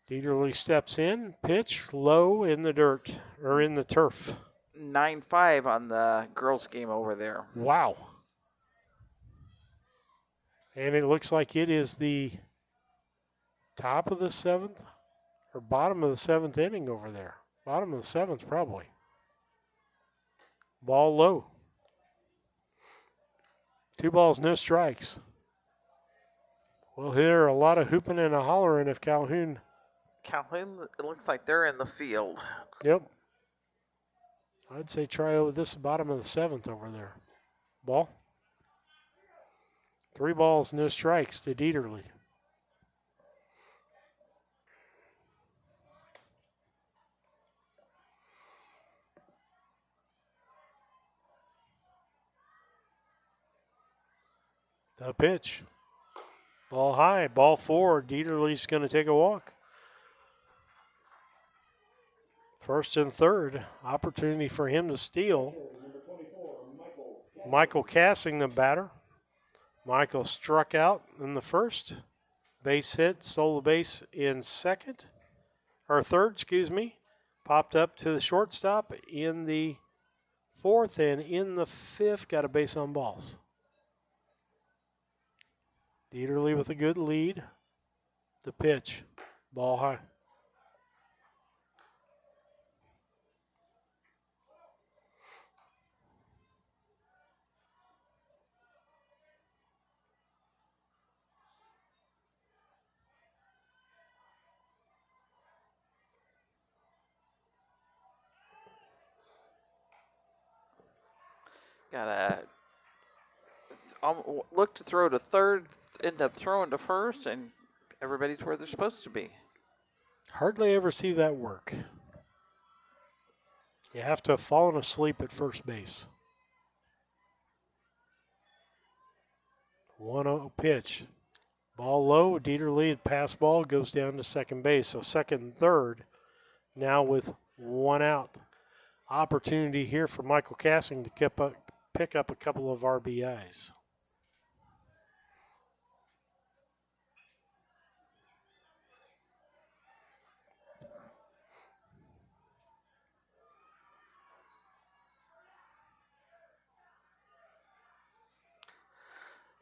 Dieterle steps in, pitch low in the dirt, or in the turf. 9-5 on the girls' game over there. Wow. And it looks like it is the top of the 7th or bottom of the 7th inning over there. Bottom of the 7th, probably. Ball low. 2 balls, no strikes. We'll hear a lot of hooping and a hollering if Calhoun. Calhoun, it looks like they're in the field. Yep. I'd say try over this bottom of the 7th over there. Ball. 3 balls, no strikes to Dieterle. The pitch. Ball high, ball 4. Dieterle's going to take a walk. First and third, opportunity for him to steal. Michael Cassing, the batter. Michael struck out in the first. Base hit, stole the base in third, Popped up to the shortstop in the 4th, and in the 5th, got a base on balls. Dieterle with a good lead. The pitch, ball high. Look to throw to third, end up throwing to first, and everybody's where they're supposed to be. Hardly ever see that work. You have to have fallen asleep at first base. 1-0 pitch. Ball low, Dieterle, pass ball, goes down to second base. So second and third, now with 1 out. Opportunity here for Michael Cassing to pick up a couple of RBIs.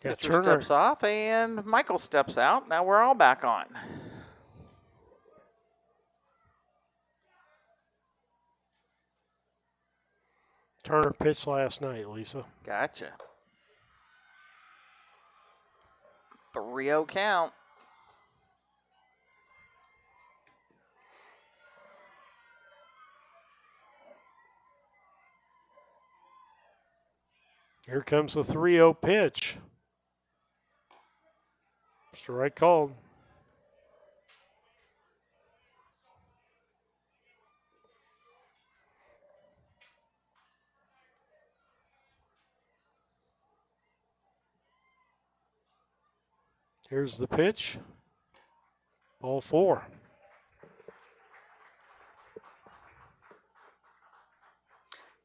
Yeah, Pitcher steps off, and Michael steps out. Now we're all back on. Turner pitched last night, Lisa. Gotcha. 3-0 count. Here comes the 3-0 pitch. Strike called. Here's the pitch. Ball 4.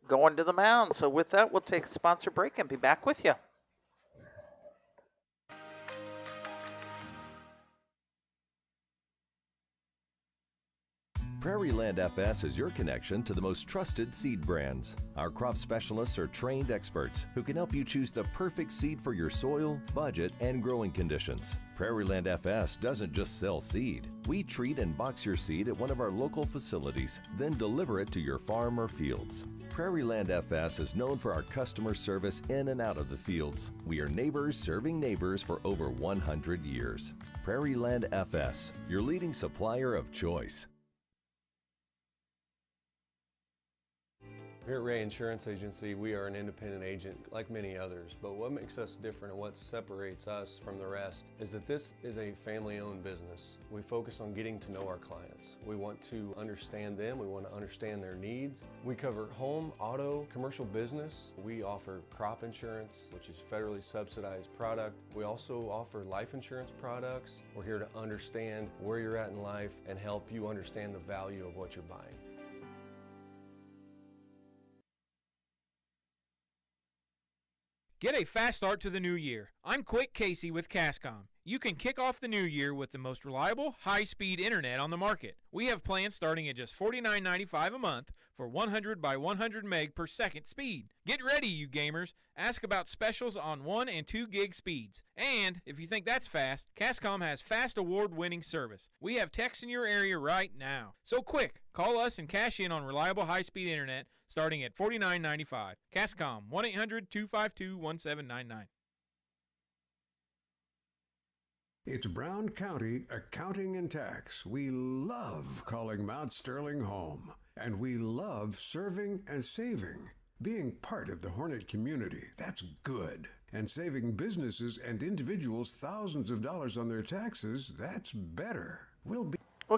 Going to the mound. So with that, we'll take a sponsor break and be back with you. Prairie Land FS is your connection to the most trusted seed brands. Our crop specialists are trained experts who can help you choose the perfect seed for your soil, budget, and growing conditions. Prairie Land FS doesn't just sell seed. We treat and box your seed at one of our local facilities, then deliver it to your farm or fields. Prairie Land FS is known for our customer service in and out of the fields. We are neighbors serving neighbors for over 100 years. Prairie Land FS, your leading supplier of choice. Here at Ray Insurance Agency, we are an independent agent like many others, but what makes us different and what separates us from the rest is that this is a family-owned business. We focus on getting to know our clients. We want to understand them, we want to understand their needs. We cover home, auto, commercial business. We offer crop insurance, which is federally subsidized product. We also offer life insurance products. We're here to understand where you're at in life and help you understand the value of what you're buying. Get a fast start to the new year. I'm Quick Casey with Cascom. You can kick off the new year with the most reliable, high-speed internet on the market. We have plans starting at just $49.95 a month for 100 by 100 meg per second speed. Get ready, you gamers. Ask about specials on 1 and 2 gig speeds. And if you think that's fast, Cascom has fast award-winning service. We have techs in your area right now. So quick, call us and cash in on reliable high-speed internet starting at $49.95. Cascom, 1-800-252-1799. It's Brown County Accounting and Tax. We love calling Mount Sterling home, and we love serving and saving. Being part of the Hornet community, that's good. And saving businesses and individuals thousands of dollars on their taxes, that's better. We'll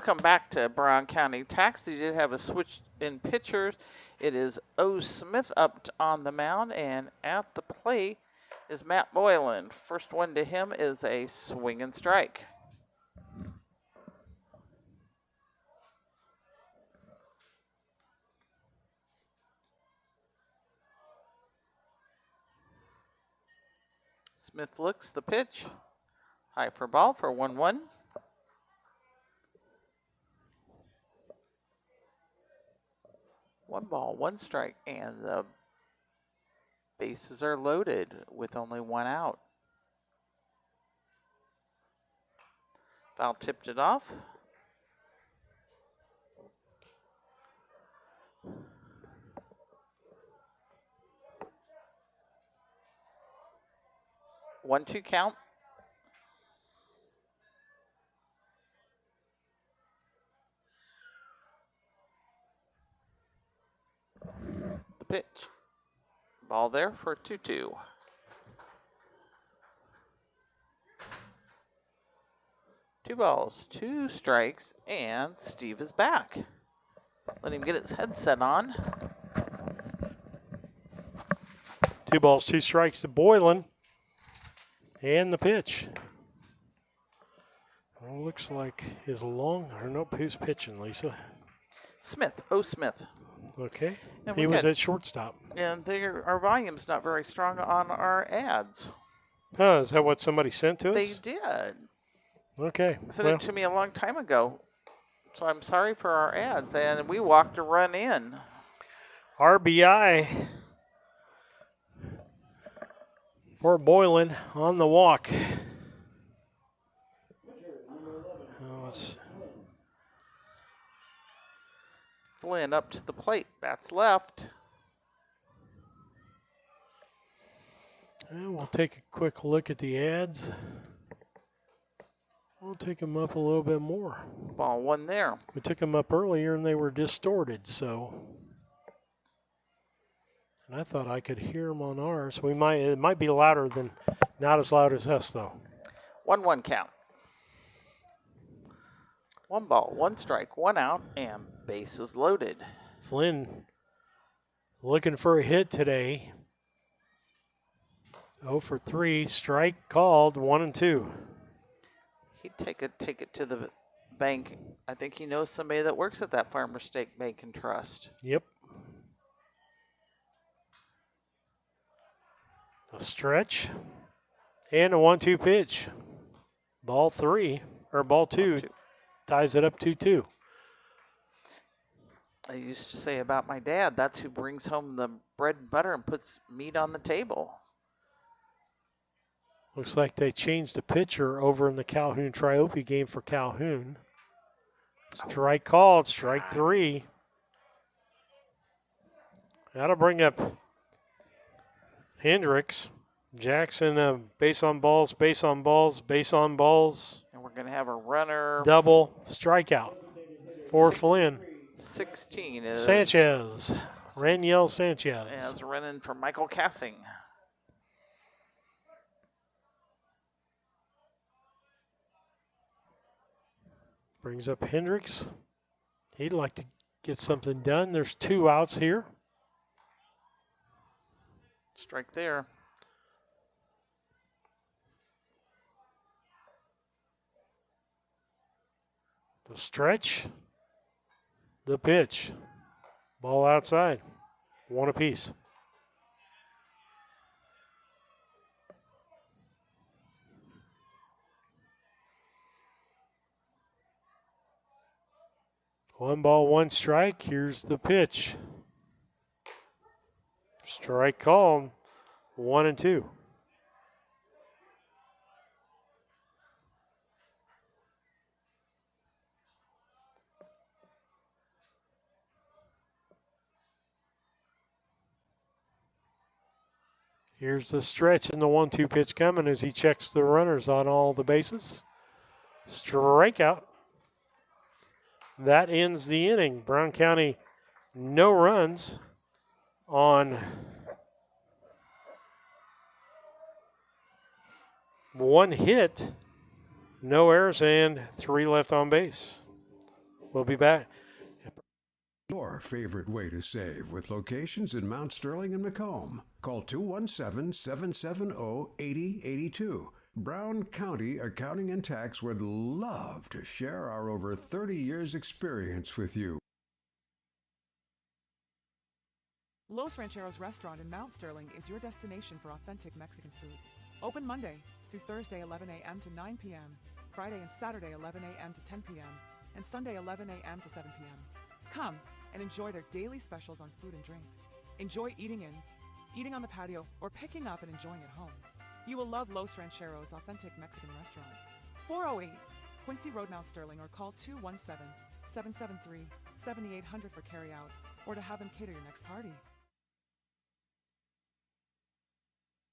come back to Brown County Tax. They did have a switch in pitchers. It is O. Smith up on the mound, and at the plate is Matt Boylan. First one to him is a swing and strike. Smith looks the pitch. High for ball for 1-1. One ball, one strike, and the bases are loaded with only one out. Foul tipped it off. 1-2 count. The pitch. Ball there for 2-2. Two balls, two strikes, and Steve is back. Let him get his headset on. 2 balls, 2 strikes to Boylan. And the pitch. Well, looks like is long, or nope, who's pitching, Lisa? Smith, O. Smith. Okay, and he was at shortstop. And our volume's not very strong on our ads. Oh, is that what somebody sent to us? They did. Okay. Sent it to me a long time ago. So I'm sorry for our ads. And we walked a run in. RBI for Boylan on the walk. Flynn up to the plate. Bats left. And we'll take a quick look at the ads. We'll take them up a little bit more. Ball one there. We took them up earlier and they were distorted, so. And I thought I could hear them on ours. It might be louder than, not as loud as us though. 1-1 count. 1 ball, 1 strike, 1 out, and bases loaded. Flynn looking for a hit today. 0 for 3, strike called, 1-2. He'd take it to the bank. I think he knows somebody that works at that Farmer State Bank and Trust. Yep. A stretch and a 1-2 pitch. Ball 2 ties it up 2-2. I used to say about my dad, that's who brings home the bread and butter and puts meat on the table. Looks like they changed the pitcher over in the Calhoun Triope game for Calhoun. Strike called, strike 3. That'll bring up Hendricks. Jackson, base on balls, base on balls, base on balls. And we're going to have a runner. Double strikeout for Flynn. 16 is Sanchez. Raniel Sanchez. As running for Michael Cassing. Brings up Hendricks. He'd like to get something done. There's 2 outs here. Strike there. The stretch. The pitch. Ball outside. 1 apiece. One ball, 1 strike. Here's the pitch. Strike called. 1-2. Here's the stretch and the 1-2 pitch coming as he checks the runners on all the bases. Strikeout. That ends the inning. Brown County, no runs on 1 hit, no errors, and 3 left on base. We'll be back. Your favorite way to save with locations in Mount Sterling and Macomb. Call 217-770-8082. Brown County Accounting and Tax would love to share our over 30 years experience with you. Los Rancheros Restaurant in Mount Sterling is your destination for authentic Mexican food. Open Monday through Thursday 11 a.m. to 9 p.m., Friday and Saturday 11 a.m. to 10 p.m., and Sunday 11 a.m. to 7 p.m. Come and enjoy their daily specials on food and drink. Enjoy eating on the patio, or picking up and enjoying at home. You will love Los Rancheros Authentic Mexican Restaurant. 408 Quincy Road, Mount Sterling, or call 217-773-7800 for carryout, or to have them cater your next party.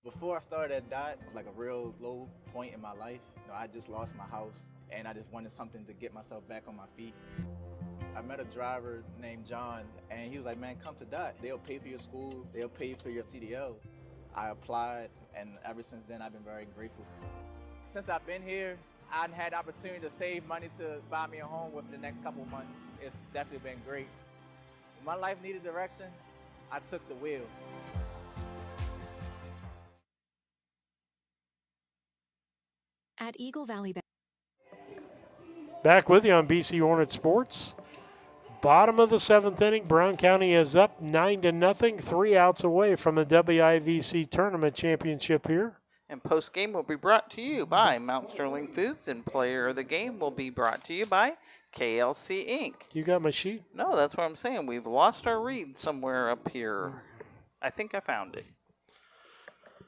Before I started at DOT, like a real low point in my life, I just lost my house, and I just wanted something to get myself back on my feet. I met a driver named John, and he was like, man, come to DOT. They'll pay for your school. They'll pay for your CDLs. I applied, and ever since then, I've been very grateful. Since I've been here, I've had the opportunity to save money to buy me a home within the next couple of months. It's definitely been great. When my life needed direction, I took the wheel. At Eagle Valley Bank. Back with you on BC Hornet Sports. Bottom of the 7th inning, Brown County is up 9-0, 3 outs away from the WIVC tournament championship here. And post-game will be brought to you by Mount Sterling Foods, and player of the game will be brought to you by KLC Inc. You got my sheet? No, that's what I'm saying. We've lost our read somewhere up here. I think I found it.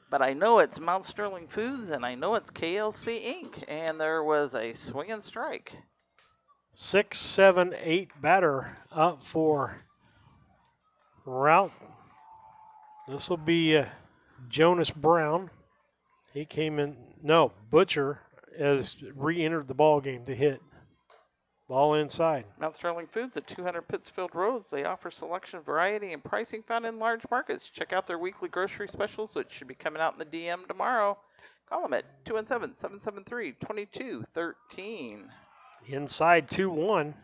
But I know it's Mount Sterling Foods, and I know it's KLC Inc. And there was a swing and strike. 6, 7, 8 batter up for Routt. This will be Jonas Brown. He came in. No, Butcher has re-entered the ball game to hit. Ball inside. Mount Sterling Foods at 200 Pittsfield Road. They offer selection, variety, and pricing found in large markets. Check out their weekly grocery specials, which should be coming out in the DM tomorrow. Call them at 217-773-2213. Inside 2-1.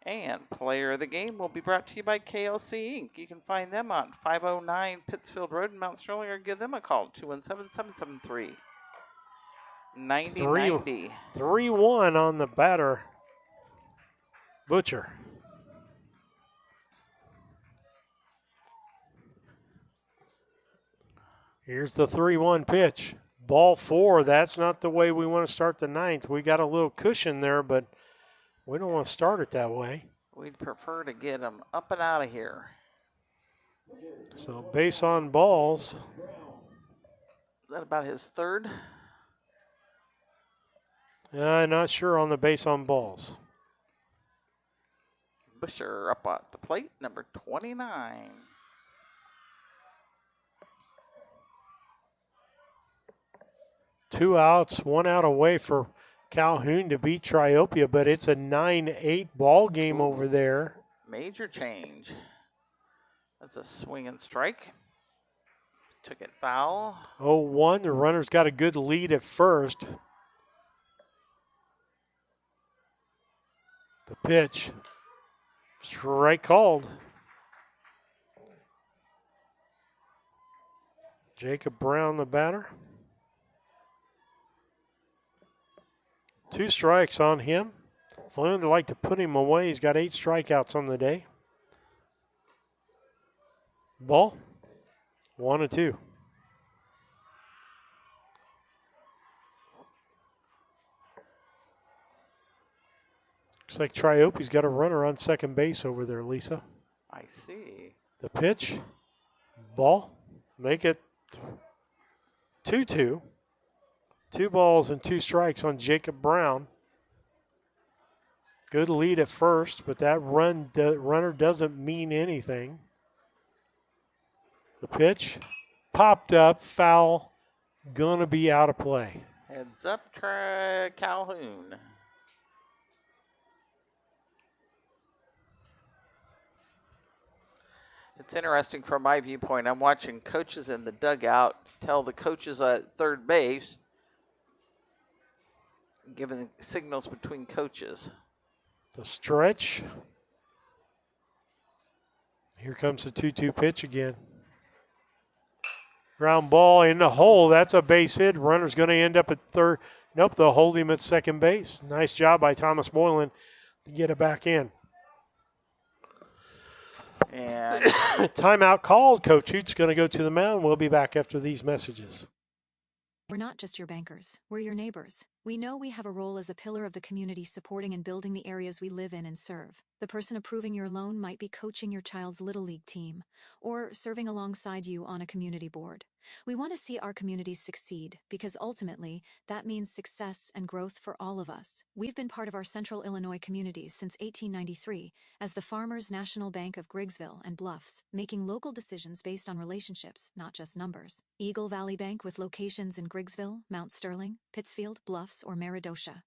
And Player of the Game will be brought to you by KLC Inc. You can find them on 509 Pittsfield Road in Mount Sterling, or give them a call, 217-773-9090. 3-1 on the batter, Butcher. Here's the 3-1 pitch. Ball 4. That's not the way we want to start the ninth. We got a little cushion there, but we don't want to start it that way. We'd prefer to get them up and out of here. So base on balls. Is that about his third? Not sure on the base on balls. Busher up at the plate, number 29. Two outs, 1 out away for Calhoun to beat Triopia, but it's a 9-8 ball game over there. Major change. That's a swing and strike. Took it foul. 0-1, the runner's got a good lead at first. The pitch. Strike called. Jacob Brown, the batter. 2 strikes on him. Flynn would like to put him away. He's got 8 strikeouts on the day. Ball. 1-2. Looks like Triopie's got a runner on second base over there, Lisa. I see. The pitch. Ball. Make it 2-2. 2 balls and 2 strikes on Jacob Brown. Good lead at first, but that runner doesn't mean anything. The pitch. Popped up. Foul. Gonna be out of play. Heads up, Calhoun. It's interesting from my viewpoint. I'm watching coaches in the dugout tell the coaches at third base, giving signals between coaches. The stretch. Here comes the 2-2 pitch again. Ground ball in the hole. That's a base hit. Runner's going to end up at third. Nope, they'll hold him at second base. Nice job by Thomas Moylan to get it back in. And timeout called. Coach Hoot's going to go to the mound. We'll be back after these messages. We're not just your bankers. We're your neighbors. We know we have a role as a pillar of the community, supporting and building the areas we live in and serve. The person approving your loan might be coaching your child's Little League team or serving alongside you on a community board. We want to see our communities succeed because ultimately that means success and growth for all of us. We've been part of our central Illinois communities since 1893 as the Farmers National Bank of Griggsville and Bluffs, making local decisions based on relationships, not just numbers. Eagle Valley Bank with locations in Griggsville, Mount Sterling, Pittsfield, Bluffs, or Meridosha.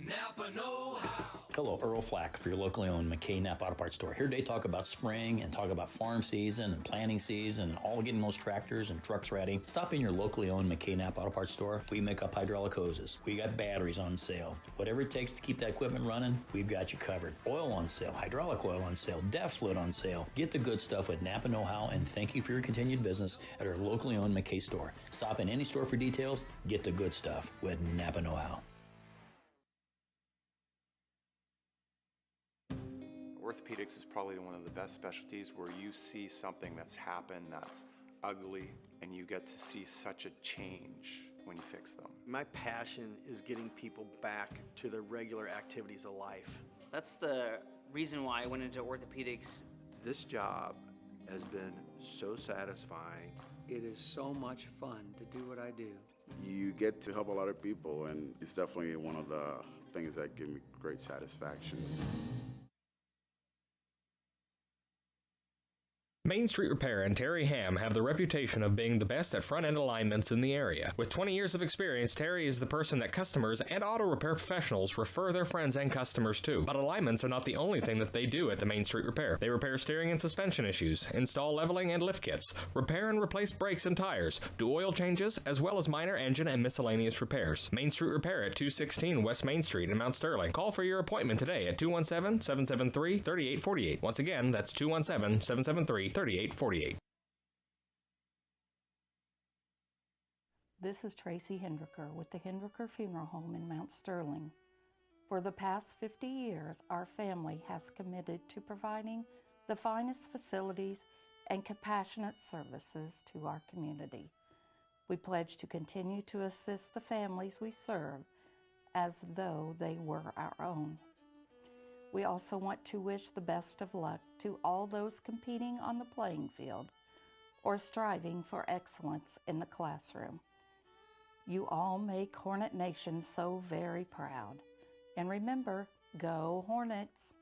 Napa know-how. Hello, Earl Flack for your locally owned McKay Napa Auto Parts store. Here today to talk about spring and talk about farm season and planting season and all getting those tractors and trucks ready. Stop in your locally owned McKay Napa Auto Parts store. We make up hydraulic hoses. We got batteries on sale. Whatever it takes to keep that equipment running, we've got you covered. Oil on sale, hydraulic oil on sale, DEF fluid on sale. Get the good stuff with Napa know-how, and thank you for your continued business at our locally owned McKay store. Stop in any store for details. Get the good stuff with Napa know-how. Orthopedics is probably one of the best specialties where you see something that's happened that's ugly and you get to see such a change when you fix them. My passion is getting people back to their regular activities of life. That's the reason why I went into orthopedics. This job has been so satisfying. It is so much fun to do what I do. You get to help a lot of people, and it's definitely one of the things that give me great satisfaction. Main Street Repair and Terry Ham have the reputation of being the best at front-end alignments in the area. With 20 years of experience, Terry is the person that customers and auto repair professionals refer their friends and customers to. But alignments are not the only thing that they do at the Main Street Repair. They repair steering and suspension issues, install leveling and lift kits, repair and replace brakes and tires, do oil changes, as well as minor engine and miscellaneous repairs. Main Street Repair at 216 West Main Street in Mount Sterling. Call for your appointment today at 217-773-3848. Once again, that's 217-773-3848. This is Tracy Hendricker with the Hendricker Funeral Home in Mount Sterling. For the past 50 years, our family has committed to providing the finest facilities and compassionate services to our community. We pledge to continue to assist the families we serve as though they were our own. We also want to wish the best of luck to all those competing on the playing field or striving for excellence in the classroom. You all make Hornet Nation so very proud. And remember, go Hornets!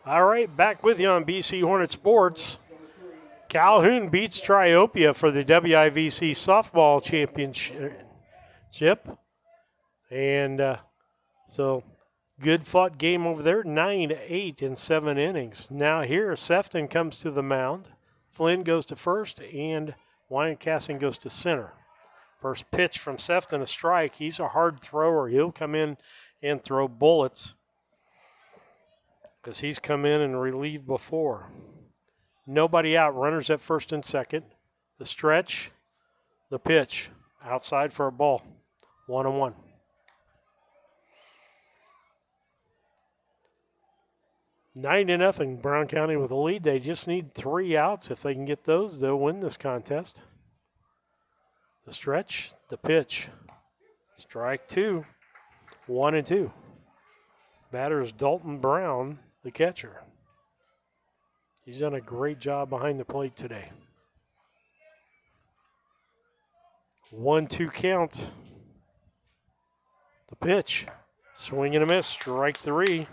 All right, back with you on BC Hornet Sports. Calhoun beats Triopia for the WIVC softball championship. And so good fought game over there, 9-8 in 7 innings. Now here, Sefton comes to the mound. Flynn goes to first, and Wyancassing goes to center. First pitch from Sefton, a strike. He's a hard thrower. He'll come in and throw bullets because he's come in and relieved before. Nobody out. Runners at first and second. The stretch, the pitch. Outside for a ball. 1-1. 9-0. Brown County with a lead. They just need 3 outs. If they can get those, they'll win this contest. The stretch, the pitch. Strike 2. 1-2. Batter is Dalton Brown, the catcher. He's done a great job behind the plate today. 1-2 count. The pitch. Swing and a miss. Strike 3.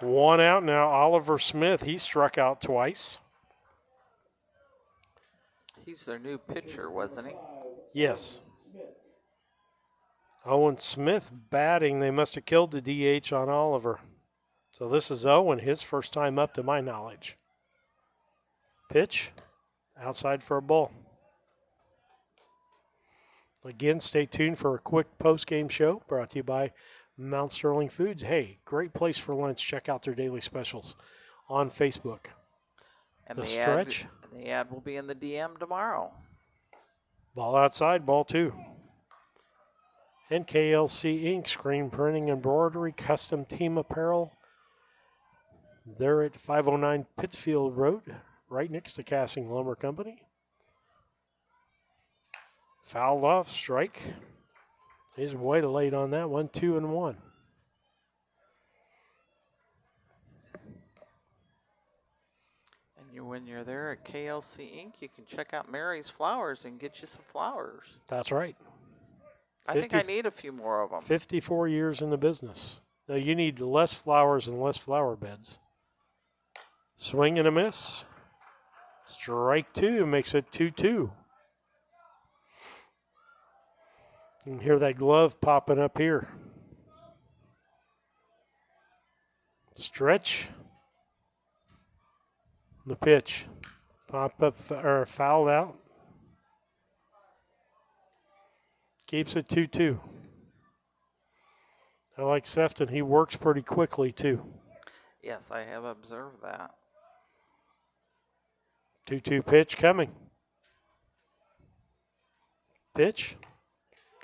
1 out now. Oliver Smith, he struck out twice. He's their new pitcher, wasn't he? Yes. Owen Smith batting. They must have killed the DH on Oliver. So this is Owen, his first time up to my knowledge. Pitch. Outside for a ball. Again, stay tuned for a quick post-game show brought to you by Mount Sterling Foods. Hey, great place for lunch. Check out their daily specials on Facebook. And the stretch. The ad will be in the DM tomorrow. Ball outside, ball 2. And KLC Inc. Screen Printing, Embroidery, Custom Team Apparel. They're at 509 Pittsfield Road, right next to Casting Lumber Company. Fouled off, strike. He's way late on that one, 2-1. And when you're there at KLC Inc., you can check out Mary's Flowers and get you some flowers. That's right. I think I need a few more of them. 54 years in the business. Now you need less flowers and less flower beds. Swing and a miss. Strike 2 makes it 2-2. You can hear that glove popping up here. Stretch. The pitch. Pop up or fouled out. Keeps it 2-2. I like Sefton. He works pretty quickly too. Yes, I have observed that. 2-2 pitch coming. Pitch.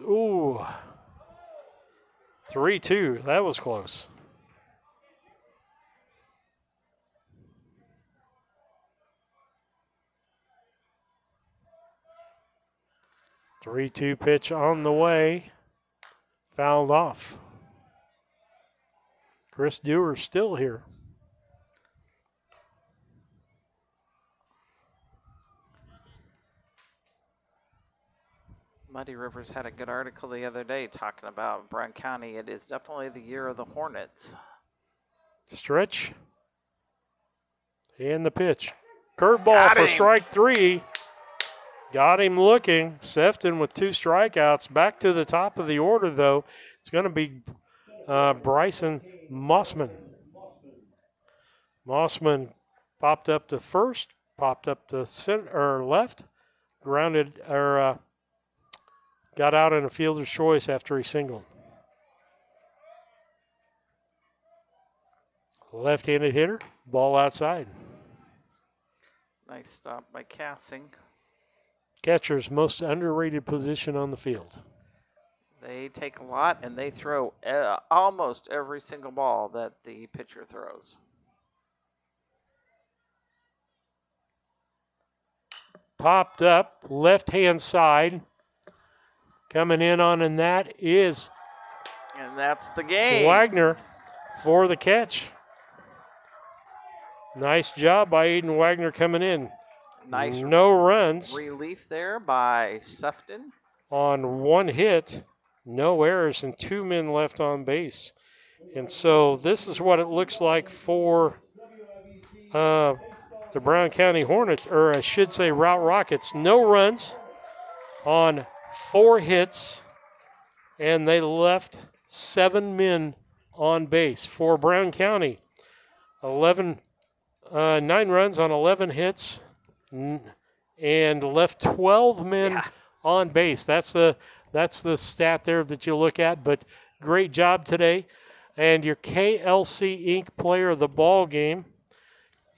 Ooh. 3-2. That was close. Three-two pitch on the way. Fouled off. Chris Dewar's still here. Muddy Rivers had a good article the other day talking about Brown County. It is definitely the year of the Hornets. Stretch. And the pitch. Curveball for strike 3. Got him looking. Sefton with 2 strikeouts. Back to the top of the order, though. It's going to be Bryson Mossman. Mossman popped up to first, popped up to center or left, grounded or got out in a fielder's choice after he singled. Left-handed hitter, ball outside. Nice stop by Cassing. Catcher's most underrated position on the field. They take a lot, and they throw almost every single ball that the pitcher throws. Popped up, left-hand side. Coming in on, and that is... And that's the game. Wagner for the catch. Nice job by Aiden Wagner coming in. Nice. No runs. Relief there by Sefton. On 1 hit, no errors, and 2 men left on base. And so this is what it looks like for the Brown County Hornets, or I should say Routt Rockets. No runs on 4 hits, and they left 7 men on base. For Brown County, 9 runs on 11 hits, and left 12 men on base. That's the stat there that you look at. But great job today. And your KLC Inc. player of the ball game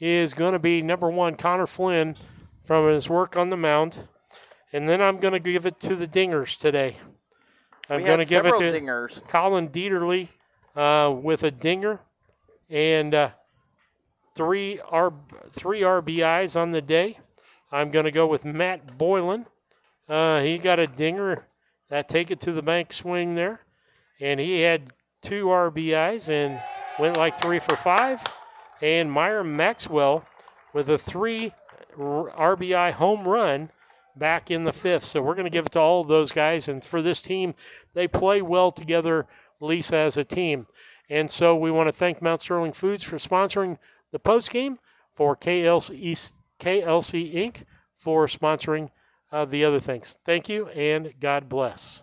is going to be number 1, Connor Flynn, from his work on the mound. And then I'm going to give it to the dingers today. I'm going to give it to dingers. Colin Dieterle with a dinger and 3 RBIs on the day. I'm going to go with Matt Boylan. He got a dinger, that take it to the bank swing there. And he had 2 RBIs and went like 3 for 5. And Myra Maxwell with a 3 RBI home run back in the 5th. So we're going to give it to all of those guys. And for this team, they play well together, Lisa, as a team. And so we want to thank Mount Sterling Foods for sponsoring the postgame, for KLC Inc. for sponsoring the other things. Thank you, and God bless.